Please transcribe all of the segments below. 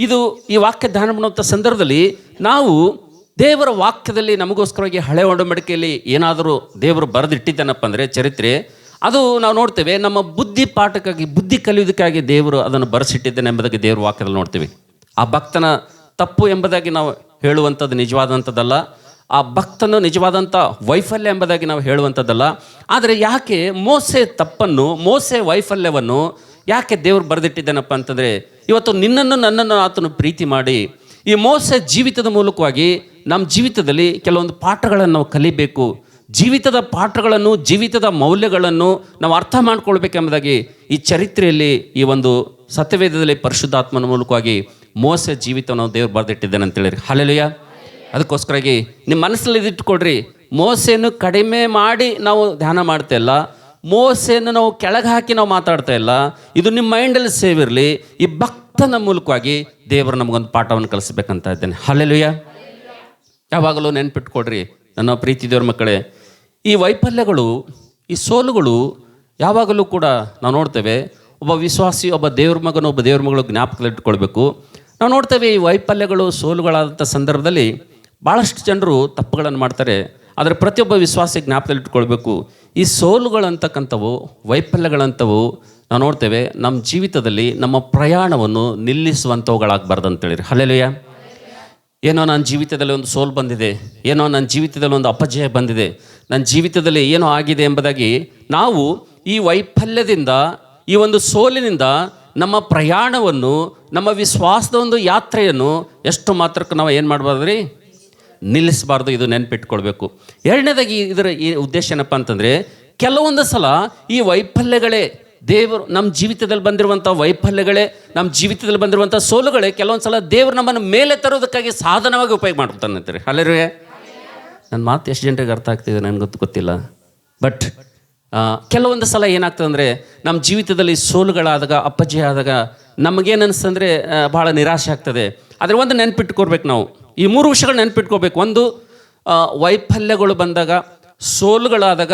ಇದು ಈ ವಾಕ್ಯ ಧ್ಯಾನ ಮಾಡುವಂಥ ಸಂದರ್ಭದಲ್ಲಿ ನಾವು ದೇವರ ವಾಕ್ಯದಲ್ಲಿ ನಮಗೋಸ್ಕರವಾಗಿ ಹಳೆ ಒಡಂಬಡಿಕೆಯಲ್ಲಿ ಏನಾದರೂ ದೇವರು ಬರೆದಿಟ್ಟಿದ್ದಾನಪ್ಪ ಅಂದರೆ ಚರಿತ್ರೆ, ಅದು ನಾವು ನೋಡ್ತೇವೆ ನಮ್ಮ ಬುದ್ಧಿ ಪಾಠಕ್ಕಾಗಿ, ಬುದ್ಧಿ ಕಲಿಯೋದಕ್ಕಾಗಿ ದೇವರು ಅದನ್ನು ಬರೆಸಿಟ್ಟಿದ್ದಾನೆ ಎಂಬುದಾಗಿ ದೇವರ ವಾಕ್ಯದಲ್ಲಿ ನೋಡ್ತೀವಿ. ಆ ಭಕ್ತನ ತಪ್ಪು ಎಂಬುದಾಗಿ ನಾವು ಹೇಳುವಂಥದ್ದು ನಿಜವಾದಂಥದ್ದಲ್ಲ, ಆ ಭಕ್ತನು ನಿಜವಾದಂಥ ವೈಫಲ್ಯ ಎಂಬುದಾಗಿ ನಾವು ಹೇಳುವಂಥದ್ದಲ್ಲ. ಆದರೆ ಯಾಕೆ ಮೋಸೆ ವೈಫಲ್ಯವನ್ನು ಯಾಕೆ ದೇವರು ಬರೆದಿಟ್ಟಿದ್ದಾನಪ್ಪ ಅಂತಂದರೆ, ಇವತ್ತು ನಿನ್ನನ್ನು ನನ್ನನ್ನು ಆತನು ಪ್ರೀತಿ ಮಾಡಿ ಈ ಮೋಸೆ ಜೀವಿತದ ಮೂಲಕವಾಗಿ ನಮ್ಮ ಜೀವಿತದಲ್ಲಿ ಕೆಲವೊಂದು ಪಾಠಗಳನ್ನು ನಾವು ಕಲಿಬೇಕು. ಜೀವಿತದ ಪಾಠಗಳನ್ನು, ಜೀವಿತದ ಮೌಲ್ಯಗಳನ್ನು ನಾವು ಅರ್ಥ ಮಾಡ್ಕೊಳ್ಬೇಕೆಂಬುದಾಗಿ ಈ ಚರಿತ್ರೆಯಲ್ಲಿ, ಈ ಒಂದು ಸತ್ಯವೇದದಲ್ಲಿ ಪರಿಶುದ್ಧಾತ್ಮನ ಮೂಲಕವಾಗಿ ಮೋಸೆ ಜೀವಿತವನ್ನು ದೇವರು ಬರೆದಿಟ್ಟಿದ್ದಾನೆ ಅಂತೇಳಿರಿ. ಹಲ್ಲೆಲೂಯಾ. ಅದಕ್ಕೋಸ್ಕರಾಗಿ ನಿಮ್ಮ ಮನಸ್ಸಲ್ಲಿ ಇದಿಟ್ಕೊಡ್ರಿ, ಮೋಸೆಯನ್ನು ಕಡಿಮೆ ಮಾಡಿ ನಾವು ಧ್ಯಾನ ಮಾಡ್ತಾ ಇಲ್ಲ, ಮೋಸೆಯನ್ನು ನಾವು ಕೆಳಗೆ ಹಾಕಿ ನಾವು ಮಾತಾಡ್ತಾ ಇಲ್ಲ. ಇದು ನಿಮ್ಮ ಮೈಂಡಲ್ಲಿ ಸೇವ್ ಇರಲಿ. ಈ ಭಕ್ತನ ಮೂಲಕವಾಗಿ ದೇವರು ನಮಗೊಂದು ಪಾಠವನ್ನು ಕಲಿಸ್ಬೇಕಂತ ಇದ್ದೇನೆ. ಹಲ್ಲೆಲೂಯಾ. ಯಾವಾಗಲೂ ನೆನ್ಪಿಟ್ಕೊಡ್ರಿ ನನ್ನ ಪ್ರೀತಿ ದೇವ್ರ ಮಕ್ಕಳೇ, ಈ ವೈಫಲ್ಯಗಳು, ಈ ಸೋಲುಗಳು ಯಾವಾಗಲೂ ಕೂಡ ನಾವು ನೋಡ್ತೇವೆ. ಒಬ್ಬ ವಿಶ್ವಾಸಿ, ಒಬ್ಬ ದೇವ್ರ ಮಗನು, ಒಬ್ಬ ದೇವ್ರ ಮಗಳು ಜ್ಞಾಪಕದಲ್ಲಿಟ್ಕೊಳ್ಬೇಕು. ನಾವು ನೋಡ್ತೇವೆ ಈ ವೈಫಲ್ಯಗಳು, ಸೋಲುಗಳಾದಂಥ ಸಂದರ್ಭದಲ್ಲಿ ಭಾಳಷ್ಟು ಜನರು ತಪ್ಪುಗಳನ್ನು ಮಾಡ್ತಾರೆ. ಆದರೆ ಪ್ರತಿಯೊಬ್ಬ ವಿಶ್ವಾಸಿ ಜ್ಞಾಪಕದಲ್ಲಿಟ್ಕೊಳ್ಬೇಕು, ಈ ಸೋಲುಗಳಂತಕ್ಕಂಥವು, ವೈಫಲ್ಯಗಳಂಥವು ನಾವು ನೋಡ್ತೇವೆ ನಮ್ಮ ಜೀವಿತದಲ್ಲಿ ನಮ್ಮ ಪ್ರಯಾಣವನ್ನು ನಿಲ್ಲಿಸುವಂಥವುಗಳಾಗಬಾರ್ದು ಅಂತೇಳಿರಿ. ಹಲ್ಲೆಲೂಯಾ. ಏನೋ ನನ್ನ ಜೀವಿತದಲ್ಲಿ ಒಂದು ಸೋಲು ಬಂದಿದೆ, ಏನೋ ನನ್ನ ಜೀವಿತದಲ್ಲಿ ಒಂದು ಅಪಜಯ ಬಂದಿದೆ, ನನ್ನ ಜೀವಿತದಲ್ಲಿ ಏನೋ ಆಗಿದೆ ಎಂಬುದಾಗಿ ನಾವು ಈ ವೈಫಲ್ಯದಿಂದ, ಈ ಒಂದು ಸೋಲಿನಿಂದ ನಮ್ಮ ಪ್ರಯಾಣವನ್ನು, ನಮ್ಮ ವಿಶ್ವಾಸದ ಒಂದು ಯಾತ್ರೆಯನ್ನು ಎಷ್ಟು ಮಾತ್ರಕ್ಕೆ ನಾವು ಏನು ಮಾಡಬಾರ್ದು ರೀ, ನಿಲ್ಲಿಸಬಾರ್ದು. ಇದು ನೆನಪಿಟ್ಕೊಳ್ಬೇಕು. ಎರಡನೇದಾಗಿ ಇದರ ಈ ಉದ್ದೇಶ ಏನಪ್ಪ ಅಂತಂದರೆ, ಕೆಲವೊಂದು ಸಲ ಈ ವೈಫಲ್ಯಗಳೇ, ದೇವರು ನಮ್ಮ ಜೀವಿತದಲ್ಲಿ ಬಂದಿರುವಂಥ ವೈಫಲ್ಯಗಳೇ, ನಮ್ಮ ಜೀವಿತದಲ್ಲಿ ಬಂದಿರುವಂಥ ಸೋಲುಗಳೇ ಕೆಲವೊಂದು ಸಲ ದೇವರು ನಮ್ಮನ್ನು ಮೇಲೆ ತರೋದಕ್ಕಾಗಿ ಸಾಧನವಾಗಿ ಉಪಯೋಗ ಮಾಡ್ಕೊತಾನೆ ಅಂತಾರೆ. ಹಲ್ಲೆಲೂಯಾ. ನನ್ನ ಮಾತು ಎಷ್ಟು ಜನರಿಗೆ ಅರ್ಥ ಆಗ್ತಿದೆ ನನಗೆ ಗೊತ್ತಿಲ್ಲ. ಬಟ್ ಕೆಲವೊಂದು ಸಲ ಏನಾಗ್ತದೆ ಅಂದರೆ, ನಮ್ಮ ಜೀವಿತದಲ್ಲಿ ಸೋಲುಗಳಾದಾಗ, ಅಪಜಯ ಆದಾಗ ನಮಗೇನು ಅನಿಸ್ತಂದರೆ ಭಾಳ ನಿರಾಶೆ ಆಗ್ತದೆ. ಆದರೆ ಒಂದು ನೆನ್ಪಿಟ್ಕೊಡ್ಬೇಕು, ನಾವು ಈ 3 ವಿಷಯಗಳು ನೆನ್ಪಿಟ್ಕೋಬೇಕು. ಒಂದು, ವೈಫಲ್ಯಗಳು ಬಂದಾಗ, ಸೋಲುಗಳಾದಾಗ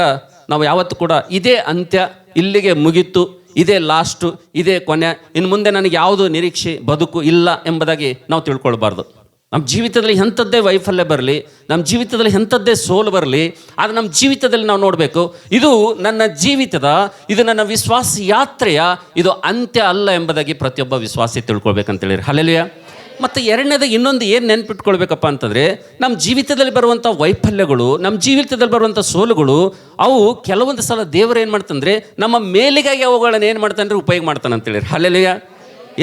ನಾವು ಯಾವತ್ತೂ ಕೂಡ ಇದೇ ಅಂತ್ಯ, ಇಲ್ಲಿಗೆ ಮುಗೀತು, ಇದೇ ಲಾಸ್ಟು, ಇದೇ ಕೊನೆ, ಇನ್ನು ಮುಂದೆ ನನಗೆ ಯಾವುದು ನಿರೀಕ್ಷೆ ಬದುಕು ಇಲ್ಲ ಎಂಬುದಾಗಿ ನಾವು ತಿಳ್ಕೊಳ್ಬಾರ್ದು. ನಮ್ಮ ಜೀವಿತದಲ್ಲಿ ಎಂಥದ್ದೇ ವೈಫಲ್ಯ ಬರಲಿ, ನಮ್ಮ ಜೀವಿತದಲ್ಲಿ ಎಂಥದ್ದೇ ಸೋಲು ಬರಲಿ, ಆದರೆ ನಮ್ಮ ಜೀವಿತದಲ್ಲಿ ನಾವು ನೋಡಬೇಕು, ಇದು ನನ್ನ ಜೀವಿತದ, ಇದು ನನ್ನ ವಿಶ್ವಾಸ ಯಾತ್ರೆಯ, ಇದು ಅಂತ್ಯ ಅಲ್ಲ ಎಂಬುದಾಗಿ ಪ್ರತಿಯೊಬ್ಬ ವಿಶ್ವಾಸಿ ತಿಳ್ಕೊಳ್ಬೇಕಂತೇಳಿರಿ. ಹಲ್ಲೆಲೂಯಾ. ಮತ್ತು ಎರಡನೇದಾಗಿ ಇನ್ನೊಂದು ಏನು ನೆನ್ಪಿಟ್ಕೊಳ್ಬೇಕಪ್ಪ ಅಂತಂದರೆ, ನಮ್ಮ ಜೀವಿತದಲ್ಲಿ ಬರುವಂಥ ವೈಫಲ್ಯಗಳು, ನಮ್ಮ ಜೀವಿತದಲ್ಲಿ ಬರುವಂಥ ಸೋಲುಗಳು, ಅವು ಕೆಲವೊಂದು ಸಲ ದೇವರು ಏನು ಮಾಡ್ತಂದರೆ ನಮ್ಮ ಮೇಲಿಗಾಗಿ ಅವುಗಳನ್ನು ಏನು ಮಾಡ್ತಾನೆ, ಉಪಯೋಗ ಮಾಡ್ತಾನೆ ಅಂತೇಳಿರಿ. ಹಲ್ಲೆಲೂಯಾ.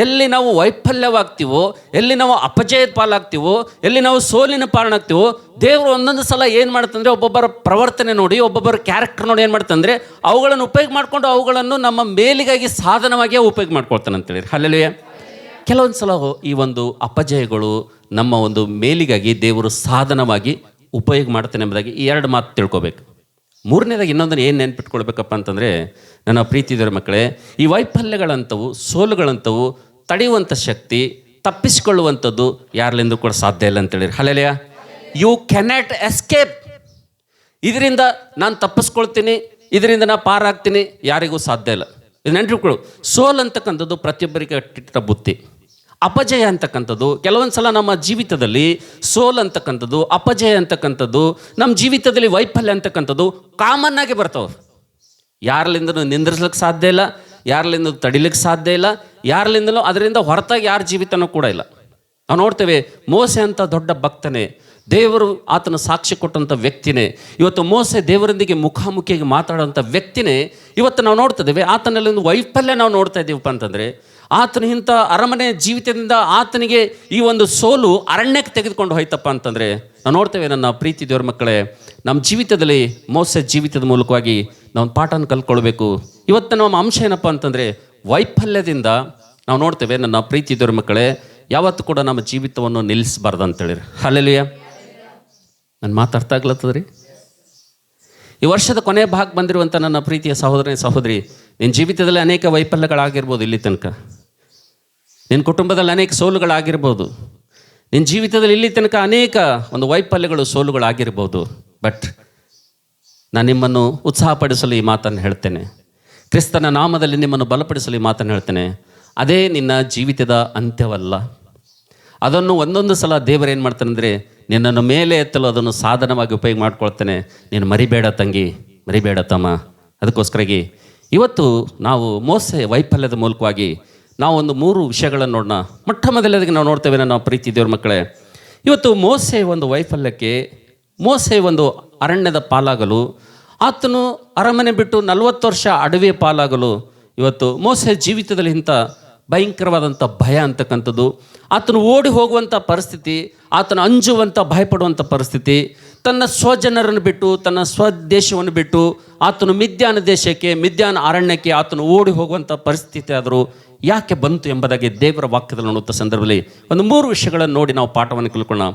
ಎಲ್ಲಿ ನಾವು ವೈಫಲ್ಯವಾಗ್ತೀವೋ, ಎಲ್ಲಿ ನಾವು ಅಪಜಯದ ಪಾಲಾಗ್ತೀವೋ, ಎಲ್ಲಿ ನಾವು ಸೋಲಿನ ಪಾಲನಾಗ್ತೀವೋ, ದೇವರು ಒಂದೊಂದು ಸಲ ಏನು ಮಾಡ್ತಂದರೆ ಒಬ್ಬೊಬ್ಬರ ಪ್ರವರ್ತನೆ ನೋಡಿ, ಒಬ್ಬೊಬ್ಬರ ಕ್ಯಾರೆಕ್ಟರ್ ನೋಡಿ ಏನು ಮಾಡ್ತಂದರೆ ಅವುಗಳನ್ನು ಉಪಯೋಗ ಮಾಡಿಕೊಂಡು ಅವುಗಳನ್ನು ನಮ್ಮ ಮೇಲಿಗಾಗಿ ಸಾಧನವಾಗಿ ಉಪಯೋಗ ಮಾಡ್ಕೊಳ್ತಾನೆ ಅಂತೇಳಿ. ಹಲ್ಲೆಲೂಯಾ. ಕೆಲವೊಂದು ಸಲ ಈ ಒಂದು ಅಪಜಯಗಳು ನಮ್ಮ ಒಂದು ಮೇಲಿಗಾಗಿ ದೇವರು ಸಾಧನವಾಗಿ ಉಪಯೋಗ ಮಾಡ್ತಾನೆ ಎಂಬುದಾಗಿ ಈ 2 ಮಾತು ತಿಳ್ಕೊಬೇಕು. ಮೂರನೇದಾಗಿ ಇನ್ನೊಂದನ್ನು ಏನು ನೆನ್ಪಿಟ್ಕೊಳ್ಬೇಕಪ್ಪ ಅಂತಂದರೆ, ನನ್ನ ಪ್ರೀತಿ ದೇವರ ಮಕ್ಕಳೇ, ಈ ವೈಫಲ್ಯಗಳಂಥವು, ಸೋಲುಗಳಂಥವು ತಡೆಯುವಂಥ ಶಕ್ತಿ, ತಪ್ಪಿಸಿಕೊಳ್ಳುವಂಥದ್ದು ಯಾರಲ್ಲಿಂದ ಕೂಡ ಸಾಧ್ಯ ಇಲ್ಲ ಅಂತೇಳಿರಿ. ಹಲ್ಲೆಲೂಯಾ. You cannot escape. ಇದರಿಂದ ನಾನು ತಪ್ಪಿಸ್ಕೊಳ್ತೀನಿ, ಇದರಿಂದ ನಾನು ಪಾರಾಗ್ತೀನಿ, ಯಾರಿಗೂ ಸಾಧ್ಯ ಇಲ್ಲ. ಇದು ನೆನಪಿಟ್ಕೊಳ್ಳು. ಸೋಲ್ ಅಂತಕ್ಕಂಥದ್ದು ಪ್ರತಿಯೊಬ್ಬರಿಗೆ ಇಟ್ಟ ಬುತ್ತಿ. ಅಪಜಯ ಅಂತಕ್ಕಂಥದ್ದು ಕೆಲವೊಂದು ಸಲ ನಮ್ಮ ಜೀವಿತದಲ್ಲಿ, ಸೋಲ್ ಅಂತಕ್ಕಂಥದ್ದು, ಅಪಜಯ ಅಂತಕ್ಕಂಥದ್ದು, ನಮ್ಮ ಜೀವಿತದಲ್ಲಿ ವೈಫಲ್ಯ ಅಂತಕ್ಕಂಥದ್ದು ಕಾಮನ್ ಆಗಿ ಬರ್ತಾವೆ. ಯಾರಲ್ಲಿಂದಲೂ ನಿಂದ್ರಿಸ್ಲಿಕ್ಕೆ ಸಾಧ್ಯ ಇಲ್ಲ, ಯಾರಲ್ಲಿಂದ ತಡಿಲಿಕ್ಕೆ ಸಾಧ್ಯ ಇಲ್ಲ, ಯಾರಲ್ಲಿಂದಲೂ ಅದರಿಂದ ಹೊರತಾಗಿ ಯಾರ ಜೀವಿತನೂ ಕೂಡ ಇಲ್ಲ. ನಾವು ನೋಡ್ತೇವೆ, ಮೋಸೆ ಅಂತ ದೊಡ್ಡ ಭಕ್ತನೇ, ದೇವರು ಆತನ ಸಾಕ್ಷಿ ಕೊಟ್ಟಂಥ ವ್ಯಕ್ತಿನೇ, ಇವತ್ತು ಮೋಸೆ ದೇವರೊಂದಿಗೆ ಮುಖಾಮುಖಿಯಾಗಿ ಮಾತಾಡೋಂಥ ವ್ಯಕ್ತಿನೇ ಇವತ್ತು ನಾವು ನೋಡ್ತಿದ್ದೇವೆ. ಆತನಲ್ಲಿ ಒಂದು ವೈಫಲ್ಯ ನಾವು ನೋಡ್ತಾ ಇದ್ದೀವಪ್ಪ ಅಂತಂದರೆ, ಆತನ ಇಂಥ ಅರಮನೆ ಜೀವಿತದಿಂದ ಆತನಿಗೆ ಈ ಒಂದು ಸೋಲು ಅರಣ್ಯಕ್ಕೆ ತೆಗೆದುಕೊಂಡು ಹೋಯ್ತಪ್ಪ ಅಂತಂದರೆ ನಾವು ನೋಡ್ತೇವೆ. ನನ್ನ ಪ್ರೀತಿ ದೇವರ ಮಕ್ಕಳೇ, ನಮ್ಮ ಜೀವಿತದಲ್ಲಿ ಮೋಸೆ ಜೀವಿತದ ಮೂಲಕವಾಗಿ ನಾವು ಒಂದು ಪಾಠನ ಕಲ್ತ್ಕೊಳ್ಬೇಕು. ಇವತ್ತು ನಮ್ಮ ಅಂಶ ಏನಪ್ಪ ಅಂತಂದರೆ, ವೈಫಲ್ಯದಿಂದ ನಾವು ನೋಡ್ತೇವೆ. ನನ್ನ ಪ್ರೀತಿ ದೇವರ ಮಕ್ಕಳೇ, ಯಾವತ್ತೂ ಕೂಡ ನಮ್ಮ ಜೀವಿತವನ್ನು ನಿಲ್ಲಿಸಬಾರ್ದು ಅಂತೇಳಿರಿ. ಹಲ್ಲೆಲೂಯಾ. ನಾನು ಮಾತಾಡ್ತಾ ಆಗ್ಲತ್ತದ ರೀ. ಈ ವರ್ಷದ ಕೊನೆಯ ಭಾಗ ಬಂದಿರುವಂಥ ನನ್ನ ಪ್ರೀತಿಯ ಸಹೋದರಿ, ನಿನ್ನ ಜೀವಿತದಲ್ಲಿ ಅನೇಕ ವೈಫಲ್ಯಗಳಾಗಿರ್ಬೋದು, ಇಲ್ಲಿ ತನಕ ನಿನ್ನ ಕುಟುಂಬದಲ್ಲಿ ಅನೇಕ ಸೋಲುಗಳಾಗಿರ್ಬೋದು, ನಿನ್ನ ಜೀವಿತದಲ್ಲಿ ಇಲ್ಲಿ ತನಕ ಅನೇಕ ಒಂದು ವೈಫಲ್ಯಗಳು, ಸೋಲುಗಳಾಗಿರ್ಬೋದು. ಬಟ್ ನಾನು ನಿಮ್ಮನ್ನು ಉತ್ಸಾಹಪಡಿಸಲು ಈ ಮಾತನ್ನು ಹೇಳ್ತೇನೆ. ಕ್ರಿಸ್ತನ ನಾಮದಲ್ಲಿ ನಿಮ್ಮನ್ನು ಬಲಪಡಿಸಲು ಈ ಮಾತನ್ನು ಹೇಳ್ತೇನೆ. ಅದೇ ನಿನ್ನ ಜೀವಿತದ ಅಂತ್ಯವಲ್ಲ. ಅದನ್ನು ಒಂದೊಂದು ಸಲ ದೇವರು ಏನು ಮಾಡ್ತಾನೆಂದರೆ ನಿನ್ನನ್ನು ಮೇಲೆ ಎತ್ತಲು ಅದನ್ನು ಸಾಧನವಾಗಿ ಉಪಯೋಗ ಮಾಡ್ಕೊಳ್ತಾನೆ. ನೀನು ಮರಿಬೇಡ ತಂಗಿ, ಮರಿಬೇಡ ತಮ್ಮ. ಅದಕ್ಕೋಸ್ಕರಾಗಿ ಇವತ್ತು ನಾವು ಮೋಸೆ ವೈಫಲ್ಯದ ಮೂಲಕವಾಗಿ ನಾವು ಒಂದು 3 ವಿಷಯಗಳನ್ನು ನೋಡೋಣ. ಮೊಟ್ಟ ಮೊದಲದಾಗಿ ನಾವು ನೋಡ್ತೇವೆ ನನ್ನ ಪ್ರೀತಿ ದೇವ್ರ ಮಕ್ಕಳೇ, ಇವತ್ತು ಮೋಸೆ ಒಂದು ವೈಫಲ್ಯಕ್ಕೆ, ಮೋಸೆ ಒಂದು ಅರಣ್ಯದ ಪಾಲಾಗಲು, ಆತನು ಅರಮನೆ ಬಿಟ್ಟು 40 ವರ್ಷ ಅಡವಿಯ ಪಾಲಾಗಲು, ಇವತ್ತು ಮೋಸೆ ಜೀವಿತದಲ್ಲಿ ಇಂಥ ಭಯಂಕರವಾದಂಥ ಭಯ ಅಂತಕ್ಕಂಥದ್ದು, ಆತನು ಓಡಿ ಹೋಗುವಂಥ ಪರಿಸ್ಥಿತಿ, ಆತನು ಅಂಜುವಂಥ ಭಯಪಡುವಂಥ ಪರಿಸ್ಥಿತಿ, ತನ್ನ ಸ್ವಜನರನ್ನು ಬಿಟ್ಟು ತನ್ನ ಸ್ವದೇಶವನ್ನು ಬಿಟ್ಟು ಆತನು ಮಿದ್ಯಾನ ದೇಶಕ್ಕೆ, ಮಿದ್ಯಾನ ಅರಣ್ಯಕ್ಕೆ ಆತನು ಓಡಿ ಹೋಗುವಂಥ ಪರಿಸ್ಥಿತಿ ಆದರೂ ಯಾಕೆ ಬಂತು ಎಂಬುದಾಗಿ ದೇವರ ವಾಕ್ಯದಲ್ಲಿ ನೋಡುವಂಥ ಸಂದರ್ಭದಲ್ಲಿ ಒಂದು 3 ವಿಷಯಗಳನ್ನು ನೋಡಿ ನಾವು ಪಾಠವನ್ನು ಕಲ್ಕೊಳ್ಳೋಣ.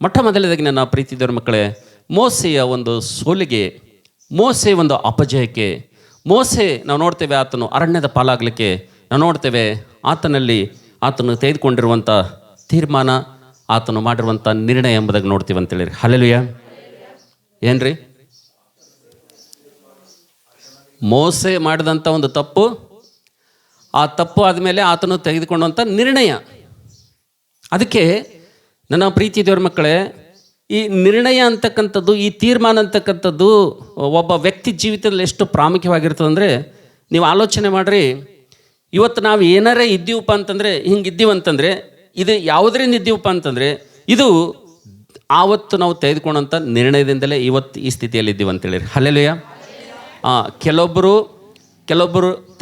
ಮೊಟ್ಟ ಮೊದಲದಾಗಿ ನನ್ನ ಪ್ರೀತಿ ದೇವರ ಮಕ್ಕಳೇ, ಮೋಸೆಯ ಒಂದು ಸೋಲಿಗೆ, ಮೋಸೆ ಒಂದು ಅಪಜಯಕ್ಕೆ, ಮೋಸೆ ನಾವು ನೋಡ್ತೇವೆ ಆತನು ಅರಣ್ಯದ ಪಾಲಾಗಲಿಕ್ಕೆ ನಾವು ನೋಡ್ತೇವೆ ಆತನು ತೆಗೆದುಕೊಂಡಿರುವಂಥ ತೀರ್ಮಾನ, ಆತನು ಮಾಡಿರುವಂಥ ನಿರ್ಣಯ ಎಂಬುದಾಗಿ ನೋಡ್ತೀವಿ ಅಂತೇಳಿ. ಹಲ್ಲೆಲೂಯಾ. ಏನ್ರಿ ಮೋಸೆ ಮಾಡಿದಂಥ ಒಂದು ತಪ್ಪು, ಆ ತಪ್ಪು ಆದಮೇಲೆ ಆತನು ತೆಗೆದುಕೊಂಡಂಥ ನಿರ್ಣಯ. ಅದಕ್ಕೆ ನನ್ನ ಪ್ರೀತಿ ದೇವರ ಮಕ್ಕಳೇ, ಈ ನಿರ್ಣಯ ಅಂತಕ್ಕಂಥದ್ದು, ಈ ತೀರ್ಮಾನ ಅಂತಕ್ಕಂಥದ್ದು ಒಬ್ಬ ವ್ಯಕ್ತಿ ಜೀವಿತದಲ್ಲಿ ಎಷ್ಟು ಪ್ರಾಮುಖ್ಯವಾಗಿರ್ತದೆ ಅಂದರೆ, ನೀವು ಆಲೋಚನೆ ಮಾಡಿರಿ. ಇವತ್ತು ನಾವು ಏನಾರೇ ಇದ್ದೀವಪ್ಪ ಅಂತಂದರೆ, ಹಿಂಗಿದ್ದೀವಂತಂದರೆ, ಇದು ಯಾವುದರಿಂದ ಇದ್ದೀವಪ್ಪ ಅಂತಂದರೆ, ಇದು ಆವತ್ತು ನಾವು ತೆಗೆದುಕೊಂಡಂಥ ನಿರ್ಣಯದಿಂದಲೇ ಇವತ್ತು ಈ ಸ್ಥಿತಿಯಲ್ಲಿ ಇದ್ದೀವಿ ಅಂತೇಳಿ. ಹಲ್ಲೆಲೂಯಾ. ಕೆಲವೊಬ್ಬರು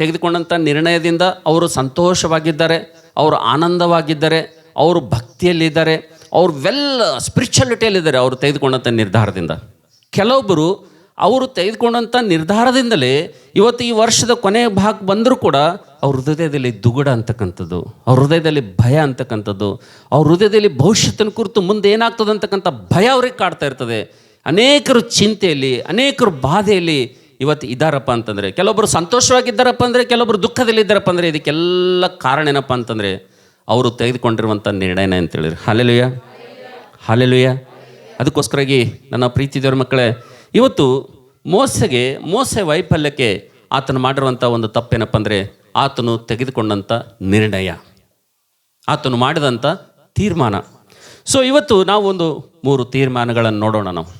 ತೆಗೆದುಕೊಂಡಂಥ ನಿರ್ಣಯದಿಂದ ಅವರು ಸಂತೋಷವಾಗಿದ್ದಾರೆ, ಅವರು ಆನಂದವಾಗಿದ್ದಾರೆ, ಅವರು ಭಕ್ತಿಯಲ್ಲಿದ್ದಾರೆ, ಅವರು ಸ್ಪಿರಿಚುಯಾಲಿಟಿಯಲ್ಲಿದ್ದಾರೆ ಅವರು ತೆಗೆದುಕೊಂಡಂಥ ನಿರ್ಧಾರದಿಂದ. ಕೆಲವೊಬ್ಬರು ಅವರು ತೆಗೆದುಕೊಂಡಂಥ ನಿರ್ಧಾರದಿಂದಲೇ ಇವತ್ತು ಈ ವರ್ಷದ ಕೊನೆಯ ಭಾಗ ಬಂದರೂ ಕೂಡ ಅವ್ರ ಹೃದಯದಲ್ಲಿ ದುಗುಡ ಅಂತಕ್ಕಂಥದ್ದು, ಅವ್ರ ಹೃದಯದಲ್ಲಿ ಭಯ ಅಂತಕ್ಕಂಥದ್ದು, ಅವ್ರ ಹೃದಯದಲ್ಲಿ ಭವಿಷ್ಯತ್ತಿನ ಕುರಿತು ಮುಂದೆ ಏನಾಗ್ತದೆ ಅಂತಕ್ಕಂಥ ಭಯ ಅವ್ರಿಗೆ ಕಾಡ್ತಾ ಇರ್ತದೆ. ಅನೇಕರು ಚಿಂತೆಯಲ್ಲಿ, ಅನೇಕರು ಬಾಧೆಯಲ್ಲಿ ಇವತ್ತು ಇದ್ದಾರಪ್ಪ ಅಂತಂದರೆ, ಕೆಲವೊಬ್ಬರು ಸಂತೋಷವಾಗಿದ್ದಾರಪ್ಪ ಅಂದರೆ, ಕೆಲವೊಬ್ಬರು ದುಃಖದಲ್ಲಿದ್ದಾರಪ್ಪ ಅಂದರೆ, ಇದಕ್ಕೆಲ್ಲ ಕಾರಣ ಏನಪ್ಪ ಅಂತಂದರೆ ಅವರು ತೆಗೆದುಕೊಂಡಿರುವಂಥ ನಿರ್ಣಯನೇ ಅಂತೇಳಿರಿ. Hallelujah, hallelujah. ಅದಕ್ಕೋಸ್ಕರಾಗಿ ನನ್ನ ಪ್ರೀತಿ ದೇವರ ಮಕ್ಕಳೇ, ಇವತ್ತು ಮೋಸೆ ವೈಫಲ್ಯಕ್ಕೆ ಆತನು ಮಾಡಿರುವಂಥ ಒಂದು ತಪ್ಪೇನಪ್ಪ ಅಂದರೆ, ಆತನು ತೆಗೆದುಕೊಂಡಂಥ ನಿರ್ಣಯ, ಆತನು ಮಾಡಿದಂಥ ತೀರ್ಮಾನ. ಸೊ ಇವತ್ತು ನಾವು ಒಂದು 3 ತೀರ್ಮಾನಗಳನ್ನು ನೋಡೋಣ. ನಾವು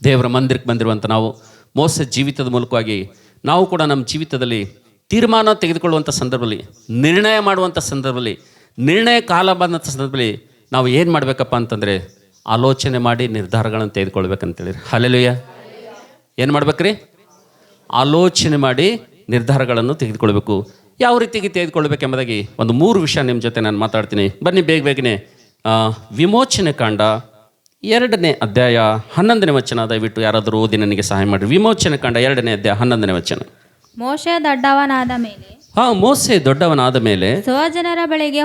ದೇವರ ಮಂದಿರಕ್ಕೆ ಬಂದಿರುವಂಥ ನಾವು ಮೋಸೆ ಜೀವಿತದ ಮೂಲಕವಾಗಿ ನಾವು ಕೂಡ ನಮ್ಮ ಜೀವಿತದಲ್ಲಿ ತೀರ್ಮಾನ ತೆಗೆದುಕೊಳ್ಳುವಂಥ ಸಂದರ್ಭದಲ್ಲಿ, ನಿರ್ಣಯ ಮಾಡುವಂಥ ಸಂದರ್ಭದಲ್ಲಿ, ನಿರ್ಣಯ ಕಾಲ ಬಂದಂಥ ಸಂದರ್ಭದಲ್ಲಿ ನಾವು ಏನು ಮಾಡಬೇಕಪ್ಪ ಅಂತಂದರೆ ಆಲೋಚನೆ ಮಾಡಿ ನಿರ್ಧಾರಗಳನ್ನು ತೆಗೆದುಕೊಳ್ಬೇಕಂತೇಳಿ. ಹಲ್ಲೆಲೂಯಾ. ಏನು ಮಾಡ್ಬೇಕ್ರಿ? ಆಲೋಚನೆ ಮಾಡಿ ನಿರ್ಧಾರಗಳನ್ನು ತೆಗೆದುಕೊಳ್ಬೇಕು. ಯಾವ ರೀತಿಗೆ ತೆಗೆದುಕೊಳ್ಬೇಕೆಂಬುದಾಗಿ ಒಂದು 3 ವಿಷಯ ನಿಮ್ಮ ಜೊತೆ ನಾನು ಮಾತಾಡ್ತೀನಿ. ಬನ್ನಿ ಬೇಗನೆ ವಿಮೋಚನೆ ಕಾಂಡ 2ನೇ ಅಧ್ಯಾಯ 11ನೇ ವಚನ ದಯವಿಟ್ಟು ಯಾರಾದರೂ ಓದಿ ನನಗೆ ಸಹಾಯ ಮಾಡಿರಿ. ವಿಮೋಚನೆ ಕಾಂಡ 2ನೇ ಅಧ್ಯಾಯ 11ನೇ ವಚನ. ಮೋಶೆ ದೊಡ್ಡವನಾದ ಮೇಲೆ ಸ್ವಜನರ ಬಳಿಗೆ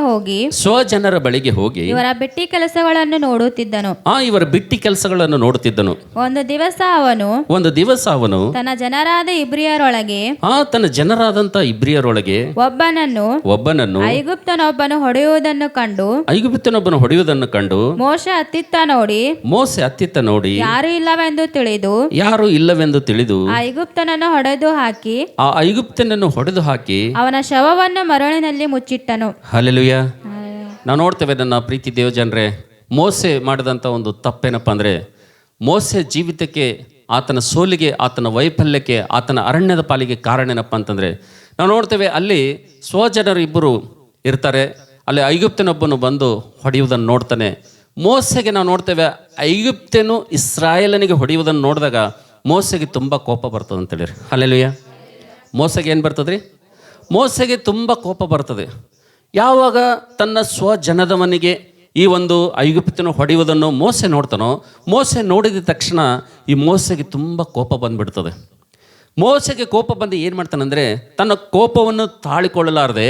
ಹೋಗಿ ಇವರ ಬಿಟ್ಟಿ ಕೆಲಸಗಳನ್ನು ನೋಡುತ್ತಿದ್ದನು. ಒಂದು ದಿವಸ ಅವನು ತನ್ನ ಜನರಾದಂತ ಇಬ್ರಿಯರೊಳಗೆ ಒಬ್ಬನನ್ನು ಐಗುಪ್ತನೊಬ್ಬನು ಹೊಡೆಯುವುದನ್ನು ಕಂಡು ಮೋಶೆ ಅತ್ತಿತ್ತ ನೋಡಿ ಯಾರು ಇಲ್ಲವೆಂದು ತಿಳಿದು ಐಗುಪ್ತನನ್ನು ಹೊಡೆದು ಹಾಕಿ ಅವನ ಶವವನ್ನು ಮರಳಿನಲ್ಲಿ ಮುಚ್ಚಿಟ್ಟನು. ಹಲ್ಲೆಲೂಯಾ. ನಾವು ನೋಡ್ತೇವೆ ನನ್ನ ಪ್ರೀತಿ ದೇವಜನರೇ, ಮೋಸೆ ಮಾಡಿದಂಥ ಒಂದು ತಪ್ಪೇನಪ್ಪ ಅಂದರೆ, ಮೋಸೆ ಜೀವಿತಕ್ಕೆ, ಆತನ ಸೋಲಿಗೆ, ಆತನ ವೈಫಲ್ಯಕ್ಕೆ, ಆತನ ಅರಣ್ಯದ ಪಾಲಿಗೆ ಕಾರಣ ಏನಪ್ಪ ಅಂತಂದರೆ, ನಾವು ನೋಡ್ತೇವೆ ಅಲ್ಲಿ ಸ್ವಜನರು ಇಬ್ಬರು ಇರ್ತಾರೆ. ಅಲ್ಲಿ ಐಗುಪ್ತನೊಬ್ಬನು ಬಂದು ಹೊಡೆಯುವುದನ್ನು ನೋಡ್ತಾನೆ. ಮೋಸೆಗೆ ನಾವು ನೋಡ್ತೇವೆ ಐಗುಪ್ತನು ಇಸ್ರಾಯೇಲನಿಗೆ ಹೊಡೆಯುವುದನ್ನು ನೋಡಿದಾಗ ಮೋಸೆಗೆ ತುಂಬ ಕೋಪ ಬರ್ತದೆ ಅಂತೇಳಿ. ಹಲ್ಲೆಲೂಯಾ. ಮೋಸೆಗೆ ಏನು ಬರ್ತದೆ ರೀ? ಮೋಸೆಗೆ ತುಂಬ ಕೋಪ ಬರ್ತದೆ. ಯಾವಾಗ ತನ್ನ ಸ್ವಜನದವನಿಗೆ ಈ ಒಂದು ಐಗುಪ್ತನು ಹೊಡೆಯುವುದನ್ನು ಮೋಸೆ ನೋಡ್ತಾನೋ, ಮೋಸೆ ನೋಡಿದ ತಕ್ಷಣ ಈ ಮೋಸೆಗೆ ತುಂಬ ಕೋಪ ಬಂದುಬಿಡ್ತದೆ. ಮೋಸೆಗೆ ಕೋಪ ಬಂದು ಏನು ಮಾಡ್ತಾನಂದರೆ, ತನ್ನ ಕೋಪವನ್ನು ತಾಳಿಕೊಳ್ಳಲಾರದೆ,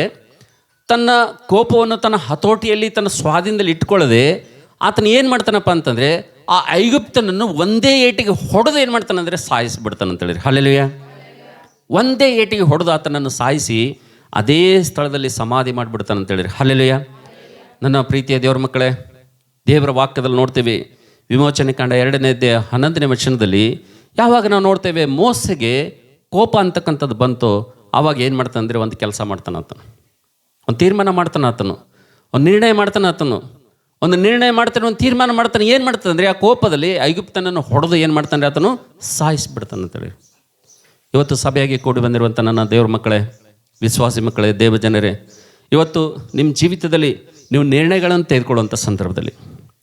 ತನ್ನ ಕೋಪವನ್ನು ತನ್ನ ಹತೋಟಿಯಲ್ಲಿ, ತನ್ನ ಸ್ವಾಧೀನದಲ್ಲಿ ಇಟ್ಕೊಳ್ಳದೆ ಆತನ ಏನು ಮಾಡ್ತಾನಪ್ಪ ಅಂತಂದರೆ, ಆ ಐಗುಪ್ತನನ್ನು ಒಂದೇ ಏಟಿಗೆ ಹೊಡೆದು ಏನು ಮಾಡ್ತಾನಂದರೆ ಸಾಯಿಸಿಬಿಡ್ತಾನಂತೇಳಿ. ಹಲ್ಲೆಲೂಯಾ. ಒಂದೇ ಏಟಿಗೆ ಹೊಡೆದು ಆತನನ್ನು ಸಾಯಿಸಿ ಅದೇ ಸ್ಥಳದಲ್ಲಿ ಸಮಾಧಿ ಮಾಡಿಬಿಡ್ತಾನಂತೇಳಿರಿ. ಹಲ್ಲೆಲೂಯಾ. ನನ್ನ ಪ್ರೀತಿಯ ದೇವರ ಮಕ್ಕಳೇ, ದೇವರ ವಾಕ್ಯದಲ್ಲಿ ನೋಡ್ತೇವೆ ವಿಮೋಚನೆ ಕಾಂಡ 2ನೇ ಅಧ್ಯಾಯ 11ನೇ ವಚನದಲ್ಲಿ ಯಾವಾಗ ನಾವು ನೋಡ್ತೇವೆ ಮೋಸೆಗೆ ಕೋಪ ಅಂತಕ್ಕಂಥದ್ದು ಬಂತು, ಆವಾಗ ಏನು ಮಾಡ್ತಾನಂದರೆ ಒಂದು ಕೆಲಸ ಮಾಡ್ತಾನಂತ. ಒಂದು ತೀರ್ಮಾನ ಮಾಡ್ತಾನೆ ಆತನು, ಒಂದು ನಿರ್ಣಯ ಮಾಡ್ತಾನೆ ಆತನು, ಒಂದು ನಿರ್ಣಯ ಮಾಡ್ತಾನೆ, ಒಂದು ತೀರ್ಮಾನ ಮಾಡ್ತಾನೆ. ಏನು ಮಾಡ್ತಾನೆ ಅಂದರೆ ಆ ಕೋಪದಲ್ಲಿ ಐಗುಪ್ತನನ್ನು ಹೊಡೆದು ಏನು ಮಾಡ್ತಾನೆ ಆತನು ಸಾಯಿಸಿಬಿಡ್ತಾನೆ ಅಂತೇಳಿ. ಇವತ್ತು ಸಭೆಯಾಗಿ ಕೂಡಿ ಬಂದಿರುವಂಥ ನನ್ನ ದೇವ್ರ ಮಕ್ಕಳೇ, ವಿಶ್ವಾಸಿ ಮಕ್ಕಳೇ, ದೇವ ಜನರೇ, ಇವತ್ತು ನಿಮ್ಮ ಜೀವಿತದಲ್ಲಿ ನೀವು ನಿರ್ಣಯಗಳನ್ನು ತೆಗೆದುಕೊಳ್ಳುವಂಥ ಸಂದರ್ಭದಲ್ಲಿ,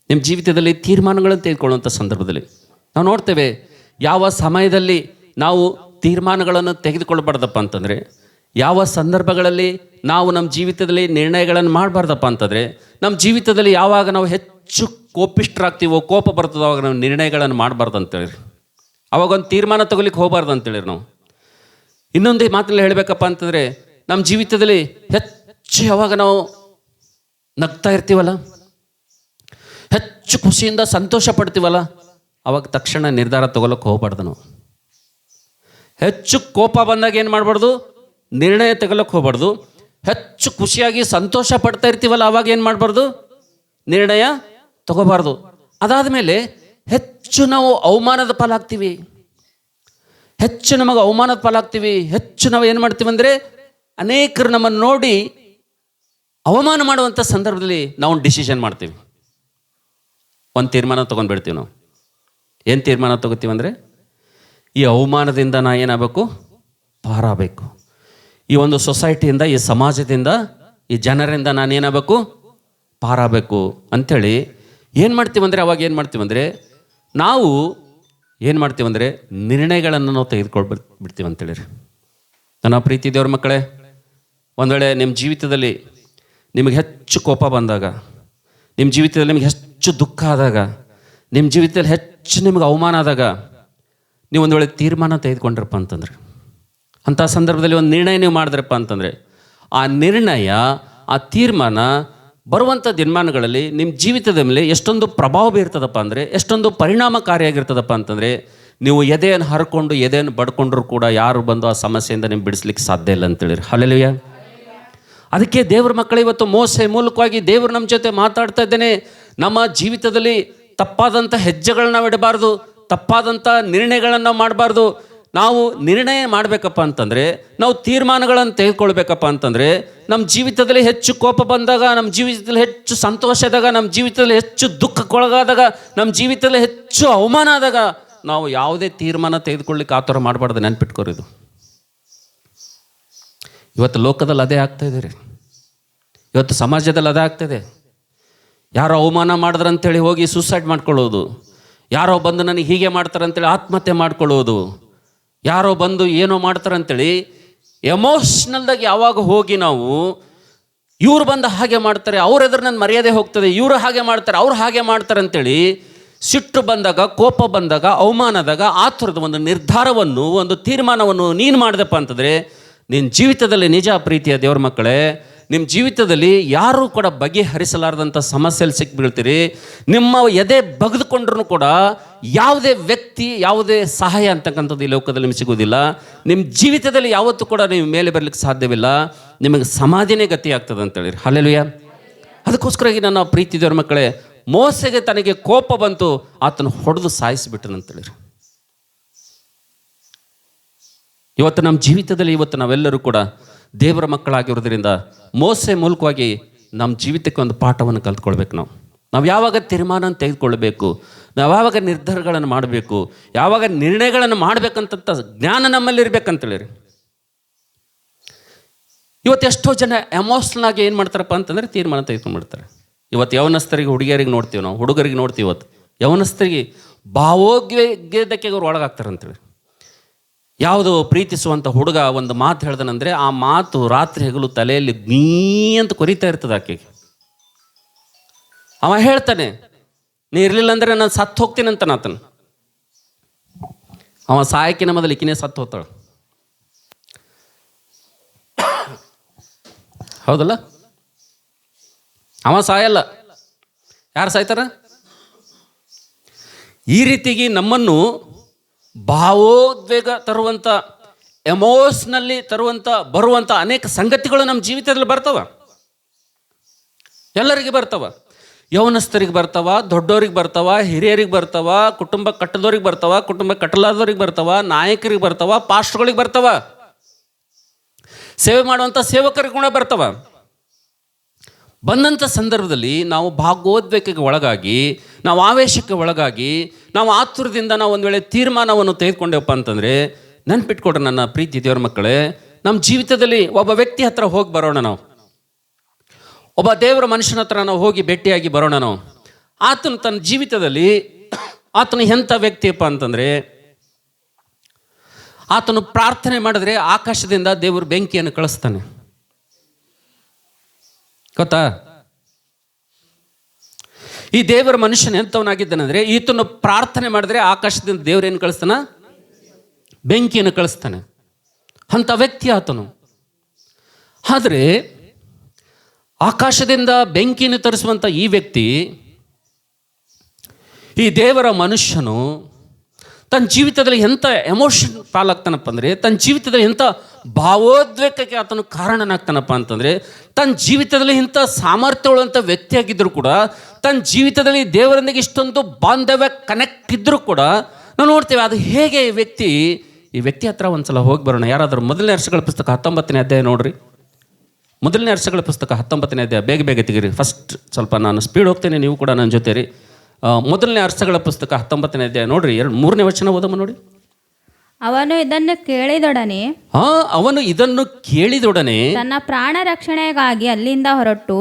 ನಿಮ್ಮ ಜೀವಿತದಲ್ಲಿ ತೀರ್ಮಾನಗಳನ್ನು ತೆಗೆದುಕೊಳ್ಳುವಂಥ ಸಂದರ್ಭದಲ್ಲಿ ನಾವು ನೋಡ್ತೇವೆ ಯಾವ ಸಮಯದಲ್ಲಿ ನಾವು ತೀರ್ಮಾನಗಳನ್ನು ತೆಗೆದುಕೊಳ್ಬಾರ್ದಪ್ಪ ಅಂತಂದರೆ, ಯಾವ ಸಂದರ್ಭಗಳಲ್ಲಿ ನಾವು ನಮ್ಮ ಜೀವಿತದಲ್ಲಿ ನಿರ್ಣಯಗಳನ್ನು ಮಾಡಬಾರ್ದಪ್ಪ ಅಂತಂದರೆ, ನಮ್ಮ ಜೀವಿತದಲ್ಲಿ ಯಾವಾಗ ನಾವು ಹೆಚ್ಚು ಕೋಪಿಷ್ಠರಾಗ್ತೀವೋ, ಕೋಪ ಬರ್ತದೋ ಅವಾಗ ನಾವು ನಿರ್ಣಯಗಳನ್ನು ಮಾಡಬಾರ್ದು ಅಂತೇಳಿ, ಅವಾಗ ಒಂದು ತೀರ್ಮಾನ ತಗೊಲಿಕ್ಕೆ ಹೋಗಬಾರ್ದು ಅಂತೇಳಿರಿ. ನಾವು ಇನ್ನೊಂದು ಮಾತಲ್ಲಿ ಹೇಳಬೇಕಪ್ಪ ಅಂತಂದರೆ, ನಮ್ಮ ಜೀವಿತದಲ್ಲಿ ಹೆಚ್ಚು ಯಾವಾಗ ನಾವು ನಗ್ತಾ ಇರ್ತೀವಲ್ಲ, ಹೆಚ್ಚು ಖುಷಿಯಿಂದ ಸಂತೋಷ ಪಡ್ತೀವಲ್ಲ, ಅವಾಗ ತಕ್ಷಣ ನಿರ್ಧಾರ ತಗೊಳಕ್ಕೆ ಹೋಗ್ಬಾರ್ದು. ನಾವು ಹೆಚ್ಚು ಕೋಪ ಬಂದಾಗ ಏನು ಮಾಡಬಾರ್ದು, ನಿರ್ಣಯ ತಗೊಳಕ್ಕೆ ಹೋಗ್ಬಾರ್ದು. ಹೆಚ್ಚು ಖುಷಿಯಾಗಿ ಸಂತೋಷ ಪಡ್ತಾ ಇರ್ತೀವಲ್ಲ, ಅವಾಗ ಏನು ಮಾಡಬಾರ್ದು, ನಿರ್ಣಯ ತಗೋಬಾರ್ದು. ಅದಾದ ಮೇಲೆ ಹೆಚ್ಚು ನಾವು ಅವಮಾನದ ಪಾಲಾಗ್ತೀವಿ, ಹೆಚ್ಚು ನಮಗೆ ಅವಮಾನದ ಪಾಲಾಗ್ತೀವಿ. ಹೆಚ್ಚು ನಾವು ಏನು ಮಾಡ್ತೀವಿ ಅಂದರೆ, ಅನೇಕರು ನಮ್ಮನ್ನು ನೋಡಿ ಅವಮಾನ ಮಾಡುವಂಥ ಸಂದರ್ಭದಲ್ಲಿ ನಾವು ಡಿಸಿಷನ್ ಮಾಡ್ತೀವಿ, ಒಂದು ತೀರ್ಮಾನ ತೊಗೊಂಡ್ಬಿಡ್ತೀವಿ. ನಾವು ಏನು ತೀರ್ಮಾನ ತೊಗೋತೀವಿ ಅಂದರೆ, ಈ ಅವಮಾನದಿಂದ ನಾ ಏನಾಗಬೇಕು, ಪಾರಾಗಬೇಕು. ಈ ಒಂದು ಸೊಸೈಟಿಯಿಂದ, ಈ ಸಮಾಜದಿಂದ, ಈ ಜನರಿಂದ ನಾನೇನಾಗಬೇಕು, ಪಾರಾಗಬೇಕು ಅಂಥೇಳಿ ಏನು ಮಾಡ್ತೀವಂದರೆ, ಅವಾಗ ಏನು ಮಾಡ್ತೀವಂದರೆ ನಾವು ಏನು ಮಾಡ್ತೀವಂದರೆ ನಿರ್ಣಯಗಳನ್ನು ನಾವು ತೆಗೆದುಕೊಳ್ಬಿಡ್ತೀವಿ ಅಂತೇಳಿರಿ. ನನ್ನ ಪ್ರೀತಿ ದೇವ್ರ ಮಕ್ಕಳೇ, ಒಂದು ವೇಳೆ ನಿಮ್ಮ ಜೀವಿತದಲ್ಲಿ ನಿಮಗೆ ಹೆಚ್ಚು ಕೋಪ ಬಂದಾಗ, ನಿಮ್ಮ ಜೀವಿತದಲ್ಲಿ ನಿಮಗೆ ಹೆಚ್ಚು ದುಃಖ ಆದಾಗ, ನಿಮ್ಮ ಜೀವಿತದಲ್ಲಿ ಹೆಚ್ಚು ನಿಮಗೆ ಅವಮಾನ ಆದಾಗ, ನೀವು ಒಂದು ವೇಳೆ ತೀರ್ಮಾನ ತೆಗೆದುಕೊಂಡ್ರಪ್ಪ ಅಂತಂದ್ರೆ, ಅಂಥ ಸಂದರ್ಭದಲ್ಲಿ ಒಂದು ನಿರ್ಣಯ ನೀವು ಮಾಡಿದ್ರಪ್ಪ ಅಂತಂದರೆ, ಆ ನಿರ್ಣಯ, ಆ ತೀರ್ಮಾನ ಬರುವಂಥ ದಿನಮಾನಗಳಲ್ಲಿ ನಿಮ್ಮ ಜೀವಿತದ ಮೇಲೆ ಎಷ್ಟೊಂದು ಪ್ರಭಾವ ಬೀರ್ತದಪ್ಪ ಅಂದರೆ, ಎಷ್ಟೊಂದು ಪರಿಣಾಮಕಾರಿಯಾಗಿರ್ತದಪ್ಪ ಅಂತಂದರೆ, ನೀವು ಎದೆಯನ್ನು ಹರ್ಕೊಂಡು ಎದೆಯನ್ನು ಬಡ್ಕೊಂಡ್ರೂ ಕೂಡ ಯಾರು ಬಂದು ಆ ಸಮಸ್ಯೆಯಿಂದ ನಿಮ್ಗೆ ಬಿಡಿಸ್ಲಿಕ್ಕೆ ಸಾಧ್ಯ ಇಲ್ಲ ಅಂತೇಳಿರಿ. ಹಲ್ಲೆಲೂಯಾ. ಅದಕ್ಕೆ ದೇವ್ರ ಮಕ್ಕಳು ಇವತ್ತು ಮೋಸೆ ಮೂಲಕವಾಗಿ ದೇವರು ನಮ್ಮ ಜೊತೆ ಮಾತಾಡ್ತಾ ಇದ್ದೇನೆ. ನಮ್ಮ ಜೀವಿತದಲ್ಲಿ ತಪ್ಪಾದಂಥ ಹೆಜ್ಜೆಗಳನ್ನ ನಾವು ಇಡಬಾರ್ದು, ತಪ್ಪಾದಂಥ ನಿರ್ಣಯಗಳನ್ನು ನಾವು ಮಾಡಬಾರ್ದು. ನಾವು ನಿರ್ಣಯ ಮಾಡಬೇಕಪ್ಪ ಅಂತಂದರೆ, ನಾವು ತೀರ್ಮಾನಗಳನ್ನು ತೆಗೆದುಕೊಳ್ಬೇಕಪ್ಪ ಅಂತಂದರೆ, ನಮ್ಮ ಜೀವಿತದಲ್ಲಿ ಹೆಚ್ಚು ಕೋಪ ಬಂದಾಗ, ನಮ್ಮ ಜೀವಿತದಲ್ಲಿ ಹೆಚ್ಚು ಸಂತೋಷ ಆದಾಗ, ನಮ್ಮ ಜೀವಿತದಲ್ಲಿ ಹೆಚ್ಚು ದುಃಖಕ್ಕೊಳಗಾದಾಗ, ನಮ್ಮ ಜೀವಿತದಲ್ಲಿ ಹೆಚ್ಚು ಅವಮಾನ ಆದಾಗ ನಾವು ಯಾವುದೇ ತೀರ್ಮಾನ ತೆಗೆದುಕೊಳ್ಳಿಕ್ಕೆ ಆ ಥರ ಮಾಡಬಾರ್ದು. ನೆನ್ಪಿಟ್ಕೋರಿದು. ಇವತ್ತು ಲೋಕದಲ್ಲಿ ಅದೇ ಆಗ್ತಾಯಿದೆ ರೀ, ಇವತ್ತು ಸಮಾಜದಲ್ಲಿ ಅದೇ ಆಗ್ತಾಯಿದೆ. ಯಾರೋ ಅವಮಾನ ಮಾಡಿದ್ರಂತೇಳಿ ಹೋಗಿ ಸೂಸೈಡ್ ಮಾಡ್ಕೊಳ್ಳೋದು, ಯಾರೋ ಬಂದು ನನಗೆ ಹೀಗೆ ಮಾಡ್ತಾರಂತೇಳಿ ಆತ್ಮಹತ್ಯೆ ಮಾಡ್ಕೊಳ್ಳೋದು, ಯಾರೋ ಬಂದು ಏನೋ ಮಾಡ್ತಾರಂತೇಳಿ ಎಮೋಷ್ನಲ್ದಾಗಿ ಯಾವಾಗ ಹೋಗಿ ನಾವು ಇವ್ರು ಬಂದು ಹಾಗೆ ಮಾಡ್ತಾರೆ, ಅವ್ರ ಎದುರು ನನ್ನ ಮರ್ಯಾದೆ ಹೋಗ್ತದೆ, ಇವರು ಹಾಗೆ ಮಾಡ್ತಾರೆ, ಅವ್ರು ಹಾಗೆ ಮಾಡ್ತಾರೆ ಅಂತೇಳಿ ಸಿಟ್ಟು ಬಂದಾಗ, ಕೋಪ ಬಂದಾಗ, ಅವಮಾನದಾಗ ಆ ಥರದ ಒಂದು ನಿರ್ಧಾರವನ್ನು, ಒಂದು ತೀರ್ಮಾನವನ್ನು ನೀನು ಮಾಡಿದಪ್ಪ ಅಂತಂದರೆ, ನಿನ್ನ ಜೀವಿತದಲ್ಲಿ ನಿಜ ಪ್ರೀತಿಯ ದೇವ್ರ ಮಕ್ಕಳೇ, ನಿಮ್ಮ ಜೀವಿತದಲ್ಲಿ ಯಾರೂ ಕೂಡ ಬಗೆಹರಿಸಲಾರದಂಥ ಸಮಸ್ಯೆಯಲ್ಲಿ ಸಿಕ್ಬಿಡ್ತೀರಿ. ನಿಮ್ಮ ಎದೆ ಬಗೆದುಕೊಂಡ್ರೂ ಕೂಡ ಯಾವುದೇ ವ್ಯಕ್ತಿ, ಯಾವುದೇ ಸಹಾಯ ಅಂತಕ್ಕಂಥದ್ದು ಈ ಲೋಕದಲ್ಲಿ ನಿಮ್ಗೆ ಸಿಗೋದಿಲ್ಲ. ನಿಮ್ಮ ಜೀವಿತದಲ್ಲಿ ಯಾವತ್ತೂ ಕೂಡ ನೀವು ಮೇಲೆ ಬರಲಿಕ್ಕೆ ಸಾಧ್ಯವಿಲ್ಲ. ನಿಮಗೆ ಸಮಾಧಿನೇ ಗತಿ ಆಗ್ತದೆ ಅಂತೇಳಿರಿ. ಹಲ್ಲೆಲೂಯಾ. ಅದಕ್ಕೋಸ್ಕರವಾಗಿ ನನ್ನ ಪ್ರೀತಿ ದೇವ್ರ ಮಕ್ಕಳೇ, ಮೋಸೆಗೆ ತನಗೆ ಕೋಪ ಬಂತು, ಆತನ ಹೊಡೆದು ಸಾಯಿಸಿಬಿಟ್ಟನಂತೇಳಿರಿ. ಇವತ್ತು ನಮ್ಮ ಜೀವಿತದಲ್ಲಿ ಇವತ್ತು ನಾವೆಲ್ಲರೂ ಕೂಡ ದೇವರ ಮಕ್ಕಳಾಗಿರೋದ್ರಿಂದ ಮೋಸೆ ಮೂಲಕವಾಗಿ ನಮ್ಮ ಜೀವಿತಕ್ಕೆ ಒಂದು ಪಾಠವನ್ನು ಕಲ್ತ್ಕೊಳ್ಬೇಕು. ನಾವು ಯಾವಾಗ ತೀರ್ಮಾನ ತೆಗೆದುಕೊಳ್ಬೇಕು, ನಾವು ಯಾವಾಗ ನಿರ್ಧಾರಗಳನ್ನು ಮಾಡಬೇಕು, ಯಾವಾಗ ನಿರ್ಣಯಗಳನ್ನು ಮಾಡಬೇಕಂತ ಜ್ಞಾನ ನಮ್ಮಲ್ಲಿರ್ಬೇಕಂತೇಳಿರಿ. ಇವತ್ತು ಎಷ್ಟೋ ಜನ ಎಮೋಷ್ನಲ್ ಆಗಿ ಏನು ಮಾಡ್ತಾರಪ್ಪ ಅಂತಂದರೆ ತೀರ್ಮಾನ ತೆಗೆದುಕೊಂಡ್ಬಿಡ್ತಾರೆ. ಇವತ್ತು ಯವನಸ್ಥರಿಗೆ, ಹುಡುಗಿಯರಿಗೆ ನೋಡ್ತೀವಿ ನಾವು, ಹುಡುಗರಿಗೆ ನೋಡ್ತೀವಿ. ಇವತ್ತು ಯವನಸ್ಥರಿಗೆ ಭಾವೋದ್ವೇಗಕ್ಕೆ ಅವ್ರು ಒಳಗಾಗ್ತಾರೆ ಅಂತೇಳಿ. ಯಾವುದು ಪ್ರೀತಿಸುವಂಥ ಹುಡುಗ ಒಂದು ಮಾತು ಹೇಳ್ದನಂದರೆ, ಆ ಮಾತು ರಾತ್ರಿ ಹಗಲು ತಲೆಯಲ್ಲಿ ಗೀ ಅಂತ ಕೊರಿತಾ ಇರ್ತದೆ ಆಕೆಗೆ. ಅವ ಹೇಳ್ತಾನೆ, ನೀ ಇರಲಿಲ್ಲ ಅಂದರೆ ನಾನು ಸತ್ತು ಹೋಗ್ತೀನಿ ಅಂತ ಆತನ. ಅವ ಸಾಯಕ್ಕಿನ ಮೊದಲು ಈಕಿನೇ ಸತ್ತು ಹೋಗ್ತಾಳೆ. ಹೌದಲ್ಲ? ಅವ ಸಾಯಲ್ಲ, ಯಾರು ಸಾಯ್ತಾರ? ಈ ರೀತಿಗೆ ನಮ್ಮನ್ನು ಭಾವೋದ್ವೇಗ ತರುವಂಥ, ಎಮೋಷ್ನಲ್ಲಿ ಬರುವಂಥ ಅನೇಕ ಸಂಗತಿಗಳು ನಮ್ಮ ಜೀವಿತದಲ್ಲಿ ಬರ್ತಾವ. ಎಲ್ಲರಿಗೆ ಬರ್ತಾವ. ಯೌವನಸ್ಥರಿಗೆ ಬರ್ತಾವ, ದೊಡ್ಡವ್ರಿಗೆ ಬರ್ತಾವ, ಹಿರಿಯರಿಗೆ ಬರ್ತಾವ, ಕುಟುಂಬ ಕಟ್ಟದವ್ರಿಗೆ ಬರ್ತಾವ, ಕುಟುಂಬ ಕಟ್ಟಲಾದವ್ರಿಗೆ ಬರ್ತಾವ, ನಾಯಕರಿಗೆ ಬರ್ತಾವ, ಪಾಸ್ಟ್ರುಗಳಿಗೆ ಬರ್ತಾವ, ಸೇವೆ ಮಾಡುವಂಥ ಸೇವಕರಿಗೆ ಕೂಡ ಬರ್ತಾವ. ಬಂದಂಥ ಸಂದರ್ಭದಲ್ಲಿ ನಾವು ಭಾಗೋದ್ವೇಗಕ್ಕೆ ಒಳಗಾಗಿ, ನಾವು ಆವೇಶಕ್ಕೆ ಒಳಗಾಗಿ, ನಾವು ಆತುರದಿಂದ ನಾವು ಒಂದು ವೇಳೆ ತೀರ್ಮಾನವನ್ನು ತೆಗೆದುಕೊಂಡೆವಪ್ಪ ಅಂತಂದರೆ, ನೆನ್ಪಿಟ್ಕೊಡ್ರಿ ನನ್ನ ಪ್ರೀತಿ ದೇವ್ರ ಮಕ್ಕಳೇ, ನಮ್ಮ ಜೀವಿತದಲ್ಲಿ ಒಬ್ಬ ವ್ಯಕ್ತಿ ಹತ್ರ ಹೋಗಿ ಬರೋಣ, ನಾವು ಒಬ್ಬ ದೇವರ ಮನುಷ್ಯನ ಹತ್ರ ನಾವು ಹೋಗಿ ಭೇಟಿಯಾಗಿ ಬರೋಣ. ನಾವು ಆತನು ತನ್ನ ಜೀವಿತದಲ್ಲಿ ಆತನು ಎಂಥ ವ್ಯಕ್ತಿಯಪ್ಪ ಅಂತಂದರೆ, ಆತನು ಪ್ರಾರ್ಥನೆ ಮಾಡಿದ್ರೆ ಆಕಾಶದಿಂದ ದೇವರು ಬೆಂಕಿಯನ್ನು ಕಳಿಸ್ತಾನೆ. ಗೊತ್ತಾ? ಈ ದೇವರ ಮನುಷ್ಯನ ಎಂಥವನಾಗಿದ್ದಾನಂದ್ರೆ, ಈತನು ಪ್ರಾರ್ಥನೆ ಮಾಡಿದ್ರೆ ಆಕಾಶದಿಂದ ದೇವರೇನು ಕಳಿಸ್ತಾನ? ಬೆಂಕಿಯನ್ನು ಕಳಿಸ್ತಾನೆ. ಅಂಥ ವ್ಯಕ್ತಿ ಆತನು. ಆದರೆ ಆಕಾಶದಿಂದ ಬೆಂಕಿಯನ್ನು ತರಿಸುವಂಥ ಈ ವ್ಯಕ್ತಿ, ಈ ದೇವರ ಮನುಷ್ಯನು ತನ್ನ ಜೀವಿತದಲ್ಲಿ ಎಂಥ ಎಮೋಷನ್ ಪಾಲಾಗ್ತಾನಪ್ಪ ಅಂದರೆ, ತನ್ನ ಜೀವಿತದಲ್ಲಿ ಎಂಥ ಭಾವೋದ್ವೇಗಕ್ಕೆ ಆತನು ಕಾರಣನಾಗ್ತಾನಪ್ಪ ಅಂತಂದರೆ, ತನ್ನ ಜೀವಿತದಲ್ಲಿ ಇಂಥ ಸಾಮರ್ಥ್ಯವುಳ್ಳಂಥ ವ್ಯಕ್ತಿಯಾಗಿದ್ದರೂ ಕೂಡ, ತನ್ನ ಜೀವಿತದಲ್ಲಿ ದೇವರೊಂದಿಗೆ ಇಷ್ಟೊಂದು ಬಾಂಧವ್ಯ ಕನೆಕ್ಟ್ ಇದ್ದರೂ ಕೂಡ ನಾವು ನೋಡ್ತೇವೆ ಅದು ಹೇಗೆ ಈ ವ್ಯಕ್ತಿ ಹತ್ರ ಒಂದ್ಸಲ ಹೋಗಿ ಬರೋಣ. ಯಾರಾದರೂ ಮೊದಲನೇ ವರ್ಷಗಳ ಪುಸ್ತಕ 19ನೇ ಅಧ್ಯಾಯ ನೋಡ್ರಿ. ಮೊದಲನೇ ವರ್ಷಗಳ ಪುಸ್ತಕ 19ನೇ ಅಧ್ಯಾಯ, ಬೇಗ ತೆಗೀರಿ. ಫಸ್ಟ್ ಸ್ವಲ್ಪ ನಾನು ಸ್ಪೀಡ್ ಹೋಗ್ತೇನೆ, ನೀವು ಕೂಡ ನನ್ನ ಜೊತೆ ರೀ. ಮೊದಲನೇ ವರ್ಷಗಳ ಪುಸ್ತಕ 19ನೇ ಅಧ್ಯಾಯ ನೋಡ್ರಿ, 3ನೇ ವಚನ ಓದಮ್ಮ ನೋಡಿ. ಅವನು ಇದನ್ನು ಕೇಳಿದೊಡನೆ ತನ್ನ ಪ್ರಾಣ ರಕ್ಷಣೆಗಾಗಿ ಅಲ್ಲಿಂದ ಹೊರಟು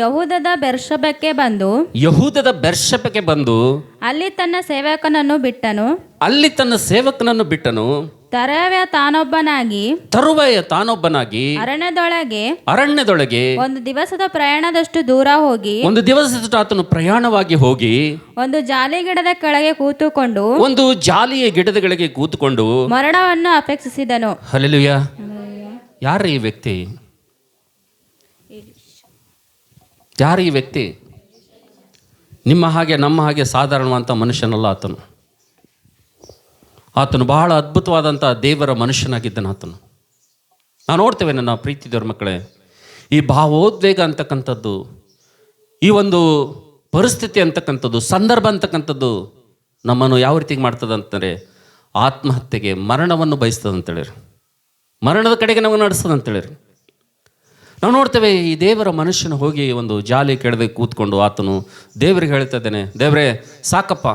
ಯಹೂದದ ಬೆರ್ಷೆಬಕ್ಕೆ ಬಂದು ಅಲ್ಲಿ ತನ್ನ ಸೇವಕನನ್ನು ಬಿಟ್ಟನು. ತರುವಾಯ ತಾನೊಬ್ಬನಾಗಿ ಅರಣ್ಯದೊಳಗೆ ಒಂದು ದಿವಸದ ಪ್ರಯಾಣದಷ್ಟು ದೂರ ಹೋಗಿ, ಆತನು ಪ್ರಯಾಣವಾಗಿ ಹೋಗಿ ಒಂದು ಜಾಲಿಯ ಗಿಡದ ಕೆಳಗೆ ಕೂತುಕೊಂಡು ಮರಣವನ್ನು ಅಪೇಕ್ಷಿಸಿದನು. ಹಲ್ಲೆಲೂಯಾ. ಯಾರು ಈ ವ್ಯಕ್ತಿ? ನಿಮ್ಮ ಹಾಗೆ ನಮ್ಮ ಹಾಗೆ ಸಾಧಾರಣವಂತ ಮನುಷ್ಯನಲ್ಲ ಆತನು ಬಹಳ ಅದ್ಭುತವಾದಂಥ ದೇವರ ಮನುಷ್ಯನಾಗಿದ್ದಾನೆ ಆತನು. ನಾವು ನೋಡ್ತೇವೆ ನನ್ನ ಪ್ರೀತಿ ದೇವರ ಮಕ್ಕಳೇ, ಈ ಭಾವೋದ್ವೇಗ ಅಂತಕ್ಕಂಥದ್ದು, ಈ ಒಂದು ಪರಿಸ್ಥಿತಿ ಅಂತಕ್ಕಂಥದ್ದು, ಸಂದರ್ಭ ಅಂತಕ್ಕಂಥದ್ದು ನಮ್ಮನ್ನು ಯಾವ ರೀತಿಗೆ ಮಾಡ್ತದೆ ಅಂತಂದರೆ, ಆತ್ಮಹತ್ಯೆಗೆ, ಮರಣವನ್ನು ಬಯಸ್ತದೆ ಅಂತೇಳಿರಿ, ಮರಣದ ಕಡೆಗೆ ನಾವು ನಡೆಸ್ತದೆ ಅಂತೇಳಿರಿ. ನಾವು ನೋಡ್ತೇವೆ ಈ ದೇವರ ಮನುಷ್ಯನ ಹೋಗಿ ಒಂದು ಜಾಲಿ ಕೆಳಗೆ ಕೂತ್ಕೊಂಡು ಆತನು ದೇವರಿಗೆ ಹೇಳ್ತಾ ಇದ್ದಾನೆ, ದೇವರೇ ಸಾಕಪ್ಪ,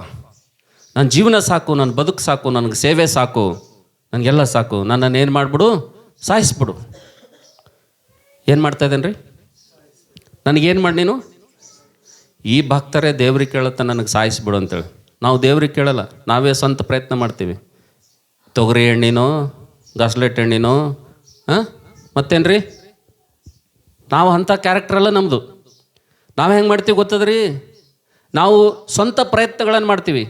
ನನ್ನ ಜೀವನ ಸಾಕು, ನನ್ನ ಬದುಕು ಸಾಕು, ನನಗೆ ಸೇವೆ ಸಾಕು, ನನಗೆಲ್ಲ ಸಾಕು, ನನ್ನನ್ನು ಏನು ಮಾಡಿಬಿಡು, ಸಾಯಿಸ್ಬಿಡು. ಏನು ಮಾಡ್ತಾ ಇದ್ದೇನೆ ರೀ? ನನಗೇನು ಮಾಡಿ ನೀನು? ಈ ಭಕ್ತರೇ ದೇವ್ರಿಗೆ ಕೇಳುತ್ತಾ ನನಗೆ ಸಾಯಿಸ್ಬಿಡು ಅಂತೇಳಿ. ನಾವು ದೇವ್ರಿಗೆ ಕೇಳಲ್ಲ, ನಾವೇ ಸ್ವಂತ ಪ್ರಯತ್ನ ಮಾಡ್ತೀವಿ. ತೊಗರಿ ಎಣ್ಣಿನೋ, ಗಸ್ಲೆಟ್ ಎಣ್ಣಿನೋ, ಮತ್ತೇನು ರೀ? ನಾವು ಅಂಥ ಕ್ಯಾರೆಕ್ಟ್ರಲ್ಲ ನಮ್ಮದು. ನಾವು ಹೆಂಗೆ ಮಾಡ್ತೀವಿ ಗೊತ್ತದ್ರಿ? ನಾವು ಸ್ವಂತ ಪ್ರಯತ್ನಗಳನ್ನು ಮಾಡ್ತೀವಿ,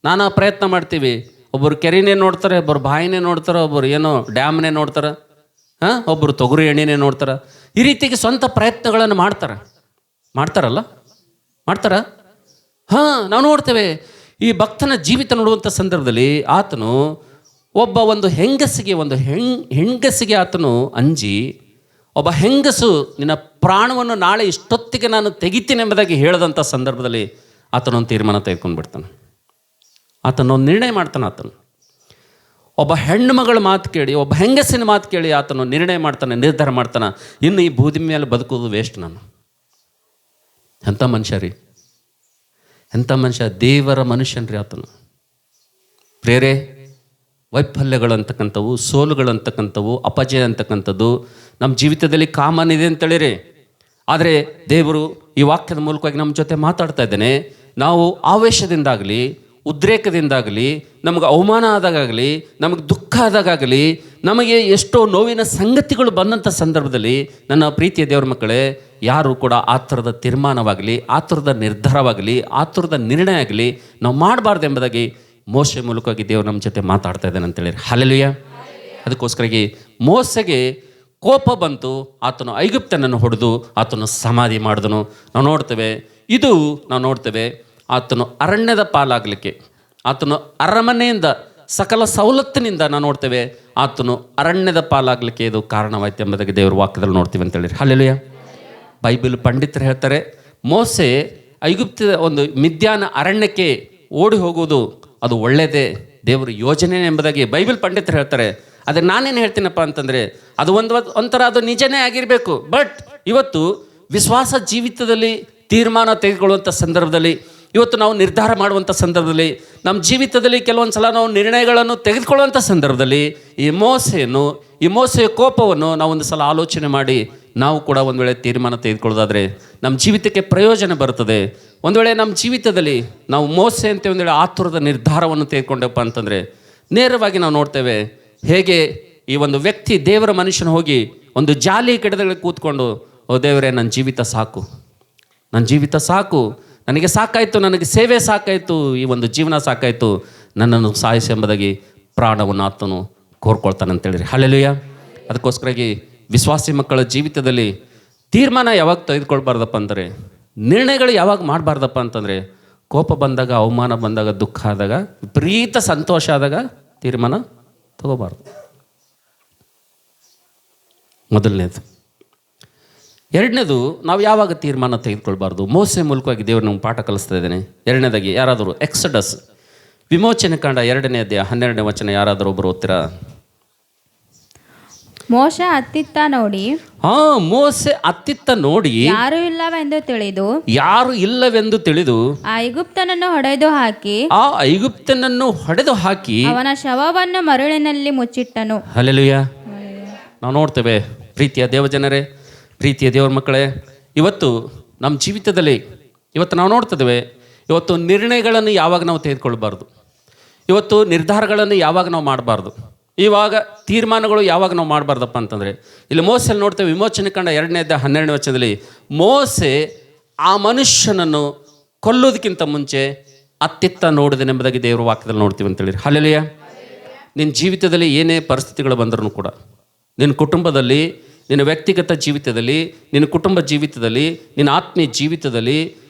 ನಾನಾ ಪ್ರಯತ್ನ ಮಾಡ್ತೀವಿ. ಒಬ್ಬರು ಕೆರೆನೇ ನೋಡ್ತಾರೆ, ಒಬ್ಬರು ಬಾಯಿನೇ ನೋಡ್ತಾರೆ, ಒಬ್ಬರು ಏನೋ ಡ್ಯಾಮ್ನೇ ನೋಡ್ತಾರೆ, ಒಬ್ಬರು ತೊಗರಿ ಎಣ್ಣೆನೇ ನೋಡ್ತಾರೆ. ಈ ರೀತಿಗೆ ಸ್ವಂತ ಪ್ರಯತ್ನಗಳನ್ನು ಮಾಡ್ತಾರಲ್ಲ. ನಾವು ನೋಡ್ತೇವೆ ಈ ಭಕ್ತನ ಜೀವಿತ ನೋಡುವಂಥ ಸಂದರ್ಭದಲ್ಲಿ ಆತನು ಒಂದು ಹೆಂಗಸಿಗೆ ಆತನು ಅಂಜಿ, ಒಬ್ಬ ಹೆಂಗಸು ನಿನ್ನ ಪ್ರಾಣವನ್ನು ನಾಳೆ ಇಷ್ಟೊತ್ತಿಗೆ ನಾನು ತೆಗಿತೀನಿ ಎಂಬುದಾಗಿ ಹೇಳಿದಂಥ ಸಂದರ್ಭದಲ್ಲಿ ಆತನೊಂದು ತೀರ್ಮಾನ ತೆಗೆದುಕೊಂಡು ಆತನೊಂದು ನಿರ್ಣಯ ಮಾಡ್ತಾನೆ. ಆತನು ಒಬ್ಬ ಹೆಣ್ಣು ಮಗಳ ಮಾತು ಕೇಳಿ, ಒಬ್ಬ ಹೆಂಗಸಿನ ಮಾತು ಕೇಳಿ ಆತನು ನಿರ್ಧಾರ ಮಾಡ್ತಾನೆ, ಇನ್ನು ಈ ಭೂಮಿ ಮೇಲೆ ಬದುಕೋದು ವೇಸ್ಟ್ ನಾನು. ಎಂಥ ಮನುಷ್ಯ ರೀ, ಎಂಥ ಮನುಷ್ಯ, ದೇವರ ಮನುಷ್ಯನ್ರಿ ಆತನು. ಪ್ರೇರೆ ವೈಫಲ್ಯಗಳಂತಕ್ಕಂಥವು, ಸೋಲುಗಳಂತಕ್ಕಂಥವು, ಅಪಜಯ ಅಂತಕ್ಕಂಥದ್ದು ನಮ್ಮ ಜೀವಿತದಲ್ಲಿ ಕಾಮನ್ ಇದೆ ಅಂತೇಳಿರಿ. ಆದರೆ ದೇವರು ಈ ವಾಕ್ಯದ ಮೂಲಕವಾಗಿ ನಮ್ಮ ಜೊತೆ ಮಾತಾಡ್ತಾ ಇದ್ದೇನೆ. ನಾವು ಆವೇಶದಿಂದಾಗಲಿ, ಉದ್ರೇಕದಿಂದಾಗಲಿ, ನಮಗೆ ಅವಮಾನ ಆದಾಗಲಿ, ನಮಗೆ ದುಃಖ ಆದಾಗಲಿ, ನಮಗೆ ಎಷ್ಟೋ ನೋವಿನ ಸಂಗತಿಗಳು ಬಂದಂಥ ಸಂದರ್ಭದಲ್ಲಿ ನನ್ನ ಪ್ರೀತಿಯ ದೇವರ ಮಕ್ಕಳೇ, ಯಾರು ಕೂಡ ಆತುರದ ತೀರ್ಮಾನವಾಗಲಿ, ಆತುರದ ನಿರ್ಧಾರವಾಗಲಿ, ಆತುರದ ನಿರ್ಣಯ ಆಗಲಿ ನಾವು ಮಾಡಬಾರ್ದು ಎಂಬುದಾಗಿ ಮೋಶೆ ಮೂಲಕವಾಗಿ ದೇವರು ನಮ್ಮ ಜೊತೆ ಮಾತಾಡ್ತಾ ಇದ್ದಾನೆ ಅಂತೇಳಿ. ಹಲ್ಲೆಲೂಯಾ. ಅದಕ್ಕೋಸ್ಕರವಾಗಿ ಮೋಸೆಗೆ ಕೋಪ ಬಂತು, ಆತನು ಐಗುಪ್ತನನ್ನು ಹೊಡೆದು ಆತನು ಸಮಾಧಿ ಮಾಡಿದನು. ನಾವು ನೋಡ್ತೇವೆ ಆತನು ಅರಣ್ಯದ ಪಾಲಾಗಲಿಕ್ಕೆ, ಆತನು ಅರಮನೆಯಿಂದ ಸಕಲ ಸವಲತ್ತಿನಿಂದ ನಾವು ನೋಡ್ತೇವೆ ಆತನು ಅರಣ್ಯದ ಪಾಲಾಗಲಿಕ್ಕೆ ಇದು ಕಾರಣವಾಯ್ತು ಎಂಬುದಾಗಿ ದೇವರ ವಾಕ್ಯದಲ್ಲಿ ನೋಡ್ತೀವಿ ಅಂತೇಳಿ. ಹಲ್ಲೆಲೂಯಾ. ಬೈಬಲ್ ಪಂಡಿತರು ಹೇಳ್ತಾರೆ, ಮೋಸೆ ಐಗುಪ್ತದ ಒಂದು ಮಿದ್ಯಾನ ಅರಣ್ಯಕ್ಕೆ ಓಡಿ ಹೋಗುವುದು ಅದು ಒಳ್ಳೆಯದೇ, ದೇವರ ಯೋಜನೆ ಎಂಬುದಾಗಿ ಬೈಬಲ್ ಪಂಡಿತರು ಹೇಳ್ತಾರೆ. ಆದರೆ ನಾನೇನು ಹೇಳ್ತೀನಪ್ಪ ಅಂತಂದರೆ ಅದು ಒಂಥರ ಅದು ನಿಜನೇ ಆಗಿರಬೇಕು. ಬಟ್ ಇವತ್ತು ವಿಶ್ವಾಸ ಜೀವಿತದಲ್ಲಿ ತೀರ್ಮಾನ ತೆಗೆದುಕೊಳ್ಳುವಂಥ ಸಂದರ್ಭದಲ್ಲಿ, ಇವತ್ತು ನಾವು ನಿರ್ಧಾರ ಮಾಡುವಂಥ ಸಂದರ್ಭದಲ್ಲಿ, ನಮ್ಮ ಜೀವಿತದಲ್ಲಿ ಕೆಲವೊಂದು ಸಲ ನಾವು ನಿರ್ಣಯಗಳನ್ನು ತೆಗೆದುಕೊಳ್ಳುವಂಥ ಸಂದರ್ಭದಲ್ಲಿ ಈ ಮೋಸೆಯ ಕೋಪವನ್ನು ನಾವು ಒಂದು ಸಲ ಆಲೋಚನೆ ಮಾಡಿ ನಾವು ಕೂಡ ಒಂದು ವೇಳೆ ತೀರ್ಮಾನ ತೆಗೆದುಕೊಳ್ಳೋದಾದರೆ ನಮ್ಮ ಜೀವಿತಕ್ಕೆ ಪ್ರಯೋಜನ ಬರ್ತದೆ. ಒಂದು ವೇಳೆ ನಮ್ಮ ಜೀವಿತದಲ್ಲಿ ನಾವು ಮೋಸೆ ಅಂತ ಒಂದು ವೇಳೆ ಆತುರದ ನಿರ್ಧಾರವನ್ನು ತೆಗೆದುಕೊಂಡಪ್ಪ ಅಂತಂದರೆ ನೇರವಾಗಿ ನಾವು ನೋಡ್ತೇವೆ ಹೇಗೆ ಈ ಒಂದು ವ್ಯಕ್ತಿ ದೇವರ ಮನುಷ್ಯನ ಹೋಗಿ ಒಂದು ಜಾಲಿ ಕಡೆದಲ್ಲಿ ಕೂತ್ಕೊಂಡು, ಓ ದೇವರೇ, ನನ್ನ ಜೀವಿತ ಸಾಕು, ನನ್ನ ಜೀವಿತ ಸಾಕು, ನನಗೆ ಸಾಕಾಯಿತು, ನನಗೆ ಸೇವೆ ಸಾಕಾಯಿತು, ಈ ಒಂದು ಜೀವನ ಸಾಕಾಯಿತು, ನನ್ನನ್ನು ಸಾಯಿಸಿ ಎಂಬುದಾಗಿ ಪ್ರಾಣವನ್ನು ಆತನು ಕೋರ್ಕೊಳ್ತಾನೆ ಅಂತೇಳಿರಿ. ಹಲ್ಲೆಲೂಯಾ. ಅದಕ್ಕೋಸ್ಕರಾಗಿ ವಿಶ್ವಾಸಿ ಮಕ್ಕಳ ಜೀವಿತದಲ್ಲಿ ತೀರ್ಮಾನ ಯಾವಾಗ ತೆಗೆದುಕೊಳ್ಬಾರ್ದಪ್ಪ ಅಂದರೆ, ನಿರ್ಣಯಗಳು ಯಾವಾಗ ಮಾಡಬಾರ್ದಪ್ಪ ಅಂತಂದರೆ, ಕೋಪ ಬಂದಾಗ, ಅವಮಾನ ಬಂದಾಗ, ದುಃಖ ಆದಾಗ, ವಿಪರೀತ ಸಂತೋಷ ಆದಾಗ ತೀರ್ಮಾನ ತಗೋಬಾರ್ದು. ಮೊದಲನೇದು. ಎರಡನೇದು, ನಾವು ಯಾವಾಗ ತೀರ್ಮಾನ ತೆಗೆದುಕೊಳ್ಬಾರ್ದು. ಮೋಸೆ ಮೂಲಕವಾಗಿ ದೇವರು ನಮ್ಗೆ ಪಾಠ ಕಲಿಸ್ತಾ ಇದ್ದೇನೆ. ಎರಡನೇದಾಗಿ ಯಾರಾದರೂ ಎಕ್ಸಡಸ್ ವಿಮೋಚನೆ ಕಾಂಡ 2ನೇ ಅಧ್ಯಾಯ 12ನೇ ವಚನ ಯಾರಾದರೂ ಒಬ್ಬರು ಓದ್ತೀರಾ? ಮೋಶೆ ಅತ್ತಿತ್ತ ನೋಡಿ, ಮೋಸೆ ಅತ್ತಿತ್ತ ನೋಡಿ ಯಾರು ಇಲ್ಲವೆಂದು ತಿಳಿದು ಆ ಐಗುಪ್ತನನ್ನು ಹೊಡೆದು ಹಾಕಿ ಅವನ ಶವವನ್ನು ಮರಳಿನಲ್ಲಿ ಮುಚ್ಚಿಟ್ಟನು. ಹಲ್ಲೆಲೂಯಾ. ನಾವು ನೋಡ್ತೇವೆ ಪ್ರೀತಿಯ ದೇವಜನರೇ, ಪ್ರೀತಿಯ ದೇವರ ಮಕ್ಕಳೇ, ಇವತ್ತು ನಮ್ಮ ಜೀವಿತದಲ್ಲಿ ಇವತ್ತು ನಾವು ನೋಡ್ತಿದ್ದೇವೆ, ಇವತ್ತು ನಿರ್ಣಯಗಳನ್ನು ಯಾವಾಗ ನಾವು ತೆಗೆದುಕೊಳ್ಬಾರ್ದು, ಇವತ್ತು ನಿರ್ಧಾರಗಳನ್ನು ಯಾವಾಗ ನಾವು ಮಾಡಬಾರ್ದು, ಇವಾಗ ತೀರ್ಮಾನಗಳು ಯಾವಾಗ ನಾವು ಮಾಡಬಾರ್ದಪ್ಪ ಅಂತಂದರೆ, ಇಲ್ಲಿ ಮೋಸೆಯಲ್ಲಿ ನೋಡ್ತೇವೆ ವಿಮೋಚನೆ ಕಾಂಡ 2ನೇ ಅಧ್ಯಾಯ 12ನೇ ವಚನದಲ್ಲಿ ಮೋಸೆ ಆ ಮನುಷ್ಯನನ್ನು ಕೊಲ್ಲೋದಕ್ಕಿಂತ ಮುಂಚೆ ಅತ್ತಿತ್ತ ನೋಡಿದನೆಂಬುದಾಗಿ ದೇವರ ವಾಕ್ಯದಲ್ಲಿ ನೋಡ್ತೀವಿ ಅಂತೇಳಿ. ಹಲ್ಲೆಲೂಯಾ. ನಿನ್ನ ಜೀವಿತದಲ್ಲಿ ಏನೇ ಪರಿಸ್ಥಿತಿಗಳು ಬಂದರೂ ಕೂಡ, ನಿನ್ನ ಕುಟುಂಬದಲ್ಲಿ, ನಿನ್ನ ವ್ಯಕ್ತಿಗತ ಜೀವಿತದಲ್ಲಿ, ನಿನ್ನ ಕುಟುಂಬ ಜೀವಿತದಲ್ಲಿ, ನಿನ್ನ ಆತ್ಮೀಯ ಜೀವಿತದಲ್ಲಿ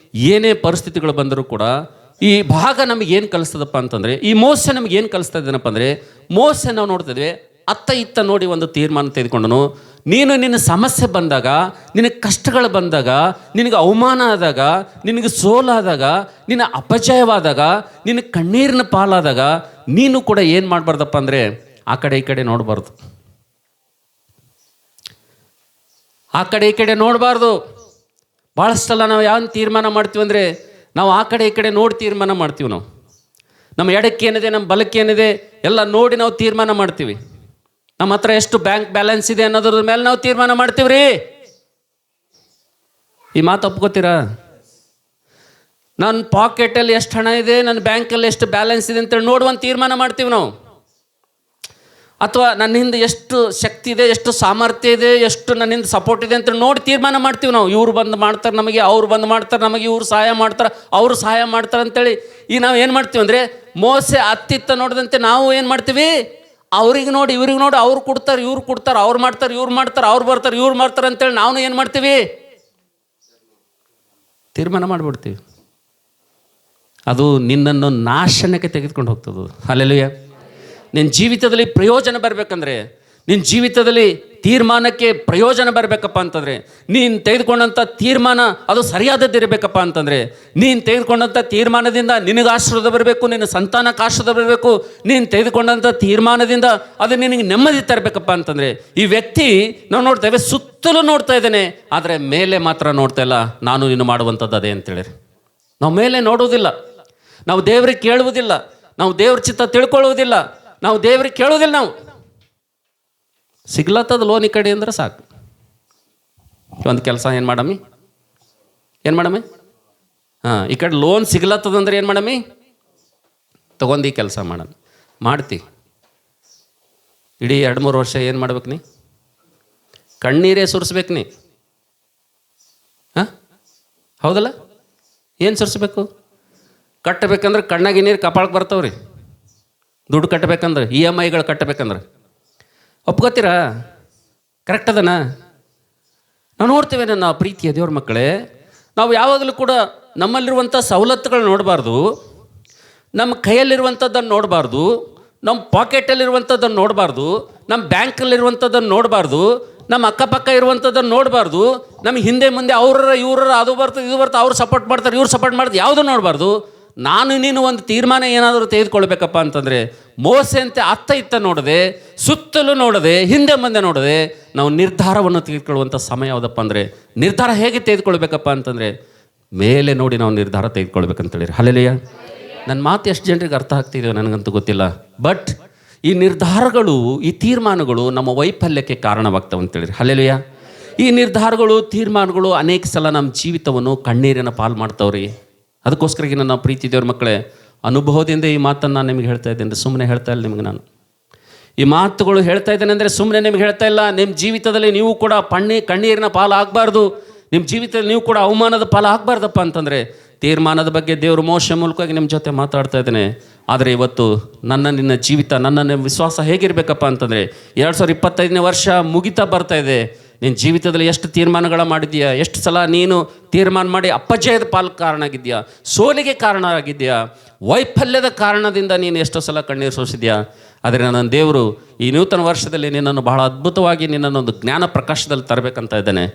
ಏನೇ ಪರಿಸ್ಥಿತಿಗಳು ಬಂದರೂ ಕೂಡ ಈ ಭಾಗ ನಮಗೆ ಏನು ಕಲಿಸ್ತದಪ್ಪ ಅಂತಂದರೆ, ಈ ಮೋಸೆ ನಮಗೆ ಏನು ಕಲಿಸ್ತಾ ಇದ್ದೇನಪ್ಪ ಅಂದರೆ, ಮೋಸೆ ನಾವು ನೋಡ್ತಿದ್ವಿ ಅತ್ತ ಇತ್ತ ನೋಡಿ ಒಂದು ತೀರ್ಮಾನ ತೆಗೆದುಕೊಂಡನು. ನೀನು ನಿನ್ನ ಸಮಸ್ಯೆ ಬಂದಾಗ, ನಿನಗೆ ಕಷ್ಟಗಳು ಬಂದಾಗ, ನಿನಗೆ ಅವಮಾನ ಆದಾಗ, ನಿನಗೆ ಸೋಲಾದಾಗ, ನಿನ್ನ ಅಪಜಯವಾದಾಗ, ನಿನ್ನ ಕಣ್ಣೀರಿನ ಪಾಲಾದಾಗ ನೀನು ಕೂಡ ಏನು ಮಾಡಬಾರ್ದಪ್ಪ ಅಂದರೆ ಆ ಕಡೆ ಈ ಕಡೆ ನೋಡಬಾರ್ದು, ಆ ಕಡೆ ಈ ಕಡೆ ನೋಡಬಾರ್ದು. ಭಾಳಷ್ಟಲ್ಲ ನಾವು ಯಾವ ತೀರ್ಮಾನ ಮಾಡ್ತೀವಿ ಅಂದರೆ, ನಾವು ಆ ಕಡೆ ಈ ಕಡೆ ನೋಡಿ ತೀರ್ಮಾನ ಮಾಡ್ತೀವಿ. ನಾವು ನಮ್ಮ ಎಡಕ್ಕೇನಿದೆ, ನಮ್ಮ ಬಲಕ್ಕೇನಿದೆ ಎಲ್ಲ ನೋಡಿ ನಾವು ತೀರ್ಮಾನ ಮಾಡ್ತೀವಿ. ನಮ್ಮ ಹತ್ರ ಎಷ್ಟು ಬ್ಯಾಂಕ್ ಬ್ಯಾಲೆನ್ಸ್ ಇದೆ ಅನ್ನೋದ್ರ ಮೇಲೆ ನಾವು ತೀರ್ಮಾನ ಮಾಡ್ತೀವಿ ರೀ. ಈ ಮಾತು ಒಪ್ಕೋತೀರಾ? ನನ್ನ ಪಾಕೆಟಲ್ಲಿ ಎಷ್ಟು ಹಣ ಇದೆ, ನನ್ನ ಬ್ಯಾಂಕಲ್ಲಿ ಎಷ್ಟು ಬ್ಯಾಲೆನ್ಸ್ ಇದೆ ಅಂತೇಳಿ ನೋಡುವಂಥ ತೀರ್ಮಾನ ಮಾಡ್ತೀವಿ ನಾವು. ಅಥವಾ ನನ್ನಿಂದ ಎಷ್ಟು ಶಕ್ತಿ ಇದೆ, ಎಷ್ಟು ಸಾಮರ್ಥ್ಯ ಇದೆ, ಎಷ್ಟು ನನ್ನಿಂದ ಸಪೋರ್ಟ್ ಇದೆ ಅಂತ ನೋಡಿ ತೀರ್ಮಾನ ಮಾಡ್ತೀವಿ ನಾವು. ಇವ್ರು ಬಂದು ಮಾಡ್ತಾರೆ ನಮಗೆ, ಅವ್ರು ಬಂದು ಮಾಡ್ತಾರೆ ನಮಗೆ, ಇವ್ರು ಸಹಾಯ ಮಾಡ್ತಾರೆ, ಅವರು ಸಹಾಯ ಮಾಡ್ತಾರೆ ಅಂತೇಳಿ ಈಗ ನಾವು ಏನು ಮಾಡ್ತೀವಿ ಅಂದರೆ, ಮೋಸೆ ಅತ್ತಿತ್ತ ನೋಡಿದಂತೆ ನಾವು ಏನು ಮಾಡ್ತೀವಿ, ಅವ್ರಿಗೆ ನೋಡಿ ಇವ್ರಿಗೆ ನೋಡಿ, ಅವ್ರು ಕೊಡ್ತಾರೆ, ಇವ್ರು ಕೊಡ್ತಾರೆ, ಅವ್ರು ಮಾಡ್ತಾರೆ, ಇವ್ರು ಮಾಡ್ತಾರೆ, ಅವ್ರು ಬರ್ತಾರೆ, ಇವ್ರು ಮಾಡ್ತಾರೆ ಅಂತೇಳಿ ನಾವು ಏನು ಮಾಡ್ತೀವಿ, ತೀರ್ಮಾನ ಮಾಡಿಬಿಡ್ತೀವಿ. ಅದು ನಿನ್ನನ್ನು ನಾಶನಕ್ಕೆ ತೆಗೆದುಕೊಂಡು ಹೋಗ್ತದೆ. ಹಲ್ಲೆಲೂಯಾ. ನಿನ್ನ ಜೀವಿತದಲ್ಲಿ ಪ್ರಯೋಜನ ಬರಬೇಕಂದ್ರೆ, ನಿನ್ನ ಜೀವಿತದಲ್ಲಿ ತೀರ್ಮಾನಕ್ಕೆ ಪ್ರಯೋಜನ ಬರಬೇಕಪ್ಪ ಅಂತಂದರೆ, ನೀನು ತೆಗೆದುಕೊಂಡಂಥ ತೀರ್ಮಾನ ಅದು ಸರಿಯಾದದ್ದಿರಬೇಕಪ್ಪ ಅಂತಂದರೆ, ನೀನು ತೆಗೆದುಕೊಂಡಂಥ ತೀರ್ಮಾನದಿಂದ ನಿನಗೆ ಆಶೀರ್ವಾದ ಬರಬೇಕು, ನಿನ್ನ ಸಂತಾನಕ್ಕೆ ಆಶೀರ್ವಾದ ಬರಬೇಕು, ನೀನು ತೆಗೆದುಕೊಂಡಂಥ ತೀರ್ಮಾನದಿಂದ ಅದು ನಿನಗೆ ನೆಮ್ಮದಿ ತರಬೇಕಪ್ಪ ಅಂತಂದರೆ, ಈ ವ್ಯಕ್ತಿ ನಾವು ನೋಡ್ತೇವೆ ಸುತ್ತಲೂ ನೋಡ್ತಾ ಇದ್ದೇನೆ, ಆದರೆ ಮೇಲೆ ಮಾತ್ರ ನೋಡ್ತಾ ಇಲ್ಲ. ನಾನು ನೀನು ಮಾಡುವಂಥದ್ದು ಅದೇ ಅಂತೇಳಿರಿ. ನಾವು ಮೇಲೆ ನೋಡುವುದಿಲ್ಲ, ನಾವು ದೇವರಿಗೆ ಕೇಳುವುದಿಲ್ಲ, ನಾವು ದೇವ್ರ ಚಿತ್ತ ತಿಳ್ಕೊಳ್ಳುವುದಿಲ್ಲ, ನಾವು ದೇವ್ರಿಗೆ ಕೇಳೋದಿಲ್ಲ. ನಾವು ಸಿಗ್ಲತ್ತದ ಲೋನ್ ಈ ಕಡೆ ಅಂದ್ರೆ ಸಾಕು. ಒಂದು ಕೆಲಸ ಏನು ಮಾಡಮ್ಮಿ, ಈ ಕಡೆ ಲೋನ್ ಸಿಗ್ಲತ್ತದಂದ್ರೆ ಏನು ಮಾಡಮ್ಮಿ, ತಗೊಂಡು ಈ ಕೆಲಸ ಮಾಡ್ತಿ. ಇಡೀ 2-3 ವರ್ಷ ಏನು ಮಾಡ್ಬೇಕು, ನೀ ಕಣ್ಣೀರೇ ಸುರಿಸ್ಬೇಕು ನೀ. ಹೌದಲ್ಲ? ಏನು ಸುರಿಸ್ಬೇಕು? ಕಟ್ಟಬೇಕಂದ್ರೆ ಕಣ್ಣಾಗಿ ನೀರು ಕಪಾಳಕ್ಕೆ ಬರ್ತಾವ್ರಿ. ದುಡ್ಡು ಕಟ್ಟಬೇಕಂದ್ರೆ, EMIಗಳು ಕಟ್ಟಬೇಕಂದ್ರೆ ಒಪ್ಕೋತೀರಾ? ಕರೆಕ್ಟ್ ಅದನಾ? ನಾವು ನೋಡ್ತೇವೆ ನನ್ನ ಪ್ರೀತಿಯ ದೇವ್ರ ಮಕ್ಕಳೇ, ನಾವು ಯಾವಾಗಲೂ ಕೂಡ ನಮ್ಮಲ್ಲಿರುವಂಥ ಸವಲತ್ತುಗಳು ನೋಡಬಾರ್ದು, ನಮ್ಮ ಕೈಯಲ್ಲಿರುವಂಥದ್ದನ್ನು ನೋಡಬಾರ್ದು, ನಮ್ಮ ಪಾಕೆಟಲ್ಲಿರುವಂಥದ್ದನ್ನು ನೋಡಬಾರ್ದು, ನಮ್ಮ ಬ್ಯಾಂಕಲ್ಲಿರುವಂಥದ್ದನ್ನು ನೋಡಬಾರ್ದು, ನಮ್ಮ ಅಕ್ಕಪಕ್ಕ ಇರುವಂಥದ್ದನ್ನು ನೋಡಬಾರ್ದು, ನಮ್ಮ ಹಿಂದೆ ಮುಂದೆ ಇವ್ರ ಅದು ಬರ್ತದೆ ಇದು ಬರ್ತದೆ, ಅವ್ರು ಸಪೋರ್ಟ್ ಮಾಡ್ತಾರೆ, ಇವ್ರು ಸಪೋರ್ಟ್ ಮಾಡ್ತಾರೆ, ಯಾವುದೂ ನೋಡಬಾರ್ದು. ನಾನು ನೀನು ಒಂದು ತೀರ್ಮಾನ ಏನಾದರೂ ತೆಗೆದುಕೊಳ್ಬೇಕಪ್ಪ ಅಂತಂದರೆ ಮೋಸೆಯಂತೆ ಅತ್ತ ಇತ್ತ ನೋಡದೆ, ಸುತ್ತಲೂ ನೋಡದೆ, ಹಿಂದೆ ಮುಂದೆ ನೋಡದೆ ನಾವು ನಿರ್ಧಾರವನ್ನು ತೆಗೆದುಕೊಳ್ಳುವಂಥ ಸಮಯ ಯಾವುದಪ್ಪ ಅಂದರೆ, ನಿರ್ಧಾರ ಹೇಗೆ ತೆಗೆದುಕೊಳ್ಬೇಕಪ್ಪ ಅಂತಂದರೆ ಮೇಲೆ ನೋಡಿ ನಾವು ನಿರ್ಧಾರ ತೆಗೆದುಕೊಳ್ಬೇಕಂತೇಳಿರಿ. ಹಲ್ಲೆಲೂಯಾ. ನನ್ನ ಮಾತು ಎಷ್ಟು ಜನರಿಗೆ ಅರ್ಥ ಆಗ್ತಿದೆಯೋ ನನಗಂತೂ ಗೊತ್ತಿಲ್ಲ. ಬಟ್ ಈ ನಿರ್ಧಾರಗಳು, ಈ ತೀರ್ಮಾನಗಳು ನಮ್ಮ ವೈಫಲ್ಯಕ್ಕೆ ಕಾರಣವಾಗ್ತವೆ ಅಂತೇಳಿರಿ. ಹಲ್ಲೆಲೂಯಾ. ಈ ನಿರ್ಧಾರಗಳು, ತೀರ್ಮಾನಗಳು ಅನೇಕ ಸಲ ನಮ್ಮ ಜೀವಿತವನ್ನು ಕಣ್ಣೀರಿನ ಪಾಲು ಮಾಡ್ತಾವ್ರಿ. ಅದಕ್ಕೋಸ್ಕರ ನನ್ನ ಪ್ರೀತಿ ದೇವ್ರ ಮಕ್ಕಳೇ, ಅನುಭವದಿಂದ ಈ ಮಾತನ್ನು ನಾನು ನಿಮಗೆ ಹೇಳ್ತಾ ಇದ್ದೇನೆ, ಸುಮ್ಮನೆ ಹೇಳ್ತಾ ಇಲ್ಲ ನಿಮಗೆ. ನಾನು ಈ ಮಾತುಗಳು ಹೇಳ್ತಾ ಇದ್ದೇನೆ ಅಂದರೆ ಸುಮ್ಮನೆ ನಿಮ್ಗೆ ಹೇಳ್ತಾ ಇಲ್ಲ. ನಿಮ್ಮ ಜೀವಿತದಲ್ಲಿ ನೀವು ಕೂಡ ಕಣ್ಣೀರಿನ ಪಾಲು ಆಗಬಾರ್ದು, ನಿಮ್ಮ ಜೀವಿತದಲ್ಲಿ ನೀವು ಕೂಡ ಅವಮಾನದ ಪಾಲು ಆಗಬಾರ್ದಪ್ಪ ಅಂತಂದರೆ ತೀರ್ಮಾನದ ಬಗ್ಗೆ ದೇವರು ಮೋಶ ಮೂಲಕವಾಗಿ ನಿಮ್ಮ ಜೊತೆ ಮಾತಾಡ್ತಾ ಇದ್ದೇನೆ. ಆದರೆ ಇವತ್ತು ನಿನ್ನ ಜೀವಿತ, ನನ್ನ ವಿಶ್ವಾಸ ಹೇಗಿರಬೇಕಪ್ಪ ಅಂತಂದರೆ 2025ನೇ ವರ್ಷ ಮುಗಿತಾ ಬರ್ತಾ ಇದೆ. ನಿನ್ನ ಜೀವಿತದಲ್ಲಿ ಎಷ್ಟು ತೀರ್ಮಾನಗಳ ಮಾಡಿದ್ಯಾ, ಎಷ್ಟು ಸಲ ನೀನು ತೀರ್ಮಾನ ಮಾಡಿ ಅಪಜಯದ ಪಾಲು ಕಾರಣ ಆಗಿದೆಯಾ, ಸೋಲಿಗೆ ಕಾರಣ ಆಗಿದೆಯಾ, ವೈಫಲ್ಯದ ಕಾರಣದಿಂದ ನೀನು ಎಷ್ಟೋ ಸಲ ಕಣ್ಣೀರು ಸೋಸಿದ್ಯಾ. ಆದರೆ ನನ್ನ ದೇವರು ಈ ನೂತನ ವರ್ಷದಲ್ಲಿ ನಿನ್ನನ್ನು ಬಹಳ ಅದ್ಭುತವಾಗಿ ನಿನ್ನನ್ನೊಂದು ಜ್ಞಾನ ಪ್ರಕಾಶದಲ್ಲಿ ತರಬೇಕಂತ ಇದ್ದಾನೆ.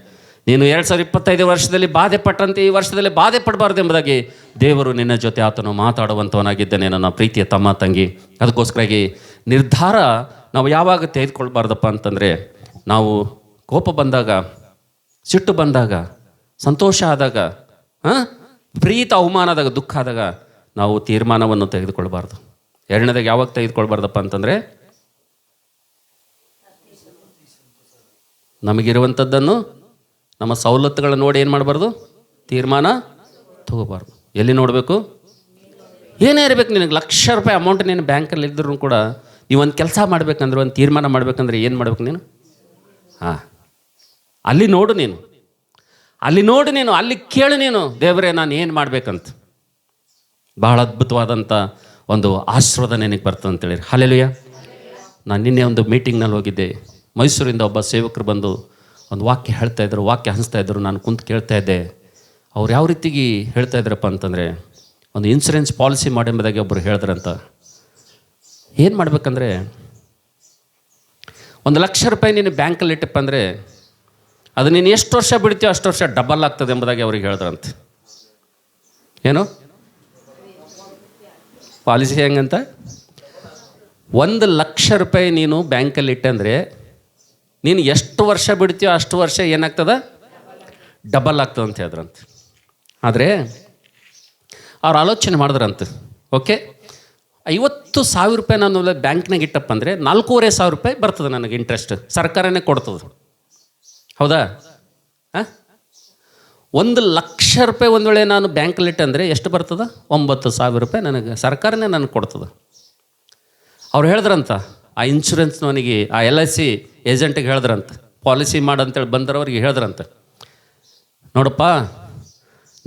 ನೀನು 2025 ವರ್ಷದಲ್ಲಿ ಬಾಧೆ ಪಟ್ಟಂತೆ ಈ ವರ್ಷದಲ್ಲಿ ಬಾಧೆ ಪಡಬಾರ್ದು ಎಂಬುದಾಗಿ ದೇವರು ನಿನ್ನ ಜೊತೆ ಆತನು ಮಾತಾಡುವಂಥವನಾಗಿದ್ದಾನೆ ನನ್ನ ಪ್ರೀತಿಯ ತಮ್ಮ ತಂಗಿ. ಅದಕ್ಕೋಸ್ಕರಾಗಿ ನಿರ್ಧಾರ ನಾವು ಯಾವಾಗ ತೆಗೆದುಕೊಳ್ಬಾರ್ದಪ್ಪ ಅಂತಂದರೆ, ನಾವು ಕೋಪ ಬಂದಾಗ, ಸಿಟ್ಟು ಬಂದಾಗ, ಸಂತೋಷ ಆದಾಗ, ಪ್ರೀತ ಅವಮಾನದಾಗ, ದುಃಖ ಆದಾಗ ನಾವು ತೀರ್ಮಾನವನ್ನು ತೆಗೆದುಕೊಳ್ಬಾರ್ದು. ಎರಡನೇದಾಗಿ ಯಾವಾಗ ತೆಗೆದುಕೊಳ್ಬಾರ್ದಪ್ಪ ಅಂತಂದರೆ, ನಮಗಿರುವಂಥದ್ದನ್ನು, ನಮ್ಮ ಸವಲತ್ತುಗಳನ್ನು ನೋಡಿ ಏನು ಮಾಡಬಾರ್ದು, ತೀರ್ಮಾನ ತಗೋಬಾರ್ದು. ಎಲ್ಲಿ ನೋಡಬೇಕು? ಏನೇ ಇರಬೇಕು, ನಿನಗೆ ₹1,00,000 ಅಮೌಂಟ್ ನೀನು ಬ್ಯಾಂಕಲ್ಲಿ ಇದ್ದರೂ ಕೂಡ ನೀವು ಒಂದು ಕೆಲಸ ಮಾಡಬೇಕಂದ್ರೆ, ಒಂದು ತೀರ್ಮಾನ ಮಾಡಬೇಕಂದ್ರೆ ಏನು ಮಾಡಬೇಕು ನೀನು? ಅಲ್ಲಿ ನೋಡು ನೀನು, ಅಲ್ಲಿ ಕೇಳು ನೀನು, ದೇವರೇ ನಾನು ಏನು ಮಾಡಬೇಕಂತ. ಬಹಳ ಅದ್ಭುತವಾದಂಥ ಒಂದು ಆಶೀರ್ವಾದ ನಿನಗೆ ಬರ್ತದೆ ಅಂತೇಳಿ. ಹಲ್ಲೆಲೂಯಾ. ನಾನು ನಿನ್ನೆ ಒಂದು ಮೀಟಿಂಗ್ನಲ್ಲಿ ಹೋಗಿದ್ದೆ. ಮೈಸೂರಿಂದ ಒಬ್ಬ ಸೇವಕರು ಬಂದು ಒಂದು ವಾಕ್ಯ ಹೇಳ್ತಾಯಿದ್ರು, ವಾಕ್ಯ ಹಂಚ್ತಾಯಿದ್ರು. ನಾನು ಕುಂತು ಕೇಳ್ತಾ ಇದ್ದೆ. ಅವ್ರು ಯಾವ ರೀತಿಗೆ ಹೇಳ್ತಾ ಇದ್ರಪ್ಪ ಅಂತಂದರೆ, ಒಂದು ಇನ್ಶೂರೆನ್ಸ್ ಪಾಲಿಸಿ ಮಾಡಿ ಎಂಬುದಾಗಿ ಒಬ್ಬರು ಹೇಳಿದ್ರಂತ. ಏನು ಮಾಡಬೇಕಂದ್ರೆ, ₹1,00,000 ನೀನು ಬ್ಯಾಂಕಲ್ಲಿ ಇಟ್ಟಪ್ಪ ಅಂದರೆ ಅದು ನೀನು ಎಷ್ಟು ವರ್ಷ ಬಿಡ್ತೀಯೋ ಅಷ್ಟು ವರ್ಷ ಡಬಲ್ ಆಗ್ತದೆ ಎಂಬುದಾಗಿ ಅವ್ರಿಗೆ ಹೇಳಿದ್ರಂತೆ. ಏನು ಪಾಲಿಸಿ ಹೆಂಗಂತ? ₹1,00,000 ನೀನು ಬ್ಯಾಂಕಲ್ಲಿ ಇಟ್ಟಂದರೆ ನೀನು ಎಷ್ಟು ವರ್ಷ ಬಿಡ್ತೀಯೋ ಅಷ್ಟು ವರ್ಷ ಏನಾಗ್ತದೆ? ಡಬಲ್ ಆಗ್ತದೆ ಅಂತ ಹೇಳಿದ್ರಂತೆ. ಆದರೆ ಅವ್ರು ಆಲೋಚನೆ ಮಾಡಿದ್ರಂತೆ, ಓಕೆ ₹50,000 ನಾನು ಬ್ಯಾಂಕ್ನಾಗ ಇಟ್ಟಪ್ಪ ಅಂದರೆ ₹4,500 ಬರ್ತದೆ ನನಗೆ ಇಂಟ್ರೆಸ್ಟ್, ಸರ್ಕಾರನೇ ಕೊಡ್ತದೆ. ಹೌದಾ? ₹1,00,000 ಒಂದು ವೇಳೆ ನಾನು ಬ್ಯಾಂಕಲ್ಲಿ ಇಟ್ಟಂದರೆ ಎಷ್ಟು ಬರ್ತದೆ? ₹9,000 ನನಗೆ ಸರ್ಕಾರನೇ ನನಗೆ ಕೊಡ್ತದೆ. ಅವ್ರು ಹೇಳಿದ್ರಂತ, ಆ ಇನ್ಶೂರೆನ್ಸ್ನವನಿಗೆ, ಆ LIC ಏಜೆಂಟಿಗೆ ಹೇಳಿದ್ರಂತ, ಪಾಲಿಸಿ ಮಾಡಂತೇಳಿ ಬಂದರವ್ರಿಗೆ ಹೇಳಿದ್ರಂತ, ನೋಡಪ್ಪ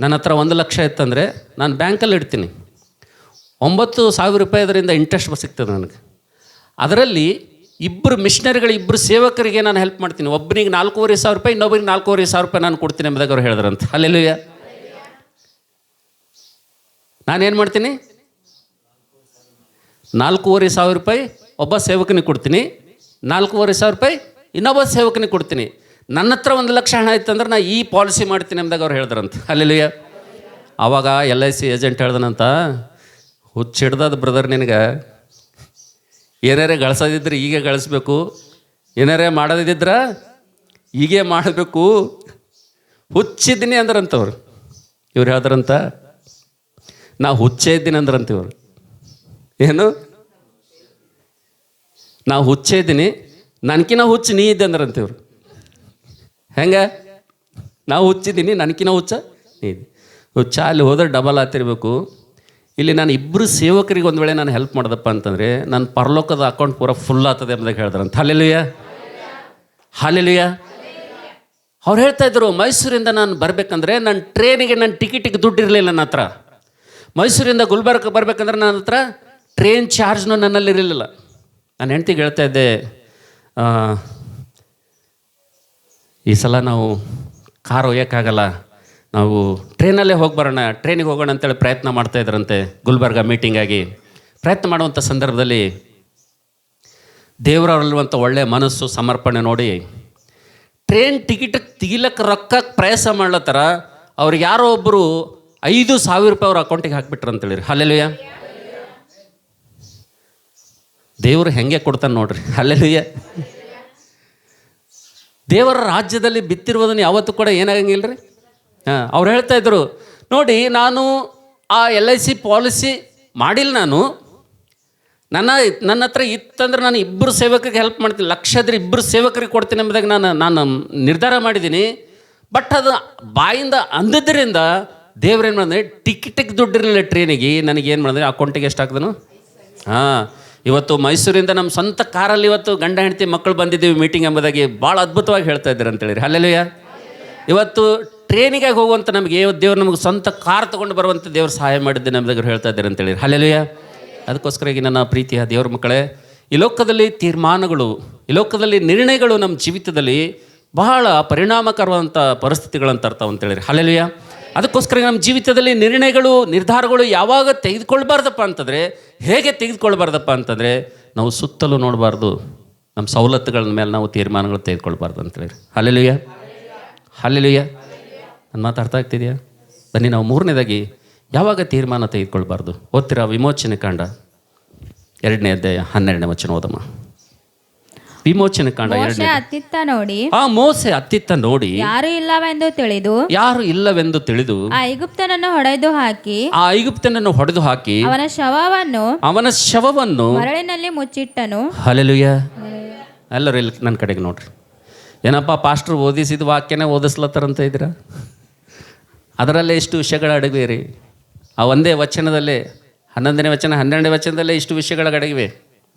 ನನ್ನ ಹತ್ರ ₹1,00,000 ಇತ್ತಂದರೆ ನಾನು ಬ್ಯಾಂಕಲ್ಲಿ ಇಡ್ತೀನಿ, ₹9,000 ಅದರಿಂದ ಇಂಟ್ರೆಸ್ಟ್ ಸಿಗ್ತದೆ ನನಗೆ. ಅದರಲ್ಲಿ ಇಬ್ಬರು ಮಿಷನರಿಗಳು, ಇಬ್ಬರು ಸೇವಕರಿಗೆ ನಾನು ಹೆಲ್ಪ್ ಮಾಡ್ತೀನಿ. ಒಬ್ಬನಿಗೆ ₹4,500, ಇನ್ನೊಬ್ಬರಿಗೆ ₹4,500 ನಾನು ಕೊಡ್ತೀನಿ ಎಂಬುದಾಗಿ ಅವ್ರು ಹೇಳಿದ್ರಂತ. ಹಲ್ಲೆಲೂಯಾ. ನಾನೇನು ಮಾಡ್ತೀನಿ? ₹4,500 ಒಬ್ಬ ಸೇವಕನಿಗೆ ಕೊಡ್ತೀನಿ, ₹4,500 ಇನ್ನೊಬ್ಬ ಸೇವಕನಿಗೆ ಕೊಡ್ತೀನಿ. ನನ್ನ ಹತ್ರ ₹1,00,000 ಹಣ ಇತ್ತಂದ್ರೆ ನಾನು ಈ ಪಾಲಿಸಿ ಮಾಡ್ತೀನಿ ಎಂಬುದಾಗಿ ಅವ್ರು ಹೇಳಿದ್ರಂತ. ಹಲ್ಲೆಲೂಯಾ. ಆವಾಗ LIC ಏಜೆಂಟ್ ಹೇಳ್ದನಂತ, ಹುಚ್ಚಿಡ್ದದ ಬ್ರದರ್, ನಿನಗೆ ಏನಾರೇ ಗಳಿಸೋದಿದ್ರೆ ಹೀಗೆ ಗಳಿಸ್ಬೇಕು, ಏನಾರೇ ಮಾಡೋದಿದ್ರೆ ಹೀಗೆ ಮಾಡಬೇಕು, ಹುಚ್ಚಿದ್ದೀನಿ ಅಂದ್ರಂತವ್ರು. ಇವ್ರು ಹೇಳ್ದಾರಂತ, ನಾ ಹುಚ್ಚೇ ಇದ್ದೀನಿ ಅಂದ್ರಂತ ಇವರು. ಏನು? ನಾವು ಹುಚ್ಚೇ ಇದ್ದೀನಿ, ನನಕಿನ ಹುಚ್ಚು ನೀ ಇದ್ದೆ ಅಂದ್ರಂತ ಇವರು. ಹೆಂಗೆ? ನಾವು ಹುಚ್ಚಿದ್ದೀನಿ, ನನಕಿನ ಹುಚ್ಚ ನೀ ಇದ್ದೆ. ಹುಚ್ಚ ಅಲ್ಲಿ ಹೋದ್ರೆ ಡಬಲ್ ಆಗ್ತಿರ್ಬೇಕು. ಇಲ್ಲಿ ನಾನು ಇಬ್ಬರು ಸೇವಕರಿಗೆ ಒಂದು ವೇಳೆ ನಾನು ಹೆಲ್ಪ್ ಮಾಡೋದಪ್ಪ ಅಂತಂದರೆ ನನ್ನ ಪರಲೋಕದ ಅಕೌಂಟ್ ಪೂರ ಫುಲ್ ಆಗ್ತದೆ ಎಂಬುದಾಗಿ ಹೇಳಿದ್ರಂತ. Hallelujah, hallelujah. ಅವ್ರು ಹೇಳ್ತಾಯಿದ್ರು, ಮೈಸೂರಿಂದ ನಾನು ಬರಬೇಕಂದ್ರೆ ನನ್ನ ಟ್ರೈನಿಗೆ, ನನ್ನ ಟಿಕೆಟಿಗೆ ದುಡ್ಡು ಇರಲಿಲ್ಲ ನನ್ನ ಹತ್ರ. ಮೈಸೂರಿಂದ ಗುಲ್ಬರ್ಗ ಬರಬೇಕಂದ್ರೆ ನನ್ನ ಹತ್ರ ಟ್ರೈನ್ ಚಾರ್ಜ್ನೂ ನನ್ನಲ್ಲಿರಲಿಲ್ಲ. ನಾನು ಹೆಂಡ್ತಿಗೆ ಹೇಳ್ತಾ ಇದ್ದೆ, ಈ ಸಲ ನಾವು ಕಾರ್ ಒಯ್ಯೋಕ್ಕಾಗಲ್ಲ, ನಾವು ಟ್ರೈನಲ್ಲೇ ಹೋಗಿ ಬರೋಣ, ಟ್ರೈನಿಗೆ ಹೋಗೋಣ ಅಂತೇಳಿ ಪ್ರಯತ್ನ ಮಾಡ್ತಾಯಿದ್ರಂತೆ. ಗುಲ್ಬರ್ಗ ಮೀಟಿಂಗಾಗಿ ಪ್ರಯತ್ನ ಮಾಡುವಂಥ ಸಂದರ್ಭದಲ್ಲಿ ದೇವರಲ್ಲಿರುವಂಥ ಒಳ್ಳೆಯ ಮನಸ್ಸು, ಸಮರ್ಪಣೆ ನೋಡಿ ಟ್ರೈನ್ ಟಿಕೆಟ್ ತೆಗಿಲಕ್ಕೆ ರೊಕ್ಕಕ್ಕೆ ಪ್ರಯಾಸ ಮಾಡ್ಲತ್ತಾರ. ಅವ್ರಿಗೆ ಯಾರೋ ಒಬ್ಬರು 5,000 ಅವ್ರ ಅಕೌಂಟಿಗೆ ಹಾಕ್ಬಿಟ್ರು ಅಂತೇಳಿರಿ. ಹಲ್ಲೆಲೂಯ. ದೇವರು ಹೆಂಗೆ ಕೊಡ್ತಾನೆ ನೋಡ್ರಿ. ಹಲ್ಲೆಲೂಯ. ದೇವರ ರಾಜ್ಯದಲ್ಲಿ ಬಿತ್ತಿರುವುದನ್ನು ಯಾವತ್ತೂ ಕೂಡ ಏನಾಗಂಗಿಲ್ಲ ರೀ. ಅವ್ರು ಹೇಳ್ತಾ ಇದ್ರು ನೋಡಿ, ನಾನು ಆ LIC ಪಾಲಿಸಿ ಮಾಡಿಲ್ಲ, ನನ್ನ ಹತ್ರ ಇತ್ತಂದ್ರೆ ನಾನು 2 ಸೇವಕರಿಗೆ ಹೆಲ್ಪ್ ಮಾಡ್ತೀನಿ, ಲಕ್ಷ ಇದ್ರೆ 2 ಸೇವಕರಿಗೆ ಕೊಡ್ತೀನಿ ಎಂಬುದಾಗಿ ನಾನು ನಿರ್ಧಾರ ಮಾಡಿದ್ದೀನಿ. ಬಟ್ ಅದು ಬಾಯಿಂದ ಅಂದದ್ರಿಂದ ದೇವ್ರೇನು ಮಾಡಿದ್ರೆ, ಟಿಕೆಟಿಗೆ ದುಡ್ಡಿರಲಿಲ್ಲ ಟ್ರೈನಿಗೆ, ನನಗೇನು ಮಾಡಿದ್ರೆ ಅಕೌಂಟಿಗೆ ಎಷ್ಟು ಹಾಕಿದನು. ಇವತ್ತು ಮೈಸೂರಿಂದ ನಮ್ಮ ಸ್ವಂತ ಕಾರಲ್ಲಿ ಇವತ್ತು ಗಂಡ ಹೆಂಡತಿ ಮಕ್ಕಳು ಬಂದಿದ್ದೀವಿ ಮೀಟಿಂಗ್ ಎಂಬುದಾಗಿ ಭಾಳ ಅದ್ಭುತವಾಗಿ ಹೇಳ್ತಾ ಇದ್ದಾರೆ ಅಂತೇಳಿ. ಹಲ್ಲೆಲೂಯ. ಇವತ್ತು ಟ್ರೈನಿಗೆ ಹೋಗುವಂಥ ನಮಗೆ ದೇವ್ರು ನಮಗೆ ಸ್ವಂತ ಕಾರ್ ತೊಗೊಂಡು ಬರುವಂಥ ದೇವ್ರು ಸಹಾಯ ಮಾಡಿದ್ದೆ ನಮ್ಮದಾಗ ಹೇಳ್ತಾ ಇದ್ದಾರೆ ಅಂತೇಳಿ. ಹಲ್ಲೆಲೂಯ. ಅದಕ್ಕೋಸ್ಕರ ಈಗ ನನ್ನ ಪ್ರೀತಿಯ ದೇವ್ರ ಮಕ್ಕಳೇ, ಈ ಲೋಕದಲ್ಲಿ ತೀರ್ಮಾನಗಳು, ಈ ಲೋಕದಲ್ಲಿ ನಿರ್ಣಯಗಳು ನಮ್ಮ ಜೀವಿತದಲ್ಲಿ ಬಹಳ ಪರಿಣಾಮಕರವಾದಂಥ ಪರಿಸ್ಥಿತಿಗಳನ್ನು ತರ್ತಾವೆ ಅಂತೇಳಿ. ಹಲ್ಲೆಲೂಯ. ಅದಕ್ಕೋಸ್ಕರ ನಮ್ಮ ಜೀವಿತದಲ್ಲಿ ನಿರ್ಧಾರಗಳು ಯಾವಾಗ ತೆಗೆದುಕೊಳ್ಬಾರ್ದಪ್ಪ ಅಂತಂದರೆ, ಹೇಗೆ ತೆಗೆದುಕೊಳ್ಬಾರ್ದಪ್ಪ ಅಂತಂದರೆ, ನಾವು ಸುತ್ತಲೂ ನೋಡಬಾರ್ದು, ನಮ್ಮ ಸವಲತ್ತುಗಳ ಮೇಲೆ ನಾವು ತೀರ್ಮಾನಗಳು ತೆಗೆದುಕೊಳ್ಬಾರ್ದು ಅಂತೇಳಿ. ಹಲ್ಲೆಲೂಯ. ಹಲ್ಲೆಲೂಯ. ನನ್ನ ಮಾತು ಅರ್ಥ ಆಗ್ತಿದೆಯಾ? ಬನ್ನಿ ನಾವು 3ನೇದಾಗಿ ಯಾವಾಗ ತೀರ್ಮಾನ ತೆಗೆದುಕೊಳ್ಬಾರ್ದು ಓದ್ತೀರಾ? ವಿಮೋಚನೆ ಕಾಂಡ 2ನೇ ಅಧ್ಯಾಯ 12ನೇ ವಚನ ಓದಮ್ಮ. ವಿಮೋಚನೆ ಕಾಂಡ 2ನೇ. ಮೋಸೆ ಅತ್ತಿತ್ತ ನೋಡಿ ಯಾರು ಇಲ್ಲವೆಂದು ತಿಳಿದು ಆ ಐಗುಪ್ತನನ್ನು ಹೊಡೆದು ಹಾಕಿ ಅವನ ಶವವನ್ನು ಮರಳಿನಲ್ಲಿ ಮುಚ್ಚಿಟ್ಟನು. ಹಲ್ಲೆಲೂಯ. ಎಲ್ಲರೂ ಇಲ್ಲಿ ನನ್ನ ಕಡೆಗೆ ನೋಡ್ರಿ. ಏನಪ್ಪ ಪಾಸ್ಟ್ರು ಓದಿಸಿದ ವಾಕ್ಯನೇ ಓದಿಸ್ಲತ್ತಾರಂತ ಇದ್ದೀರಾ? ಅದರಲ್ಲೇ ಇಷ್ಟು ವಿಷಯಗಳ ಅಡಗಿವೆ ರೀ. ಆ ಒಂದೇ ವಚನದಲ್ಲೇ 11ನೇ ವಚನ 12ನೇ ವಚನದಲ್ಲೇ ಇಷ್ಟು ವಿಷಯಗಳ ಅಡಗಿವೆ.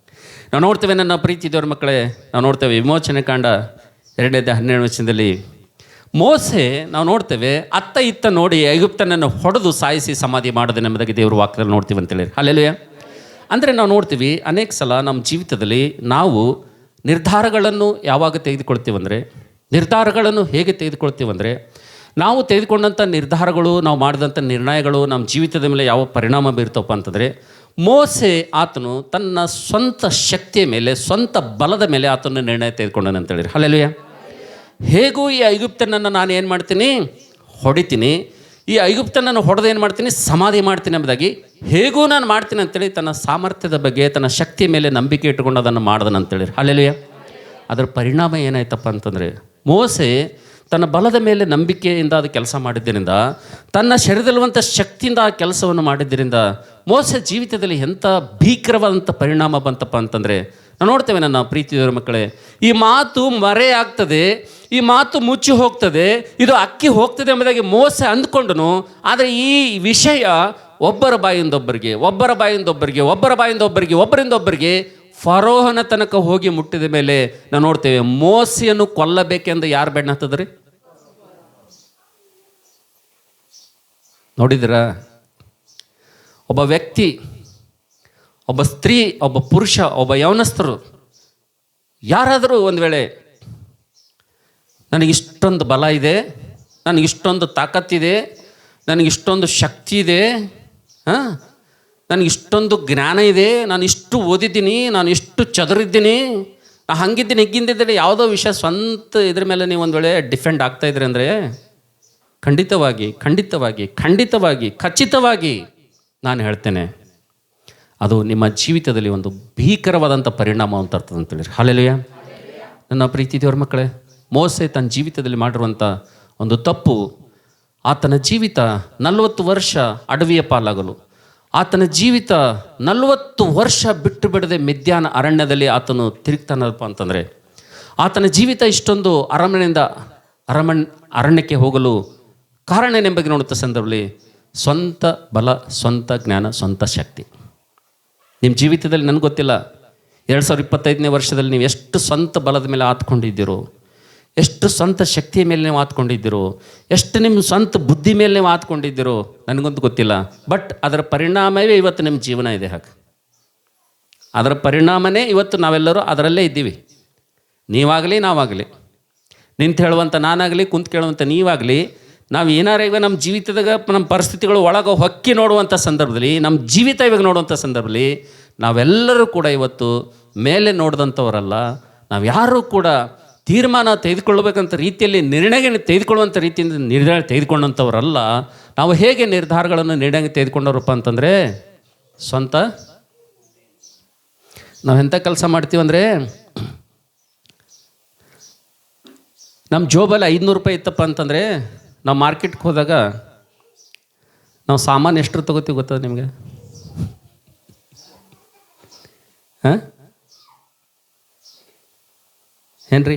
ನಾವು ನೋಡ್ತೇವೆ ನನ್ನ ಪ್ರೀತಿ ದೇವ್ರ ಮಕ್ಕಳೇ, ನಾವು ನೋಡ್ತೇವೆ ವಿಮೋಚನೆ ಕಾಂಡ 2ನೇ ಅಧ್ಯಾಯ 12ನೇ ವಚನದಲ್ಲಿ ಮೋಸೆ ನಾವು ನೋಡ್ತೇವೆ ಅತ್ತ ಇತ್ತ ನೋಡಿ ಐಗುಪ್ತನನ್ನು ಹೊಡೆದು ಸಾಯಿಸಿ ಸಮಾಧಿ ಮಾಡೋದು ಎಂಬುದಾಗಿ ದೇವ್ರ ವಾಕ್ಯದಲ್ಲಿ ನೋಡ್ತೀವಿ ಅಂತೇಳಿ. ಹಲ್ಲೆಲೂಯ. ಅಂದರೆ ನಾವು ನೋಡ್ತೀವಿ ಅನೇಕ ಸಲ ನಮ್ಮ ಜೀವಿತದಲ್ಲಿ ನಾವು ನಿರ್ಧಾರಗಳನ್ನು ಯಾವಾಗ ತೆಗೆದುಕೊಳ್ತೀವಂದರೆ, ನಿರ್ಧಾರಗಳನ್ನು ಹೇಗೆ ತೆಗೆದುಕೊಳ್ತೀವಂದರೆ, ನಾವು ತೆಗೆದುಕೊಂಡಂಥ ನಿರ್ಧಾರಗಳು, ನಾವು ಮಾಡಿದಂಥ ನಿರ್ಣಯಗಳು ನಮ್ಮ ಜೀವಿತದ ಮೇಲೆ ಯಾವ ಪರಿಣಾಮ ಬೀರ್ತಪ್ಪ ಅಂತಂದರೆ, ಮೋಸೆ ಆತನು ತನ್ನ ಸ್ವಂತ ಶಕ್ತಿಯ ಮೇಲೆ, ಸ್ವಂತ ಬಲದ ಮೇಲೆ ಆತನು ನಿರ್ಣಯ ತೆಗೆದುಕೊಂಡನು ಅಂತೇಳಿ. ಹಲ್ಲೆಲೂಯ. ಹೇಗೂ ಈ ಐಗುಪ್ತನನ್ನು ನಾನು ಏನು ಮಾಡ್ತೀನಿ, ಹೊಡಿತೀನಿ, ಈ ಐಗುಪ್ತನನ್ನು ಹೊಡೆದು ಏನು ಮಾಡ್ತೀನಿ, ಸಮಾಧಿ ಮಾಡ್ತೀನಿ ಎಂಬುದಾಗಿ ಹೇಗೂ ನಾನು ಮಾಡ್ತೀನಿ ಅಂತೇಳಿ ತನ್ನ ಸಾಮರ್ಥ್ಯದ ಬಗ್ಗೆ, ತನ್ನ ಶಕ್ತಿಯ ಮೇಲೆ ನಂಬಿಕೆ ಇಟ್ಟುಕೊಂಡು ಅದನ್ನು ಮಾಡ್ದನು ಅಂತೇಳಿ. ಹಲ್ಲೆಲೂಯ. ಅದರ ಪರಿಣಾಮ ಏನಾಯ್ತಪ್ಪ ಅಂತಂದರೆ, ಮೋಸೆ ತನ್ನ ಬಲದ ಮೇಲೆ ನಂಬಿಕೆಯಿಂದ ಅದು ಕೆಲಸ ಮಾಡಿದ್ದರಿಂದ, ತನ್ನ ಶರೀರದಲ್ಲಿರುವಂಥ ಶಕ್ತಿಯಿಂದ ಆ ಕೆಲಸವನ್ನು ಮಾಡಿದ್ದರಿಂದ ಮೋಸೆ ಜೀವಿತದಲ್ಲಿ ಎಂಥ ಭೀಕರವಾದಂಥ ಪರಿಣಾಮ ಬಂತಪ್ಪ ಅಂತಂದರೆ, ನಾವು ನೋಡ್ತೇವೆ ನನ್ನ ಪ್ರೀತಿಯವರ ಮಕ್ಕಳೇ, ಈ ಮಾತು ಮರೆಯಾಗ್ತದೆ, ಈ ಮಾತು ಮುಚ್ಚಿ ಹೋಗ್ತದೆ, ಇದು ಅಕ್ಕಿ ಹೋಗ್ತದೆ ಎಂಬುದಾಗಿ ಮೋಸೆ ಅಂದ್ಕೊಂಡನು. ಆದರೆ ಈ ವಿಷಯ ಒಬ್ಬರ ಬಾಯಿಂದೊಬ್ಬರಿಗೆ ಫರೋಹನ ತನಕ ಹೋಗಿ ಮುಟ್ಟಿದ ಮೇಲೆ ನಾವು ನೋಡ್ತೇವೆ ಮೋಸೆಯನ್ನು ಕೊಲ್ಲಬೇಕೆಂದು ಯಾರು ಬೆನ್ನ ಹತ್ತದ್ರಿ? ನೋಡಿದಿರ? ಒಬ್ಬ ವ್ಯಕ್ತಿ, ಒಬ್ಬ ಸ್ತ್ರೀ, ಒಬ್ಬ ಪುರುಷ, ಒಬ್ಬ ಯೌವನಸ್ಥರು ಯಾರಾದರೂ ಒಂದು ವೇಳೆ ನನಗಿಷ್ಟೊಂದು ಬಲ ಇದೆ, ನನಗಿಷ್ಟೊಂದು ತಾಕತ್ತಿದೆ, ನನಗಿಷ್ಟೊಂದು ಶಕ್ತಿ ಇದೆ, ನನಗಿಷ್ಟೊಂದು ಜ್ಞಾನ ಇದೆ, ನಾನು ಇಷ್ಟು ಓದಿದ್ದೀನಿ, ನಾನು ಇಷ್ಟು ಚದುರಿದ್ದೀನಿ, ನಾನು ಹಂಗಿದ್ದೀನಿ ಹಿಗ್ಗಿದ್ದರೆ ಯಾವುದೋ ವಿಷಯ ಸ್ವಂತ ಇದ್ರ ಮೇಲೆ ನೀವು ಒಂದು ವೇಳೆ ಡಿಫೆಂಡ್ ಆಗ್ತಾಯಿದ್ರಿ ಅಂದರೆ ಖಚಿತವಾಗಿ ನಾನು ಹೇಳ್ತೇನೆ, ಅದು ನಿಮ್ಮ ಜೀವಿತದಲ್ಲಿ ಒಂದು ಭೀಕರವಾದಂಥ ಪರಿಣಾಮವನ್ನು ತರ್ತದೆ ಅಂತೇಳಿ. ಹಲ್ಲೆಲೂಯ. ನನ್ನ ಪ್ರೀತಿ ದೇವ್ರ ಮಕ್ಕಳೇ, ಮೋಸೆ ತನ್ನ ಜೀವಿತದಲ್ಲಿ ಮಾಡಿರುವಂಥ ಒಂದು ತಪ್ಪು, ಆತನ ಜೀವಿತ 40 ವರ್ಷ ಅಡವಿಯ ಪಾಲಾಗಲು, ಆತನ ಜೀವಿತ 40 ವರ್ಷ ಬಿಟ್ಟು ಬಿಡದೆ ಮಿದ್ಯಾನ ಅರಣ್ಯದಲ್ಲಿ ಆತನು ತಿರುಗ್ತಾನಪ್ಪ ಅಂತಂದರೆ, ಆತನ ಜೀವಿತ ಇಷ್ಟೊಂದು ಅರಣ್ಯಕ್ಕೆ ಹೋಗಲು ಕಾರಣ ಏನೆಂಬುದಾಗಿ ನೋಡುತ್ತ ಸಂದರ್ಭದಲ್ಲಿ ಸ್ವಂತ ಬಲ, ಸ್ವಂತ ಜ್ಞಾನ, ಸ್ವಂತ ಶಕ್ತಿ. ನಿಮ್ಮ ಜೀವಿತದಲ್ಲಿ ನನಗೆ ಗೊತ್ತಿಲ್ಲ 2025ನೇ ವರ್ಷದಲ್ಲಿ ನೀವು ಎಷ್ಟು ಸ್ವಂತ ಬಲದ ಮೇಲೆ ಆತ್ಕೊಂಡಿದ್ದೀರೋ, ಎಷ್ಟು ಸ್ವಂತ ಶಕ್ತಿಯ ಮೇಲೆ ನೀವು ಆತ್ಕೊಂಡಿದ್ದೀರೋ, ಎಷ್ಟು ನಿಮ್ಮ ಸ್ವಂತ ಬುದ್ಧಿ ಮೇಲೆ ನೀವು ಆತ್ಕೊಂಡಿದ್ದೀರೋ ನನಗಂತೂ ಗೊತ್ತಿಲ್ಲ. ಬಟ್ ಅದರ ಪರಿಣಾಮವೇ ಇವತ್ತು ನಿಮ್ಮ ಜೀವನ ಇದೆ. ಹಾಗೆ ಅದರ ಪರಿಣಾಮನೇ ಇವತ್ತು ನಾವೆಲ್ಲರೂ ಅದರಲ್ಲೇ ಇದ್ದೀವಿ. ನೀವಾಗಲಿ ನಾವಾಗಲಿ, ನಿಂತು ಹೇಳುವಂಥ ನಾನಾಗಲಿ, ಕುಂತು ಕೇಳುವಂಥ ನೀವಾಗಲಿ, ನಾವು ಏನಾರ ಇವಾಗ ನಮ್ಮ ಜೀವಿತದಾಗ ನಮ್ಮ ಪರಿಸ್ಥಿತಿಗಳು ಒಳಗೆ ಹೊಕ್ಕಿ ನೋಡುವಂಥ ಸಂದರ್ಭದಲ್ಲಿ, ನಮ್ಮ ಜೀವಿತ ಇವಾಗ ನೋಡುವಂಥ ಸಂದರ್ಭದಲ್ಲಿ ನಾವೆಲ್ಲರೂ ಕೂಡ ಇವತ್ತು ಮೇಲೆ ನೋಡಿದಂಥವರಲ್ಲ. ನಾವು ಯಾರೂ ಕೂಡ ತೀರ್ಮಾನ ತೆಗೆದುಕೊಳ್ಳಬೇಕಂತ ರೀತಿಯಲ್ಲಿ ನಿರ್ಣಯ ತೆಗೆದುಕೊಳ್ಳುವಂಥ ರೀತಿಯಿಂದ ನಿರ್ಣಯ ತೆಗೆದುಕೊಂಡಂಥವರಲ್ಲ. ನಾವು ಹೇಗೆ ನಿರ್ಧಾರಗಳನ್ನು ನಿರ್ಣಯ ತೆಗೆದುಕೊಂಡವ್ರಪ್ಪ ಅಂತಂದರೆ, ಸ್ವಂತ ನಾವು ಎಂಥ ಕೆಲಸ ಮಾಡ್ತೀವಂದರೆ, ನಮ್ಮ ಜೋಬಲ್ಲಿ 500 ರೂಪಾಯಿ ಇತ್ತಪ್ಪ ಅಂತಂದರೆ ನಾವು ಮಾರ್ಕೆಟ್ಗೆ ಹೋದಾಗ ನಾವು ಸಾಮಾನು ಎಷ್ಟು ತೊಗೋತೀವಿ ಗೊತ್ತದ ನಿಮಗೆ? ಹಾಂ ಏನ್ರಿ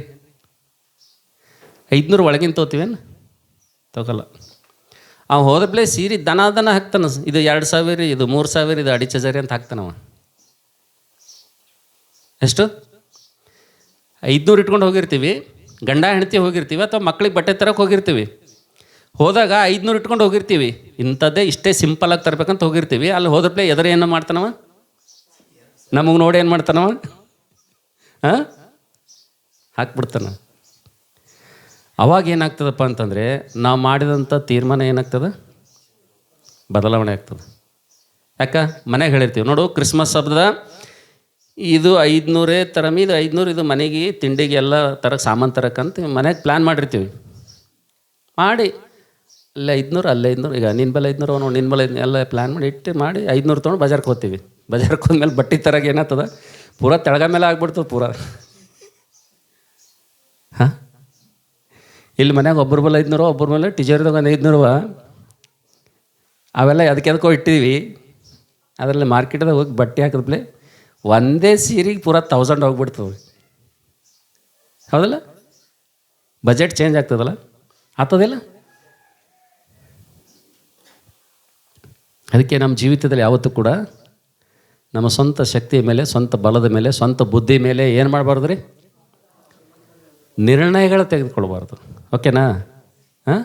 500 ಒಳಗಿನ ತೊಗೋತೀವೇನು? ತಗೋಲ್ಲ. ಅವ ಹೋದಪ್ಲೇ ಸೀರೆ ದನ ಹಾಕ್ತಾನ. ಇದು 2000, ಇದು 3000, ಇದು 2500 ಅಂತ ಹಾಕ್ತಾನವ. ಎಷ್ಟು? 500 ಇಟ್ಕೊಂಡು ಹೋಗಿರ್ತೀವಿ, ಗಂಡ ಹೆಂಡತಿ ಹೋಗಿರ್ತೀವಿ, ಅಥವಾ ಮಕ್ಳಿಗೆ ಬಟ್ಟೆ ತರಕ್ಕೆ ಹೋಗಿರ್ತೀವಿ. ಹೋದಾಗ 500 ಇಟ್ಕೊಂಡು ಹೋಗಿರ್ತೀವಿ, ಇಂಥದ್ದೇ ಇಷ್ಟೇ ಸಿಂಪಲಾಗಿ ತರಬೇಕಂತ ಹೋಗಿರ್ತೀವಿ. ಅಲ್ಲಿ ಹೋದಪ್ಲೇ ಎದುರು ಏನು ಮಾಡ್ತಾನವ? ನಮಗೆ ನೋಡಿ ಏನು ಮಾಡ್ತಾನವ? ಹಾಂ ಹಾಕ್ಬಿಡ್ತಾನ. ಅವಾಗ ಏನಾಗ್ತದಪ್ಪ ಅಂತಂದರೆ, ನಾವು ಮಾಡಿದಂಥ ತೀರ್ಮಾನ ಏನಾಗ್ತದೆ? ಬದಲಾವಣೆ ಆಗ್ತದೆ. ಯಾಕೆ? ಮನೆಗೆ ಹೇಳಿರ್ತೀವಿ ನೋಡು, ಕ್ರಿಸ್ಮಸ್ ಹಬ್ಬದ ಇದು 500 ತರಮಿ, ಇದು 500, ಇದು ಮನೆಗೆ ತಿಂಡಿಗೆ ಎಲ್ಲ ತರಕ್ಕೆ ಸಾಮಾನು ತರಕ್ಕಂತ ಮನೆಗೆ ಪ್ಲ್ಯಾನ್ ಮಾಡಿರ್ತೀವಿ. ಮಾಡಿ ಅಲ್ಲೇ 500, ಅಲ್ಲೇ 500, ಈಗ ನಿನ್ನ ಬಲ್ಲ 500, ಅವನು ನಿನ್ನ ಬಲ್ಲ ಎಲ್ಲ ಪ್ಲ್ಯಾನ್ ಮಾಡಿ ಇಟ್ಟು ಮಾಡಿ 500 ತೊಗೊಂಡು ಬಜಾರ್ಗೆ ಹೋಗ್ತೀವಿ. ಬಜಾರ್ಗೆ ಹೋದ್ಮೇಲೆ ಬಟ್ಟೆ ತರಗೆ ಏನಾಗ್ತದ? ಪೂರಾ ತೆಳಗ ಮೇಲೆ ಆಗ್ಬಿಡ್ತದೆ ಪೂರಾ. ಹಾಂ, ಇಲ್ಲಿ ಮನ್ಯಾಗ ಒಬ್ಬರ ಬಲ್ಲ 500, ಒಬ್ಬರ ಮೇಲೆ ಟಿಜರ್ದಾಗ ಒಂದು 500, ಅವೆಲ್ಲ ಅದಕ್ಕೆ ಇಟ್ಟಿದ್ದೀವಿ. ಅದರಲ್ಲಿ ಮಾರ್ಕೆಟ್ದಾಗ ಹೋಗಿ ಬಟ್ಟೆ ಹಾಕಿದ್ಮೇಲೆ ಒಂದೇ ಸೀರೆಗೆ ಪೂರಾ 1000 ಹೋಗ್ಬಿಡ್ತವೆ. ಹೌದಲ್ಲ? ಬಜೆಟ್ ಚೇಂಜ್ ಆಗ್ತದಲ್ಲ, ಆಗ್ತದಿಲ್ಲ? ಅದಕ್ಕೆ ನಮ್ಮ ಜೀವಿತದಲ್ಲಿ ಯಾವತ್ತೂ ಕೂಡ ನಮ್ಮ ಸ್ವಂತ ಶಕ್ತಿಯ ಮೇಲೆ, ಸ್ವಂತ ಬಲದ ಮೇಲೆ, ಸ್ವಂತ ಬುದ್ಧಿ ಮೇಲೆ ಏನು ಮಾಡಬಾರ್ದು ರೀ? ನಿರ್ಣಯಗಳು ತೆಗೆದುಕೊಳ್ಬಾರ್ದು. ಓಕೆನಾ? ಹಾಂ,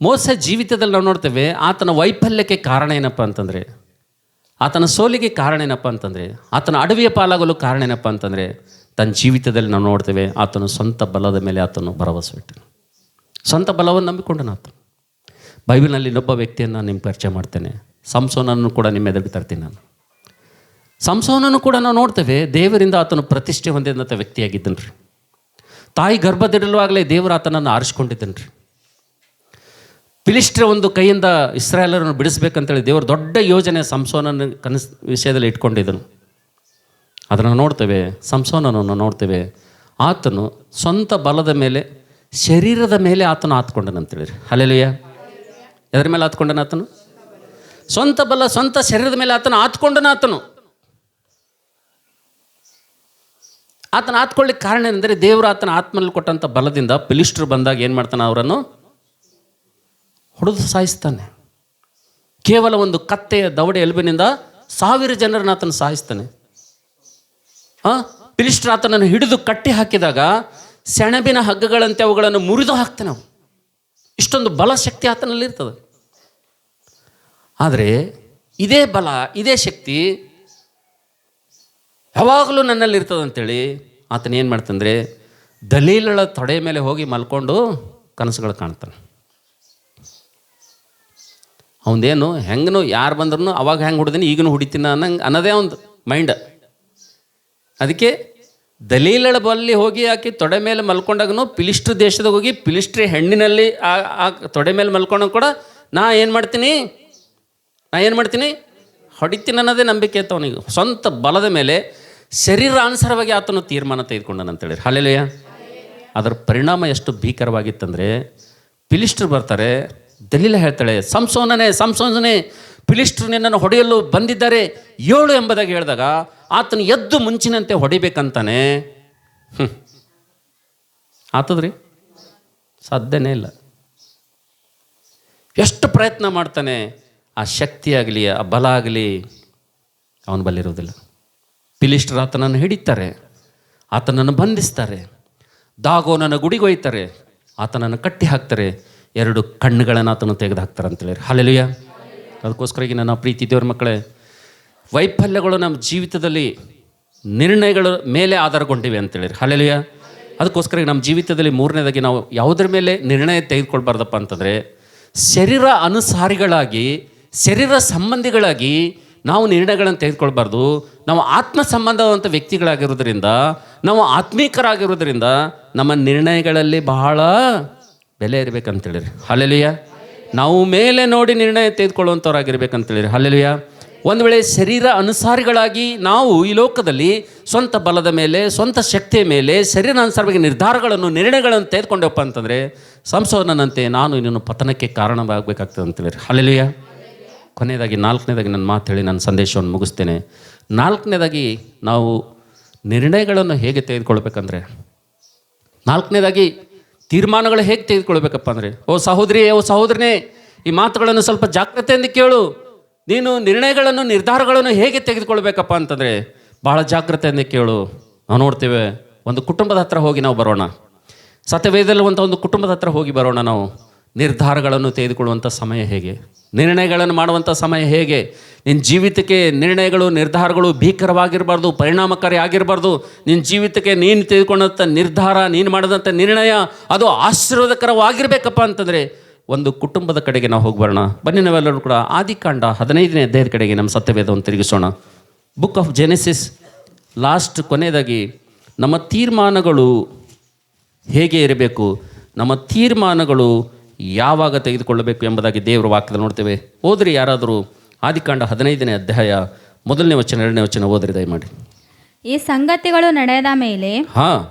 ಮೋಸ ಜೀವಿತದಲ್ಲಿ ನಾವು ನೋಡ್ತೇವೆ, ಆತನ ವೈಫಲ್ಯಕ್ಕೆ ಕಾರಣ ಏನಪ್ಪ ಅಂತಂದರೆ, ಆತನ ಸೋಲಿಗೆ ಕಾರಣ ಏನಪ್ಪ ಅಂತಂದರೆ, ಆತನ ಅಡವಿಯ ಪಾಲಾಗಲು ಕಾರಣ ಏನಪ್ಪ ಅಂತಂದರೆ, ತನ್ನ ಜೀವಿತದಲ್ಲಿ ನಾವು ನೋಡ್ತೇವೆ ಆತನು ಸ್ವಂತ ಬಲದ ಮೇಲೆ ಆತನು ಭರವಸೆ ಇಟ್ಟನು. ಸ್ವಂತ ಬಲವನ್ನು ನಂಬಿಕೊಂಡನು ಆತ. ಬೈಬಲ್ನಲ್ಲಿ ಇನ್ನೊಬ್ಬ ವ್ಯಕ್ತಿಯನ್ನು ನಿಮ್ಗೆ ಪರಿಚಯ ಮಾಡ್ತೇನೆ. ಸಂಸೋನನ್ನು ಕೂಡ ನಿಮ್ಮ ಎದುರಿಗೆ ತರ್ತೀನಿ ನಾನು. ಸಂಸೋನನ್ನು ಕೂಡ ನಾವು ನೋಡ್ತೇವೆ, ದೇವರಿಂದ ಆತನು ಪ್ರತಿಷ್ಠೆ ಹೊಂದಿದಂಥ ವ್ಯಕ್ತಿಯಾಗಿದ್ದನು ರೀ. ತಾಯಿ ಗರ್ಭದಲ್ಲಿರುವಾಗಲೇ ದೇವರು ಆತನನ್ನು ಆರಿಸ್ಕೊಂಡಿದ್ದನು ರೀ. ಫಿಲಿಷ್ಟ್ರ ಒಂದು ಕೈಯಿಂದ ಇಸ್ರಾಯೇಲರನ್ನು ಬಿಡಿಸ್ಬೇಕಂತೇಳಿ ದೇವರು ದೊಡ್ಡ ಯೋಜನೆ ಸಂಸೋನನ ವಿಷಯದಲ್ಲಿ ಇಟ್ಕೊಂಡಿದ್ದನು. ಅದನ್ನು ನೋಡ್ತೇವೆ. ಸಂಸೋನನನ್ನು ನೋಡ್ತೇವೆ, ಆತನು ಸ್ವಂತ ಬಲದ ಮೇಲೆ, ಶರೀರದ ಮೇಲೆ ಆತನು ಆತ್ಕೊಂಡನಂತೇಳಿ. ಹಲ್ಲೆಲೂಯ. ಎದರ ಮೇಲೆ ಆತ್ಕೊಂಡನ ಆತನು? ಸ್ವಂತ ಬಲ, ಸ್ವಂತ ಶರೀರದ ಮೇಲೆ ಆತನು ಆತ್ಕೊಂಡನ. ಆತನ ಆತ್ಕೊಳ್ಳಿಕ್ಕೆ ಕಾರಣ ಏನಂದರೆ, ದೇವರು ಆತನ ಆತ್ಮನಲ್ಲಿ ಕೊಟ್ಟಂಥ ಬಲದಿಂದ ಫಿಲಿಷ್ಟ್ರು ಬಂದಾಗ ಏನು ಮಾಡ್ತಾನೆ? ಅವರನ್ನು ಹೊಡೆದು ಸಾಯಿಸ್ತಾನೆ. ಕೇವಲ ಒಂದು ಕತ್ತೆಯ ದವಡೆ ಎಲುಬಿನಿಂದ 1000 ಜನರನ್ನು ಆತನು ಸಾಯಿಸ್ತಾನೆ. ಫಿಲಿಷ್ಟ್ರು ಆತನನ್ನು ಹಿಡಿದು ಕಟ್ಟಿ ಹಾಕಿದಾಗ ಸೆಣಬಿನ ಹಗ್ಗಗಳಂತೆ ಅವುಗಳನ್ನು ಮುರಿದು ಹಾಕ್ತಾನೆ. ನಾವು ಇಷ್ಟೊಂದು ಬಲ ಶಕ್ತಿ ಆತನಲ್ಲಿ ಇರ್ತದೆ. ಆದರೆ ಇದೇ ಬಲ, ಇದೇ ಶಕ್ತಿ ಯಾವಾಗಲೂ ನನ್ನಲ್ಲಿ ಇರ್ತದಂತೇಳಿ ಆತನ ಏನು ಮಾಡ್ತಂದರೆ, ದಲೀಲಳ ತೊಡೆ ಮೇಲೆ ಹೋಗಿ ಮಲ್ಕೊಂಡು ಕನಸುಗಳು ಕಾಣ್ತಾನೆ. ಅವನದೇನು ಹೆಂಗನು ಯಾರು ಬಂದ್ರೂ ಅವಾಗ ಹೆಂಗೆ ಹೊಡಿದೀನಿ ಈಗಲೂ ಹೊಡಿತೀನಿ ಅನ್ನೋದೇ ಒಂದು ಮೈಂಡ್. ಅದಕ್ಕೆ ದಲೀಲಳ ಬಲ್ಲಿ ಹೋಗಿ ಆಕೆ ತೊಡೆ ಮೇಲೆ ಮಲ್ಕೊಂಡಾಗೂ ಫಿಲಿಷ್ಟ್ರ ದೇಶದಾಗ ಹೋಗಿ ಫಿಲಿಷ್ಟ್ರಿ ಹೆಣ್ಣಿನಲ್ಲಿ ಆ ತೊಡೆ ಮೇಲೆ ಮಲ್ಕೊಂಡಾಗ ಕೂಡ ನಾ ಏನು ಮಾಡ್ತೀನಿ ಹೊಡಿತೀನಿ ಅನ್ನೋದೇ ನಂಬಿಕೆ ಅಂತ ಅವನಿಗೆ. ಸ್ವಂತ ಬಲದ ಮೇಲೆ ಶರೀರಾನುಸಾರವಾಗಿ ಆತನು ತೀರ್ಮಾನ ತೆಗೆದುಕೊಂಡನಂತೇಳಿ. ಹಲ್ಲೆಲೂಯ. ಅದರ ಪರಿಣಾಮ ಎಷ್ಟು ಭೀಕರವಾಗಿತ್ತಂದರೆ, ಫಿಲಿಷ್ಟ್ರು ಬರ್ತಾರೆ, ದಲೀಲ ಹೇಳ್ತಾಳೆ, ಸಂಸೋನನೇ ಫಿಲಿಷ್ಟ್ರು ನಿನ್ನನ್ನು ಹೊಡೆಯಲು ಬಂದಿದ್ದಾರೆ 7 ಎಂಬುದಾಗಿ ಹೇಳಿದಾಗ ಆತನು ಎದ್ದು ಮುಂಚಿನಂತೆ ಹೊಡಿಬೇಕಂತಾನೆ. ಆತದ್ರಿ? ಸಾಧ್ಯನೇ ಇಲ್ಲ. ಎಷ್ಟು ಪ್ರಯತ್ನ ಮಾಡ್ತಾನೆ, ಆ ಶಕ್ತಿ ಆಗಲಿ, ಆ ಬಲ ಆಗಲಿ ಅವನ ಬಲ್ಲಿರೋದಿಲ್ಲ. ಫಿಲಿಷ್ಟ್ರು ಆತನನ್ನು ಹಿಡಿತಾರೆ, ಆತನನ್ನು ಬಂಧಿಸ್ತಾರೆ, ದಾಗೋನನ ಗುಡಿಗೆ ಒಯ್ತಾರೆ, ಆತನನ್ನು ಕಟ್ಟಿ ಹಾಕ್ತಾರೆ, 2 ಕಣ್ಣುಗಳನ್ನು ಆತನು ತೆಗೆದು ಹಾಕ್ತಾರೆ ಅಂತೇಳಿ. ಹಲ್ಲೆಲೂಯ. ಅದಕ್ಕೋಸ್ಕರ ಈಗ ನನ್ನ ಪ್ರೀತಿ ದೇವ್ರ ಮಕ್ಕಳೇ, ವೈಫಲ್ಯಗಳು ನಮ್ಮ ಜೀವಿತದಲ್ಲಿ ನಿರ್ಣಯಗಳ ಮೇಲೆ ಆಧಾರಗೊಂಡಿವೆ ಅಂತೇಳಿ. ಹಲ್ಲೆಲೂಯ. ಅದಕ್ಕೋಸ್ಕರ ನಮ್ಮ ಜೀವಿತದಲ್ಲಿ 3ನೇದಾಗಿ ನಾವು ಯಾವುದರ ಮೇಲೆ ನಿರ್ಣಯ ತೆಗೆದುಕೊಳ್ಬಾರ್ದಪ್ಪ ಅಂತಂದರೆ, ಶರೀರ ಅನುಸಾರಿಗಳಾಗಿ, ಶರೀರ ಸಂಬಂಧಿಗಳಾಗಿ ನಾವು ನಿರ್ಣಯಗಳನ್ನು ತೆಗೆದುಕೊಳ್ಬಾರ್ದು. ನಾವು ಆತ್ಮ ಸಂಬಂಧವಂತ ವ್ಯಕ್ತಿಗಳಾಗಿರೋದ್ರಿಂದ, ನಾವು ಆತ್ಮೀಕರಾಗಿರೋದ್ರಿಂದ ನಮ್ಮ ನಿರ್ಣಯಗಳಲ್ಲಿ ಬಹಳ ಬೆಲೆ ಇರಬೇಕಂತೇಳಿರಿ. ಹಲ್ಲೆಲೂಯ. ನಾವು ಮೇಲೆ ನೋಡಿ ನಿರ್ಣಯ ತೆಗೆದುಕೊಳ್ಳುವಂಥವ್ರಾಗಿರ್ಬೇಕಂತೇಳಿರಿ. ಹಲ್ಲೆಲೂಯ. ಒಂದು ವೇಳೆ ಶರೀರ ಅನುಸಾರಿಗಳಾಗಿ ನಾವು ಈ ಲೋಕದಲ್ಲಿ ಸ್ವಂತ ಬಲದ ಮೇಲೆ, ಸ್ವಂತ ಶಕ್ತಿಯ ಮೇಲೆ, ಶರೀರಾನುಸಾರವಾಗಿ ನಿರ್ಣಯಗಳನ್ನು ತೆಗೆದುಕೊಂಡಪ್ಪ ಅಂತಂದರೆ ಸಂಸೋದನಂತೆ ನಾನು ಇನ್ನೊಂದು ಪತನಕ್ಕೆ ಕಾರಣವಾಗಬೇಕಾಗ್ತದೆ ಅಂತೇಳಿರಿ. ಹಲ್ಲೆಲೂಯ. ಕೊನೆಯದಾಗಿ ನಾಲ್ಕನೇದಾಗಿ ನನ್ನ ಮಾತು ಹೇಳಿ ನನ್ನ ಸಂದೇಶವನ್ನು ಮುಗಿಸ್ತೇನೆ. ನಾಲ್ಕನೇದಾಗಿ ನಾವು ನಿರ್ಣಯಗಳನ್ನು ಹೇಗೆ ತೆಗೆದುಕೊಳ್ಬೇಕಂದ್ರೆ, ನಾಲ್ಕನೇದಾಗಿ ತೀರ್ಮಾನಗಳು ಹೇಗೆ ತೆಗೆದುಕೊಳ್ಬೇಕಪ್ಪ ಅಂದರೆ, ಓ ಸಹೋದರಿಯೇ, ಓ ಸಹೋದರನೇ, ಈ ಮಾತುಗಳನ್ನು ಸ್ವಲ್ಪ ಜಾಗ್ರತೆಯಿಂದ ಕೇಳು. ನೀನು ನಿರ್ಧಾರಗಳನ್ನು ಹೇಗೆ ತೆಗೆದುಕೊಳ್ಬೇಕಪ್ಪ ಅಂತಂದರೆ ಭಾಳ ಜಾಗ್ರತೆಯಿಂದ ಕೇಳು. ನಾವು ನೋಡ್ತೇವೆ, ಒಂದು ಕುಟುಂಬದ ಹತ್ರ ಹೋಗಿ ನಾವು ಬರೋಣ, ಸತ್ಯವೇದಲ್ಲಿರುವಂಥ ಒಂದು ಕುಟುಂಬದ ಹತ್ರ ಹೋಗಿ ಬರೋಣ. ನಾವು ನಿರ್ಧಾರಗಳನ್ನು ತೆಗೆದುಕೊಳ್ಳುವಂಥ ಸಮಯ ಹೇಗೆ, ನಿರ್ಣಯಗಳನ್ನು ಮಾಡುವಂಥ ಸಮಯ ಹೇಗೆ. ನಿನ್ನ ಜೀವಿತಕ್ಕೆ ನಿರ್ಧಾರಗಳು ಭೀಕರವಾಗಿರಬಾರ್ದು, ಪರಿಣಾಮಕಾರಿ ಆಗಿರಬಾರ್ದು. ನಿನ್ನ ಜೀವಿತಕ್ಕೆ ನೀನು ತೆಗೆದುಕೊಂಡಂಥ ನಿರ್ಧಾರ, ನೀನು ಮಾಡಿದಂಥ ನಿರ್ಣಯ ಅದು ಆಶೀರ್ವಾದಕರವಾಗಿರಬೇಕಪ್ಪ ಅಂತಂದರೆ ಒಂದು ಕುಟುಂಬದ ಕಡೆಗೆ ನಾವು ಹೋಗಿ ಬರೋಣ. ಬನ್ನಿ, ನಾವೆಲ್ಲರೂ ಕೂಡ ಆದಿಕಾಂಡ 15ನೇ ಅಧ್ಯಾಯದ ಕಡೆಗೆ ನಮ್ಮ ಸತ್ಯವೇದವನ್ನು ತಿರುಗಿಸೋಣ. ಬುಕ್ ಆಫ್ ಜೆನೆಸಿಸ್ ಲಾಸ್ಟ್, ಕೊನೆಯದಾಗಿ ನಮ್ಮ ತೀರ್ಮಾನಗಳು ಹೇಗೆ ಇರಬೇಕು, ನಮ್ಮ ತೀರ್ಮಾನಗಳು ಯಾವಾಗ ತೆಗೆದುಕೊಳ್ಳಬೇಕು ಎಂಬುದಾಗಿ ದೇವರ ವಾಕ್ಯದಲ್ಲಿ ನೋಡ್ತೇವೆ. ಓದ್ರಿ ಯಾರಾದರೂ ಆದಿಕಾಂಡ 15ನೇ ಅಧ್ಯಾಯ 1ನೇ ವಚನ 2ನೇ ವಚನ ಓದ್ರಿ ದಯಮಾಡಿ. ಈ ಸಂಗತಿಗಳು ನಡೆದ ಮೇಲೆ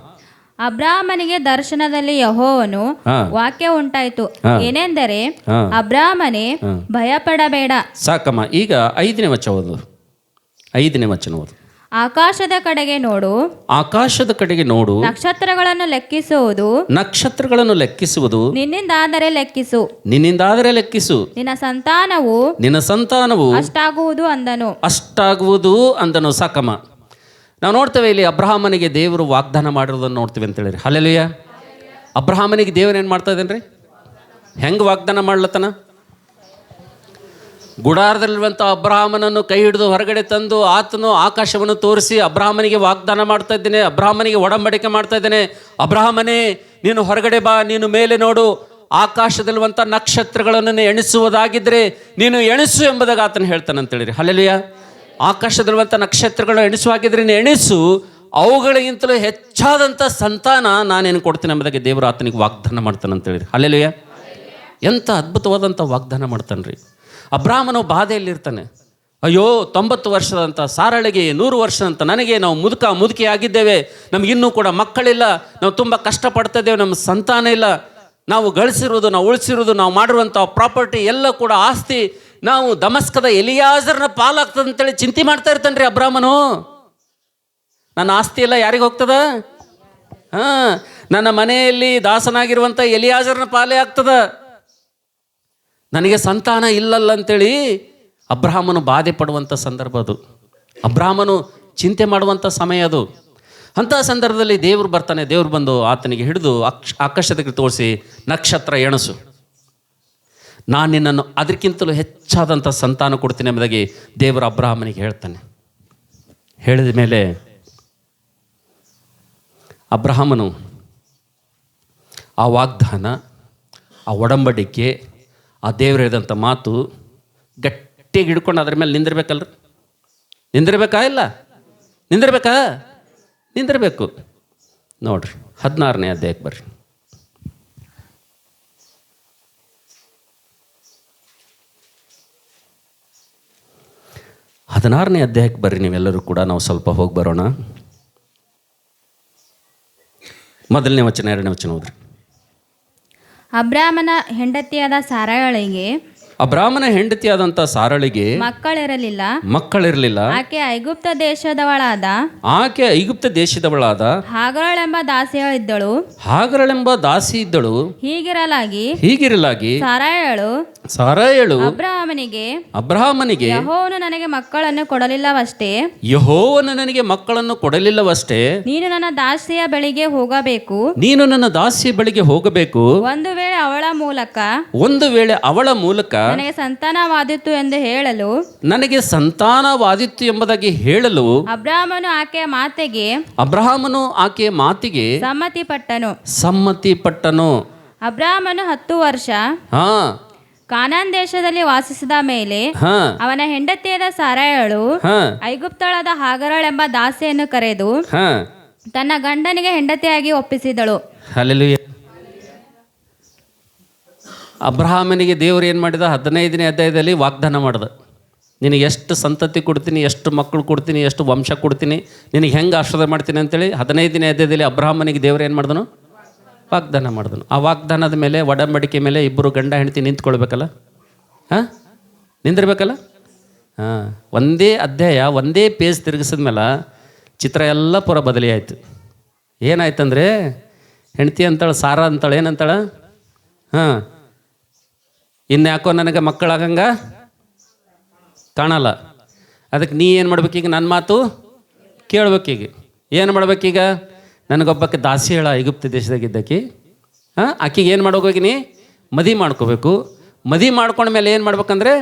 ಅಬ್ರಾಮನಿಗೆ ದರ್ಶನದಲ್ಲಿ ಯೆಹೋವನು ವಾಕ್ಯ ಉಂಟಾಯಿತು, ಏನೆಂದರೆ ಅಬ್ರಾಮನೇ ಭಯಪಡಬೇಡ. ಸಾಕಮ್ಮ. ಈಗ 5ನೇ ವಚನ ಓದು. 5ನೇ ವಚನ ಓದು. ಆಕಾಶದ ಕಡೆಗೆ ನೋಡು, ಆಕಾಶದ ಕಡೆಗೆ ನೋಡು, ನಕ್ಷತ್ರಗಳನ್ನು ಲೆಕ್ಕಿಸುವುದು ನಿನ್ನಿಂದಾದರೆ ಲೆಕ್ಕಿಸು, ನಿನ್ನಿಂದಾದರೆ ಲೆಕ್ಕಿಸು, ನಿನ್ನ ಸಂತಾನವು ಅಷ್ಟಾಗುವುದು ಅಂದನು. ಸಾಕಮ್ಮ. ನಾವು ನೋಡ್ತೇವೆ ಇಲ್ಲಿ ಅಬ್ರಹಾಮನಿಗೆ ದೇವರು ವಾಗ್ದಾನ ಮಾಡಿರೋದನ್ನು ನೋಡ್ತೀವಿ ಅಂತ ಹೇಳಿರಿ. ಹಲ್ಲೆಲೂಯ. ಅಬ್ರಹಾಮನಿಗೆ ದೇವರು ಏನು ಮಾಡ್ತಾ ಇದ್ದಾನೆ ರೀ? ಹೆಂಗೆ ವಾಗ್ದಾನ ಮಾಡ್ಲತ್ತನ? ಗುಡಾರದಲ್ಲಿರುವಂಥ ಅಬ್ರಹಾಮನನ್ನು ಕೈ ಹಿಡಿದು ಹೊರಗಡೆ ತಂದು ಆತನು ಆಕಾಶವನ್ನು ತೋರಿಸಿ ಅಬ್ರಹಾಮನಿಗೆ ವಾಗ್ದಾನ ಮಾಡ್ತಾ ಇದ್ದೇನೆ, ಅಬ್ರಹಾಮನಿಗೆ ಒಡಂಬಡಿಕೆ ಮಾಡ್ತಾ ಇದ್ದೇನೆ. ಅಬ್ರಹಾಮನೇ, ನೀನು ಹೊರಗಡೆ ಬಾ, ನೀನು ಮೇಲೆ ನೋಡು, ಆಕಾಶದಲ್ಲಿರುವಂಥ ನಕ್ಷತ್ರಗಳನ್ನು ಎಣಿಸುವುದಾಗಿದ್ದರೆ ನೀನು ಎಣಿಸು ಎಂಬುದಾಗಿ ಆತನು ಹೇಳ್ತಾನೆ ಅಂತೇಳಿರಿ. ಹಲ್ಲೆಲೂಯ. ಆಕಾಶದಲ್ಲಿರುವಂಥ ನಕ್ಷತ್ರಗಳನ್ನು ಎಣಿಸುವಾಗಿದ್ರೆ ನೀನು ಎಣಿಸು, ಅವುಗಳಿಗಿಂತಲೂ ಹೆಚ್ಚಾದಂಥ ಸಂತಾನ ನಾನೇನು ಕೊಡ್ತೀನಿ ಎಂಬುದಾಗಿ ದೇವರು ಆತನಿಗೆ ವಾಗ್ದಾನ ಮಾಡ್ತಾನೆ ಅಂತೇಳಿ. ಹಲ್ಲೆಲೂಯ. ಎಂಥ ಅದ್ಭುತವಾದಂಥ ವಾಗ್ದಾನ ಮಾಡ್ತಾನೆ ರೀ. ಅಬ್ರಾಹ್ಮನು ಬಾಧೆಯಲ್ಲಿರ್ತಾನೆ. ಅಯ್ಯೋ, 90 ವರ್ಷದಂಥ ಸಾರಳಿಗೆ 100 ವರ್ಷದಂಥ ನನಗೆ, ನಾವು ಮುದುಕಿ ಆಗಿದ್ದೇವೆ, ನಮಗಿನ್ನೂ ಕೂಡ ಮಕ್ಕಳಿಲ್ಲ, ನಾವು ತುಂಬ ಕಷ್ಟಪಡ್ತಾ ಇದ್ದೇವೆ, ನಮ್ಮ ಸಂತಾನ ಇಲ್ಲ, ನಾವು ಗಳಿಸಿರೋದು, ನಾವು ಉಳಿಸಿರೋದು, ನಾವು ಮಾಡಿರುವಂಥ ಪ್ರಾಪರ್ಟಿ ಎಲ್ಲ ಕೂಡ ಆಸ್ತಿ ನಾವು ದಮಸ್ಕದ ಎಲಿಯಾಜರ್ನ ಪಾಲಾಗ್ತದೆ ಅಂತೇಳಿ ಚಿಂತೆ ಮಾಡ್ತಾ ಇರ್ತಾನೆ ರೀ ಅಬ್ರಾಹ್ಮನು. ನನ್ನ ಆಸ್ತಿ ಎಲ್ಲ ಯಾರಿಗೆ ಹೋಗ್ತದ? ನನ್ನ ಮನೆಯಲ್ಲಿ ದಾಸನಾಗಿರುವಂಥ ಎಲಿಯಾಜರ್ನ ಪಾಲೇ ಆಗ್ತದ, ನನಗೆ ಸಂತಾನ ಇಲ್ಲಲ್ಲ ಅಂತೇಳಿ ಅಬ್ರಾಹ್ಮನು ಬಾಧೆ ಪಡುವಂಥ ಸಂದರ್ಭ ಅದು. ಅಬ್ರಾಹ್ಮನು ಚಿಂತೆ ಮಾಡುವಂಥ ಸಮಯ ಅದು. ಅಂಥ ಸಂದರ್ಭದಲ್ಲಿ ದೇವರು ಬರ್ತಾನೆ. ದೇವರು ಬಂದು ಆತನಿಗೆ ಹಿಡಿದು ಆಕಾಶದಕ್ಕೆ ತೋರಿಸಿ ನಕ್ಷತ್ರ ಎಣಸು, ನಾನು ನಿನ್ನನ್ನು ಅದಕ್ಕಿಂತಲೂ ಹೆಚ್ಚಾದಂಥ ಸಂತಾನ ಕೊಡ್ತೀನಿ ಎಂಬುದಾಗಿ ದೇವರು ಅಬ್ರಹಾಮನಿಗೆ ಹೇಳ್ತಾನೆ. ಹೇಳಿದ ಮೇಲೆ ಅಬ್ರಹಾಮನು ಆ ವಾಗ್ದಾನ, ಆ ಒಡಂಬಡಿಕೆ, ಆ ದೇವರು ಹೇಳಿದಂಥ ಮಾತು ಗಟ್ಟಿಯಾಗಿ ಹಿಡ್ಕೊಂಡು ಅದ್ರ ಮೇಲೆ ನಿಂದಿರ್ಬೇಕಲ್ರಿ. ನಿಂದಿರ್ಬೇಕಾ? ಇಲ್ಲ, ನಿಂದಿರ್ಬೇಕಾ? ನಿಂದಿರಬೇಕು. ನೋಡ್ರಿ 16ನೇ ಅಧ್ಯಾಯಕ್ಕೆ ಬರ್ರಿ. 16ನೇ ಅಧ್ಯಾಯಕ್ಕೆ ಬರ್ರಿ ನೀವೆಲ್ಲರೂ ಕೂಡ. ನಾವು ಸ್ವಲ್ಪ ಹೋಗಿ ಬರೋಣ. 1ನೇ ವಚನ 2ನೇ ವಚನ ಹೋದ್ರಿ. ಅಬ್ರಾಮನ ಹೆಂಡತಿಯಾದ ಹೆಂಡತಿಯಾದಂಥ ಸಾರಳಿಗೆ ಮಕ್ಕಳಿರಲಿಲ್ಲ. ಆಕೆ ಐಗುಪ್ತ ದೇಶದವಳಾದ ಹಾಗರಳೆಂಬ ದಾಸಿ ಇದ್ದಳು. ಹೀಗಿರಲಾಗಿ ಸಾರಯಳು ಅಬ್ರಹಾಮನಿಗೆ ಯೆಹೋವನು ನನಗೆ ಮಕ್ಕಳನ್ನು ಕೊಡಲಿಲ್ಲವಷ್ಟೇ, ನೀನು ನನ್ನ ದಾಸಿಯ ಬಳಿಗೆ ಹೋಗಬೇಕು. ಒಂದು ವೇಳೆ ಅವಳ ಮೂಲಕ ನನಗೆ ಸಂತಾನವಾದಿತ್ತು ಎಂಬುದಾಗಿ ಹೇಳಲು ಅಬ್ರಾಹ್ಮನು ಆಕೆಯ ಮಾತಿಗೆ ಸಮ್ಮತಿ ಪಟ್ಟನು. ಅಬ್ರಾಹ್ಮನು 10 ವರ್ಷ ಕಾನಾನ್ ದೇಶದಲ್ಲಿ ವಾಸಿಸಿದ ಮೇಲೆ ಹಾ ಅವನ ಹೆಂಡತಿಯಾದ ಸಾರಯಳು ಹಾ ಐಗುಪ್ತಳಾದ ಹಾಗರಳೆಂಬ ದಾಸಿಯನ್ನು ಕರೆದು ಹಾ ತನ್ನ ಗಂಡನಿಗೆ ಹೆಂಡತಿಯಾಗಿ ಒಪ್ಪಿಸಿದಳು. ಹಲ್ಲೆಲೂಯ. ಅಬ್ರಹಾಮನಿಗೆ ದೇವರು ಏನು ಮಾಡಿದ? 15ನೇ ಅಧ್ಯಾಯದಲ್ಲಿ ವಾಗ್ದಾನ ಮಾಡ್ದ. ನಿನಗೆ ಎಷ್ಟು ಸಂತತಿ ಕೊಡ್ತೀನಿ, ಎಷ್ಟು ಮಕ್ಕಳು ಕೊಡ್ತೀನಿ, ಎಷ್ಟು ವಂಶ ಕೊಡ್ತೀನಿ, ನಿನಗೆ ಹೆಂಗೆ ಆಶೀರ್ವಾದ ಮಾಡ್ತೀನಿ ಅಂತೇಳಿ 15ನೇ ಅಧ್ಯಾಯದಲ್ಲಿ ಅಬ್ರಹಾಮನಿಗೆ ದೇವರು ಏನು ಮಾಡಿದನು? ವಾಗ್ದಾನ ಮಾಡಿದನು. ಆ ವಾಗ್ದಾನದ ಮೇಲೆ, ಒಡಂಬಡಿಕೆ ಮೇಲೆ ಇಬ್ಬರು ಗಂಡ ಹೆಂಡತಿ ನಿಂತ್ಕೊಳ್ಬೇಕಲ್ಲ, ಹಾಂ, ನಿಂದಿರ್ಬೇಕಲ್ಲ. ಹಾಂ, ಒಂದೇ ಅಧ್ಯಾಯ ಒಂದೇ ಪೇಜ್ ತಿರುಗಿಸಿದ್ಮೇಲೆ ಚಿತ್ರ ಎಲ್ಲ ಪೂರ ಬದಲಿ ಆಯಿತು. ಏನಾಯ್ತಂದರೆ, ಹೆಂಡತಿ ಅಂತಾಳೆ, ಸಾರಾ ಅಂತಾಳೆ, ಏನಂತಾಳೆ? ಹಾಂ, ಇನ್ಯಾಕೋ ನನಗೆ ಮಕ್ಕಳಾಗಂಗ ಕಾಣಲ್ಲ, ಅದಕ್ಕೆ ನೀ ಏನು ಮಾಡ್ಬೇಕೀಗ? ನನ್ನ ಮಾತು ಕೇಳ್ಬೇಕೀಗ. ಏನು ಮಾಡ್ಬೇಕೀಗ? ನನಗೊಬ್ಬಕ್ಕೆ ದಾಸಿ ಹೇಳ ಐಗುಪ್ತ ದೇಶದಾಗಿದ್ದಕ್ಕೆ, ಹಾಂ, ಆಕಿಗೆ ಏನು ಮಾಡೋಗೋಗಿನಿ? ಮದಿ ಮಾಡ್ಕೋಬೇಕು. ಮದಿ ಮಾಡ್ಕೊಂಡ್ಮೇಲೆ ಏನು ಮಾಡ್ಬೇಕಂದ್ರೆ,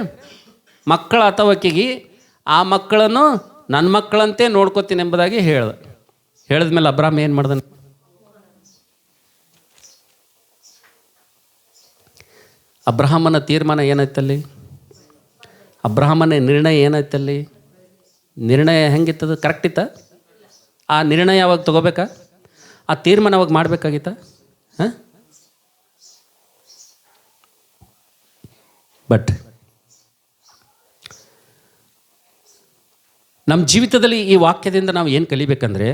ಮಕ್ಕಳು ಆತವಕ್ಕಿಗೆ, ಆ ಮಕ್ಕಳನ್ನು ನನ್ನ ಮಕ್ಕಳಂತೆ ನೋಡ್ಕೋತೀನಿ ಎಂಬುದಾಗಿ ಹೇಳಿದ್ಮೇಲೆ ಅಬ್ರಾಮ್ ಏನು ಮಾಡ್ದನು? ಅಬ್ರಹಾಮನ ತೀರ್ಮಾನ ಏನಾಯ್ತಲ್ಲಿ? ಅಬ್ರಹಾಮನ ನಿರ್ಣಯ ಏನಾಯ್ತಲ್ಲಿ? ನಿರ್ಣಯ ಹೆಂಗಿತ್ತದು? ಕರೆಕ್ಟ್ ಇತ್ತ? ಆ ನಿರ್ಣಯ ಅವಾಗ ತಗೋಬೇಕಾ? ಆ ತೀರ್ಮಾನ ಅವಾಗ ಮಾಡಬೇಕಾಗಿತ್ತ? ಹಾಂ, ಬಟ್ ನಮ್ಮ ಜೀವಿತದಲ್ಲಿ ಈ ವಾಕ್ಯದಿಂದ ನಾವು ಏನು ಕಲಿಬೇಕಂದ್ರೆ,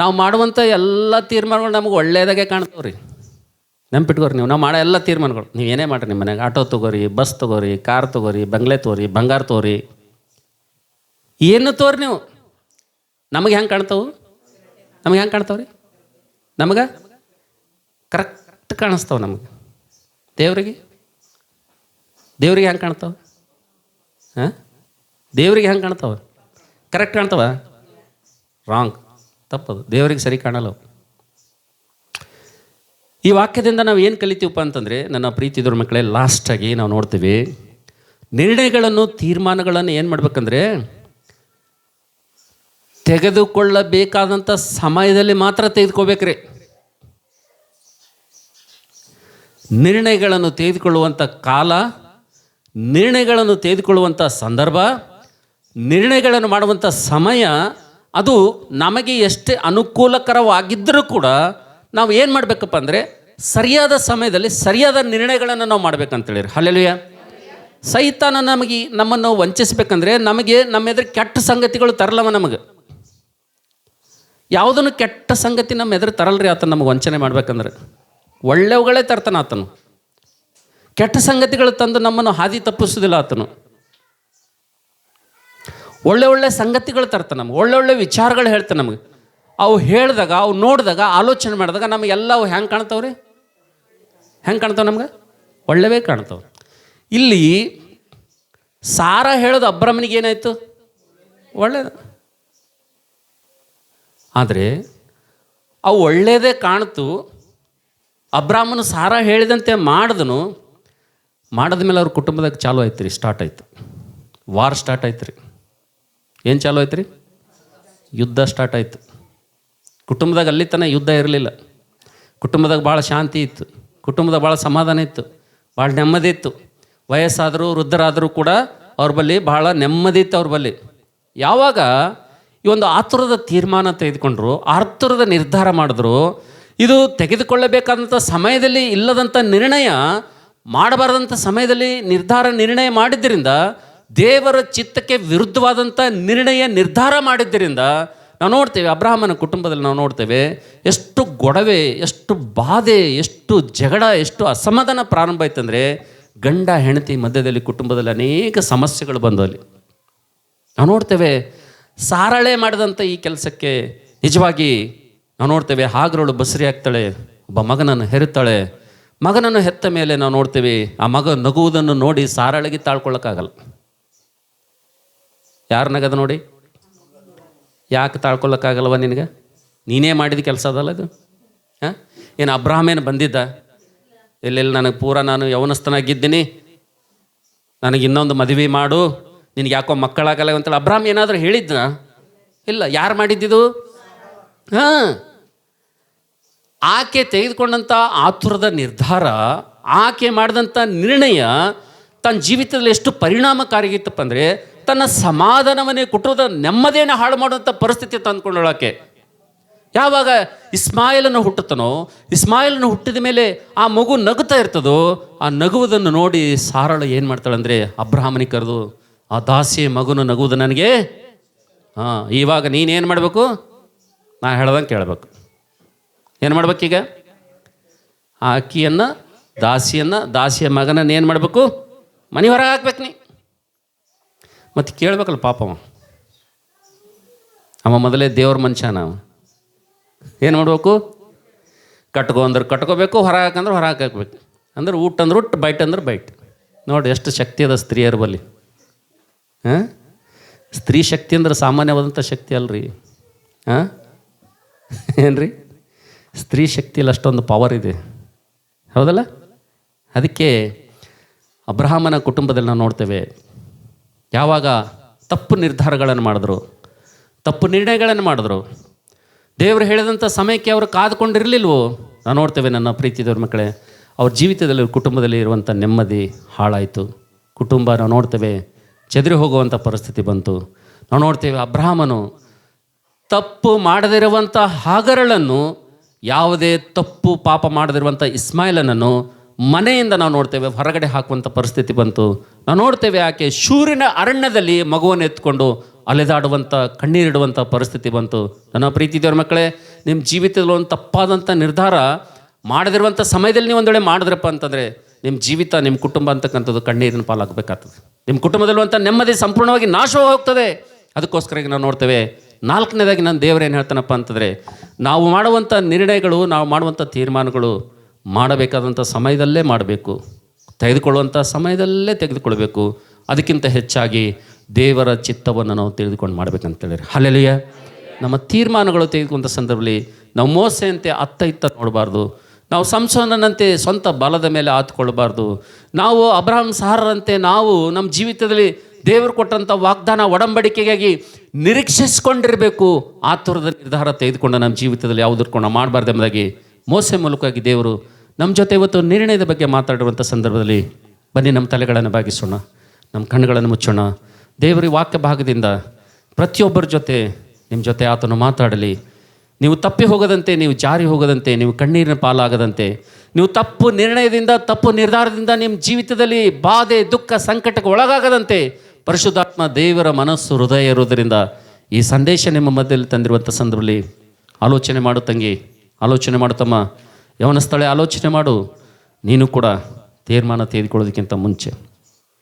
ನಾವು ಮಾಡುವಂಥ ಎಲ್ಲ ತೀರ್ಮಾನಗಳು ನಮಗೆ ಒಳ್ಳೆಯದಾಗೆ ಕಾಣ್ತಾವ್ರಿ. ನೆನ್ಪಿಟ್ಕೋರಿ, ನಾವು ಮಾಡೋ ಎಲ್ಲ ತೀರ್ಮಾನಗಳು, ನೀವು ಏನೇ ಮಾಡಿರಿ, ನಿಮ್ಮ ಮನೆಗೆ ಆಟೋ ತೊಗೋರಿ, ಬಸ್ ತೊಗೋರಿ, ಕಾರ್ ತೊಗೋರಿ, ಬಂಗ್ಲೆ ತೊಗೋರಿ, ಬಂಗಾರ ತೊಗೋರಿ, ಏನು ತೋರಿ ನೀವು, ನಮಗೆ ಹೆಂಗೆ ಕಾಣ್ತಾವು? ನಮಗೆ ಹೆಂಗೆ ಕಾಣ್ತಾವ್ರಿ? ನಮಗೆ ಕರೆಕ್ಟ್ ಕಾಣಿಸ್ತಾವೆ. ನಮಗೆ ದೇವ್ರಿಗೆ ಹೆಂಗೆ ಕಾಣ್ತಾವೆ? ಹಾಂ, ದೇವ್ರಿಗೆ ಹೆಂಗೆ ಕಾಣ್ತಾವೆ? ಕರೆಕ್ಟ್ ಕಾಣ್ತಾವ? ರಾಂಗ್, ತಪ್ಪದು. ದೇವರಿಗೆ ಸರಿ ಕಾಣಲ್ಲ. ಈ ವಾಕ್ಯದಿಂದ ನಾವು ಏನು ಕಲಿತೀವಪ್ಪ ಅಂತಂದರೆ, ನನ್ನ ಪ್ರೀತಿದವ್ರ ಮಕ್ಕಳೇ, ಲಾಸ್ಟಾಗಿ ನಾವು ನೋಡ್ತೀವಿ, ನಿರ್ಣಯಗಳನ್ನು, ತೀರ್ಮಾನಗಳನ್ನು ಏನು ಮಾಡ್ಬೇಕಂದ್ರೆ, ತೆಗೆದುಕೊಳ್ಳಬೇಕಾದಂಥ ಸಮಯದಲ್ಲಿ ಮಾತ್ರ ತೆಗೆದುಕೋಬೇಕ್ರಿ. ನಿರ್ಣಯಗಳನ್ನು ತೆಗೆದುಕೊಳ್ಳುವಂಥ ಕಾಲ, ನಿರ್ಣಯಗಳನ್ನು ತೆಗೆದುಕೊಳ್ಳುವಂಥ ಸಂದರ್ಭ, ನಿರ್ಣಯಗಳನ್ನು ಮಾಡುವಂಥ ಸಮಯ, ಅದು ನಮಗೆ ಎಷ್ಟೇ ಅನುಕೂಲಕರವಾಗಿದ್ದರೂ ಕೂಡ ನಾವು ಏನು ಮಾಡಬೇಕಪ್ಪ ಅಂದರೆ, ಸರಿಯಾದ ಸಮಯದಲ್ಲಿ ಸರಿಯಾದ ನಿರ್ಣಯಗಳನ್ನು ನಾವು ಮಾಡ್ಬೇಕಂತೇಳಿರಿ. ಹಲ್ಲೆಲೂಯ. ಸೈತಾನ ನಮ್ಮನ್ನು ವಂಚಿಸ್ಬೇಕಂದ್ರೆ, ನಮಗೆ ನಮ್ಮ ಎದುರು ಕೆಟ್ಟ ಸಂಗತಿಗಳು ತರಲವ. ನಮಗೆ ಯಾವುದನ್ನು ಕೆಟ್ಟ ಸಂಗತಿ ನಮ್ಮ ಎದುರು ತರಲ್ರಿ ಆತನ. ನಮಗೆ ವಂಚನೆ ಮಾಡ್ಬೇಕಂದ್ರೆ ಒಳ್ಳೆವುಗಳೇ ತರ್ತಾನೆ ಆತನು. ಕೆಟ್ಟ ಸಂಗತಿಗಳು ತಂದು ನಮ್ಮನ್ನು ಹಾದಿ ತಪ್ಪಿಸೋದಿಲ್ಲ ಆತನು. ಒಳ್ಳೆ ಸಂಗತಿಗಳು ತರ್ತಾನೆ ನಮ್ಗೆ, ಒಳ್ಳೊಳ್ಳೆ ವಿಚಾರಗಳು ಹೇಳ್ತಾನೆ ನಮಗೆ. ಅವು ಹೇಳಿದಾಗ, ಅವು ನೋಡಿದಾಗ, ಆಲೋಚನೆ ಮಾಡಿದಾಗ ನಮಗೆಲ್ಲ ಅವು ಹೆಂಗೆ ಕಾಣ್ತಾವ್ರಿ? ಹೆಂಗೆ ಕಾಣ್ತಾವೆ? ನಮ್ಗೆ ಒಳ್ಳೆವೇ ಕಾಣ್ತಾವೆ. ಇಲ್ಲಿ ಸಾರಾ ಹೇಳೋದು ಅಬ್ರಮನಿಗೆ ಏನಾಯಿತು? ಒಳ್ಳೆಯದು. ಆದರೆ ಅವು ಒಳ್ಳೆಯದೇ ಕಾಣ್ತು. ಅಬ್ರಾಮನು ಸಾರಾ ಹೇಳಿದಂತೆ ಮಾಡಿದನು. ಮಾಡಿದ ಮೇಲೆ ಅವ್ರ ಕುಟುಂಬದಾಗ ಚಾಲು ಆಯ್ತು ರೀ, ಸ್ಟಾರ್ಟ್ ಆಯಿತು, ವಾರ್ ಸ್ಟಾರ್ಟ್ ಆಯ್ತು ರೀ. ಏನು ಚಾಲು ಆಯ್ತು ರೀ? ಯುದ್ಧ ಸ್ಟಾರ್ಟ್ ಆಯಿತು. ಕುಟುಂಬದಾಗ ಅಲ್ಲಿ ತನಕ ಯುದ್ಧ ಇರಲಿಲ್ಲ. ಕುಟುಂಬದಾಗ ಭಾಳ ಶಾಂತಿ ಇತ್ತು, ಕುಟುಂಬದಾಗ ಭಾಳ ಸಮಾಧಾನ ಇತ್ತು, ಭಾಳ ನೆಮ್ಮದಿ ಇತ್ತು. ವಯಸ್ಸಾದರೂ ವೃದ್ಧರಾದರೂ ಕೂಡ ಅವ್ರ ಬಳಿ ಭಾಳ ನೆಮ್ಮದಿ ಇತ್ತು. ಅವ್ರ ಬಳಿ ಯಾವಾಗ ಈ ಒಂದು ಆತುರದ ತೀರ್ಮಾನ ತೆಗೆದುಕೊಂಡ್ರು, ಆತುರದ ನಿರ್ಧಾರ ಮಾಡಿದ್ರು, ಇದು ತೆಗೆದುಕೊಳ್ಳಬೇಕಾದಂಥ ಸಮಯದಲ್ಲಿ ಇಲ್ಲದಂಥ ನಿರ್ಣಯ, ಮಾಡಬಾರ್ದಂಥ ಸಮಯದಲ್ಲಿ ನಿರ್ಣಯ ಮಾಡಿದ್ದರಿಂದ, ದೇವರ ಚಿತ್ತಕ್ಕೆ ವಿರುದ್ಧವಾದಂಥ ನಿರ್ಧಾರ ಮಾಡಿದ್ದರಿಂದ ನಾವು ನೋಡ್ತೇವೆ, ಅಬ್ರಹಾಮನ ಕುಟುಂಬದಲ್ಲಿ ನಾವು ನೋಡ್ತೇವೆ ಎಷ್ಟು ಗೊಡವೆ, ಎಷ್ಟು ಬಾಧೆ, ಎಷ್ಟು ಜಗಳ, ಎಷ್ಟು ಅಸಮಾಧಾನ ಪ್ರಾರಂಭ ಆಯ್ತಂದರೆ, ಗಂಡ ಹೆಂಡತಿ ಮಧ್ಯದಲ್ಲಿ ಕುಟುಂಬದಲ್ಲಿ ಅನೇಕ ಸಮಸ್ಯೆಗಳು ಬಂದು ಅಲ್ಲಿ ನಾವು ನೋಡ್ತೇವೆ. ಸಾರಳೆ ಮಾಡಿದಂಥ ಈ ಕೆಲಸಕ್ಕೆ ನಿಜವಾಗಿ ನಾವು ನೋಡ್ತೇವೆ, ಹಾಗರಳು ಬಸರಿ ಆಗ್ತಾಳೆ, ಒಬ್ಬ ಮಗನನ್ನು ಹೆರುತ್ತಾಳೆ. ಮಗನನ್ನು ಹೆತ್ತ ಮೇಲೆ ನಾವು ನೋಡ್ತೇವೆ, ಆ ಮಗ ನಗುವುದನ್ನು ನೋಡಿ ಸಾರಳಿಗೆ ತಾಳ್ಕೊಳ್ಳೋಕ್ಕಾಗಲ್ಲ. ಯಾರು ನಗದ ನೋಡಿ? ಯಾಕೆ ತಾಳ್ಕೊಳ್ಳೋಕ್ಕಾಗಲ್ವ ನಿನಗೆ? ನೀನೇ ಮಾಡಿದ ಕೆಲಸ ಅದಲ್ಲ ಇದು. ಹಾಂ, ಏನು ಅಬ್ರಹಾಮೇನು ಬಂದಿದ್ದ? ಎಲ್ಲೆಲ್ಲಿ ನನಗೆ ನಾನು ಯೌವನಸ್ಥನಾಗಿದ್ದೀನಿ, ನನಗೆ ಇನ್ನೊಂದು ಮದುವೆ ಮಾಡು, ನಿನಗೆ ಯಾಕೋ ಮಕ್ಕಳಾಗಲ್ಲ ಅಂತೇಳಿ ಅಬ್ರಹಾಮ್ ಏನಾದರೂ ಹೇಳಿದ್ನ? ಇಲ್ಲ. ಯಾರು ಮಾಡಿದ್ದಿದು? ಹಾಂ, ಆಕೆ ತೆಗೆದುಕೊಂಡಂಥ ಆತುರದ ನಿರ್ಧಾರ, ಆಕೆ ಮಾಡಿದಂಥ ನಿರ್ಣಯ ತನ್ನ ಜೀವಿತದಲ್ಲಿ ಎಷ್ಟು ಪರಿಣಾಮಕಾರಿಯಾಗಿತ್ತಪ್ಪ ಅಂದರೆ ತನ್ನ ಸಮಾಧಾನವನ್ನೇ, ಕುಟುಂಬದ ನೆಮ್ಮದಿಯನ್ನು ಹಾಳು ಮಾಡುವಂಥ ಪರಿಸ್ಥಿತಿ ತಂದುಕೊಂಡಳಾಕೆ. ಯಾವಾಗ ಇಸ್ಮಾಯಿಲನ್ನು ಹುಟ್ಟುತ್ತಾನೋ, ಇಸ್ಮಾಯಿಲನ್ನು ಹುಟ್ಟಿದ ಮೇಲೆ ಆ ಮಗು ನಗುತ್ತಾ ಇರ್ತದೋ, ಆ ನಗುವುದನ್ನು ನೋಡಿ ಸಾರಳು ಏನು ಮಾಡ್ತಾಳೆ ಅಂದರೆ ಅಬ್ರಹಾಮನಿಗೆ ಕರೆದು, ಆ ದಾಸಿಯ ಮಗುನು ನಗುವುದು ನನಗೆ, ಇವಾಗ ನೀನೇನು ಮಾಡಬೇಕು, ನಾ ಹೇಳ್ದಂಗೆ ಕೇಳಬೇಕು. ಏನು ಮಾಡ್ಬೇಕೀಗ? ಆ ಅಕ್ಕಿಯನ್ನು, ದಾಸಿಯ ಮಗನನ್ನು ಏನು ಮಾಡಬೇಕು? ಮನೆ ಹೊರಗೆ ಹಾಕ್ಬೇಕು ನೀ. ಮತ್ತು ಕೇಳಬೇಕಲ್ಲ ಪಾಪ ಅವ ಮೊದಲೇ ದೇವ್ರ ಮನುಷ್ಯ. ನಾವು ಏನು ಮಾಡಬೇಕು? ಕಟ್ಕೋ ಅಂದ್ರೆ ಕಟ್ಕೋಬೇಕು, ಹೊರ ಹಾಕಂದ್ರೆ ಹೊರ ಹಾಕಬೇಕು. ಅಂದ್ರೆ ಊಟ ಅಂದ್ರೆ ಊಟ, ಬೈಟ್ ಅಂದ್ರೆ ಬೈಟ್. ನೋಡಿ ಎಷ್ಟು ಶಕ್ತಿ ಅದ ಸ್ತ್ರೀಯರ ಬಲ್ಲಿ. ಸ್ತ್ರೀ ಶಕ್ತಿ ಅಂದ್ರೆ ಸಾಮಾನ್ಯವಾದಂಥ ಶಕ್ತಿ ಅಲ್ರಿ. ಏನು ರೀ, ಸ್ತ್ರೀ ಶಕ್ತಿಯಲ್ಲಿ ಅಷ್ಟೊಂದು ಪವರ್ ಇದೆ, ಹೌದಲ್ಲ? ಅದಕ್ಕೆ ಅಬ್ರಹಾಮನ ಕುಟುಂಬದಲ್ಲಿ ನಾವು ನೋಡ್ತೇವೆ, ಯಾವಾಗ ತಪ್ಪು ನಿರ್ಧಾರಗಳನ್ನು ಮಾಡಿದ್ರು, ತಪ್ಪು ನಿರ್ಣಯಗಳನ್ನು ಮಾಡಿದ್ರು, ದೇವರು ಹೇಳಿದಂಥ ಸಮಯಕ್ಕೆ ಅವರು ಕಾದುಕೊಂಡಿರಲಿಲ್ವೋ, ನಾವು ನೋಡ್ತೇವೆ ನನ್ನ ಪ್ರೀತಿದವ್ರ ಮಕ್ಕಳೇ, ಅವ್ರ ಜೀವಿತದಲ್ಲಿ, ಕುಟುಂಬದಲ್ಲಿ ಇರುವಂಥ ನೆಮ್ಮದಿ ಹಾಳಾಯಿತು. ಕುಟುಂಬ ನಾವು ನೋಡ್ತೇವೆ ಚೆದರಿ ಹೋಗುವಂಥ ಪರಿಸ್ಥಿತಿ ಬಂತು. ನಾವು ನೋಡ್ತೇವೆ ಅಬ್ರಹಾಮನು ತಪ್ಪು ಮಾಡದಿರುವಂಥ ಹಾಗರಳನ್ನು, ಯಾವುದೇ ತಪ್ಪು ಪಾಪ ಮಾಡದಿರುವಂಥ ಇಸ್ಮಾಯಿಲನನ್ನು ಮನೆಯಿಂದ ನಾವು ನೋಡ್ತೇವೆ ಹೊರಗಡೆ ಹಾಕುವಂಥ ಪರಿಸ್ಥಿತಿ ಬಂತು. ನಾವು ನೋಡ್ತೇವೆ ಆಕೆ ಶೂರಿನ ಅರಣ್ಯದಲ್ಲಿ ಮಗುವನ್ನು ಎತ್ಕೊಂಡು ಅಲೆದಾಡುವಂಥ, ಕಣ್ಣೀರಿಡುವಂಥ ಪರಿಸ್ಥಿತಿ ಬಂತು. ನನ್ನ ಪ್ರೀತಿ ದೇವ್ರ ಮಕ್ಕಳೇ, ನಿಮ್ಮ ಜೀವಿತದಲ್ಲಿ ಒಂದು ತಪ್ಪಾದಂಥ ನಿರ್ಧಾರ ಮಾಡದಿರುವಂಥ ಸಮಯದಲ್ಲಿ ನೀವು ಒಂದು ವೇಳೆ ಮಾಡಿದ್ರಪ್ಪ ಅಂತಂದರೆ ನಿಮ್ಮ ಜೀವಿತ, ನಿಮ್ಮ ಕುಟುಂಬ ಅಂತಕ್ಕಂಥದ್ದು ಕಣ್ಣೀರಿನ ಪಾಲಾಗಬೇಕಾಗ್ತದೆ. ನಿಮ್ಮ ಕುಟುಂಬದಲ್ಲಿರುವಂಥ ನೆಮ್ಮದಿ ಸಂಪೂರ್ಣವಾಗಿ ನಾಶವಾಗಿ ಹೋಗ್ತದೆ. ಅದಕ್ಕೋಸ್ಕರ ನಾವು ನೋಡ್ತೇವೆ, ನಾಲ್ಕನೇದಾಗಿ ನಾನು ದೇವರೇನು ಹೇಳ್ತಾನಪ್ಪ ಅಂತಂದರೆ, ನಾವು ಮಾಡುವಂಥ ನಿರ್ಣಯಗಳು, ನಾವು ಮಾಡುವಂಥ ತೀರ್ಮಾನಗಳು ಮಾಡಬೇಕಾದಂಥ ಸಮಯದಲ್ಲೇ ಮಾಡಬೇಕು, ತೆಗೆದುಕೊಳ್ಳುವಂಥ ಸಮಯದಲ್ಲೇ ತೆಗೆದುಕೊಳ್ಬೇಕು. ಅದಕ್ಕಿಂತ ಹೆಚ್ಚಾಗಿ ದೇವರ ಚಿತ್ತವನ್ನು ನಾವು ತಿಳಿದುಕೊಂಡು ಮಾಡಬೇಕಂತೇಳಿ ಹಲ್ಲೆಲೂಯಾ. ನಮ್ಮ ತೀರ್ಮಾನಗಳು ತೆಗೆದುಕೊಂಡ ಸಂದರ್ಭದಲ್ಲಿ ನಾವು ಮೋಸೆಯಂತೆ ಅತ್ತ ಇತ್ತ ನೋಡಬಾರ್ದು, ನಾವು ಸಂಸೋನನಂತೆ ಸ್ವಂತ ಬಲದ ಮೇಲೆ ಆತ್ಕೊಳ್ಬಾರ್ದು, ನಾವು ಅಬ್ರಹಾಂ ಸಹಾರರಂತೆ ನಾವು ನಮ್ಮ ಜೀವಿತದಲ್ಲಿ ದೇವರು ಕೊಟ್ಟಂಥ ವಾಗ್ದಾನ ಒಡಂಬಡಿಕೆಗಾಗಿ ನಿರೀಕ್ಷಿಸ್ಕೊಂಡಿರಬೇಕು. ಆತುರದ ನಿರ್ಧಾರ ತೆಗೆದುಕೊಂಡು ನಮ್ಮ ಜೀವಿತದಲ್ಲಿ ಯಾವುದನ್ನು ಮಾಡಬಾರ್ದು ಎಂಬುದಾಗಿ ಮೋಸೆ ಮೂಲಕವಾಗಿ ದೇವರು ನಮ್ಮ ಜೊತೆ ಇವತ್ತು ನಿರ್ಣಯದ ಬಗ್ಗೆ ಮಾತಾಡಿರುವಂಥ ಸಂದರ್ಭದಲ್ಲಿ ಬನ್ನಿ ನಮ್ಮ ತಲೆಗಳನ್ನು ಬಾಗಿಸೋಣ, ನಮ್ಮ ಕಣ್ಣುಗಳನ್ನು ಮುಚ್ಚೋಣ. ದೇವರ ವಾಕ್ಯ ಭಾಗದಿಂದ ಪ್ರತಿಯೊಬ್ಬರ ಜೊತೆ, ನಿಮ್ಮ ಜೊತೆ ಆತನು ಮಾತಾಡಲಿ. ನೀವು ತಪ್ಪಿ ಹೋಗದಂತೆ, ನೀವು ಜಾರಿ ಹೋಗದಂತೆ, ನೀವು ಕಣ್ಣೀರಿನ ಪಾಲಾಗದಂತೆ, ನೀವು ತಪ್ಪು ನಿರ್ಣಯದಿಂದ, ತಪ್ಪು ನಿರ್ಧಾರದಿಂದ ನಿಮ್ಮ ಜೀವಿತದಲ್ಲಿ ಬಾಧೆ, ದುಃಖ, ಸಂಕಟಕ್ಕೆ ಒಳಗಾಗದಂತೆ ಪರಿಶುದ್ಧಾತ್ಮ ದೇವರ ಮನಸ್ಸು, ಹೃದಯ ಇರುವುದರಿಂದ ಈ ಸಂದೇಶ ನಿಮ್ಮ ಮಧ್ಯದಲ್ಲಿ ತಂದಿರುವಂಥ ಸಂದರ್ಭದಲ್ಲಿ ಆಲೋಚನೆ ಮಾಡು ತಂಗಿ, ಆಲೋಚನೆ ಮಾಡುತ್ತಮ್ಮ, ಯವನ ಸ್ಥಳ ಆಲೋಚನೆ ಮಾಡು. ನೀನು ಕೂಡ ತೀರ್ಮಾನ ತೆಗೆದುಕೊಳ್ಳೋದಕ್ಕಿಂತ ಮುಂಚೆ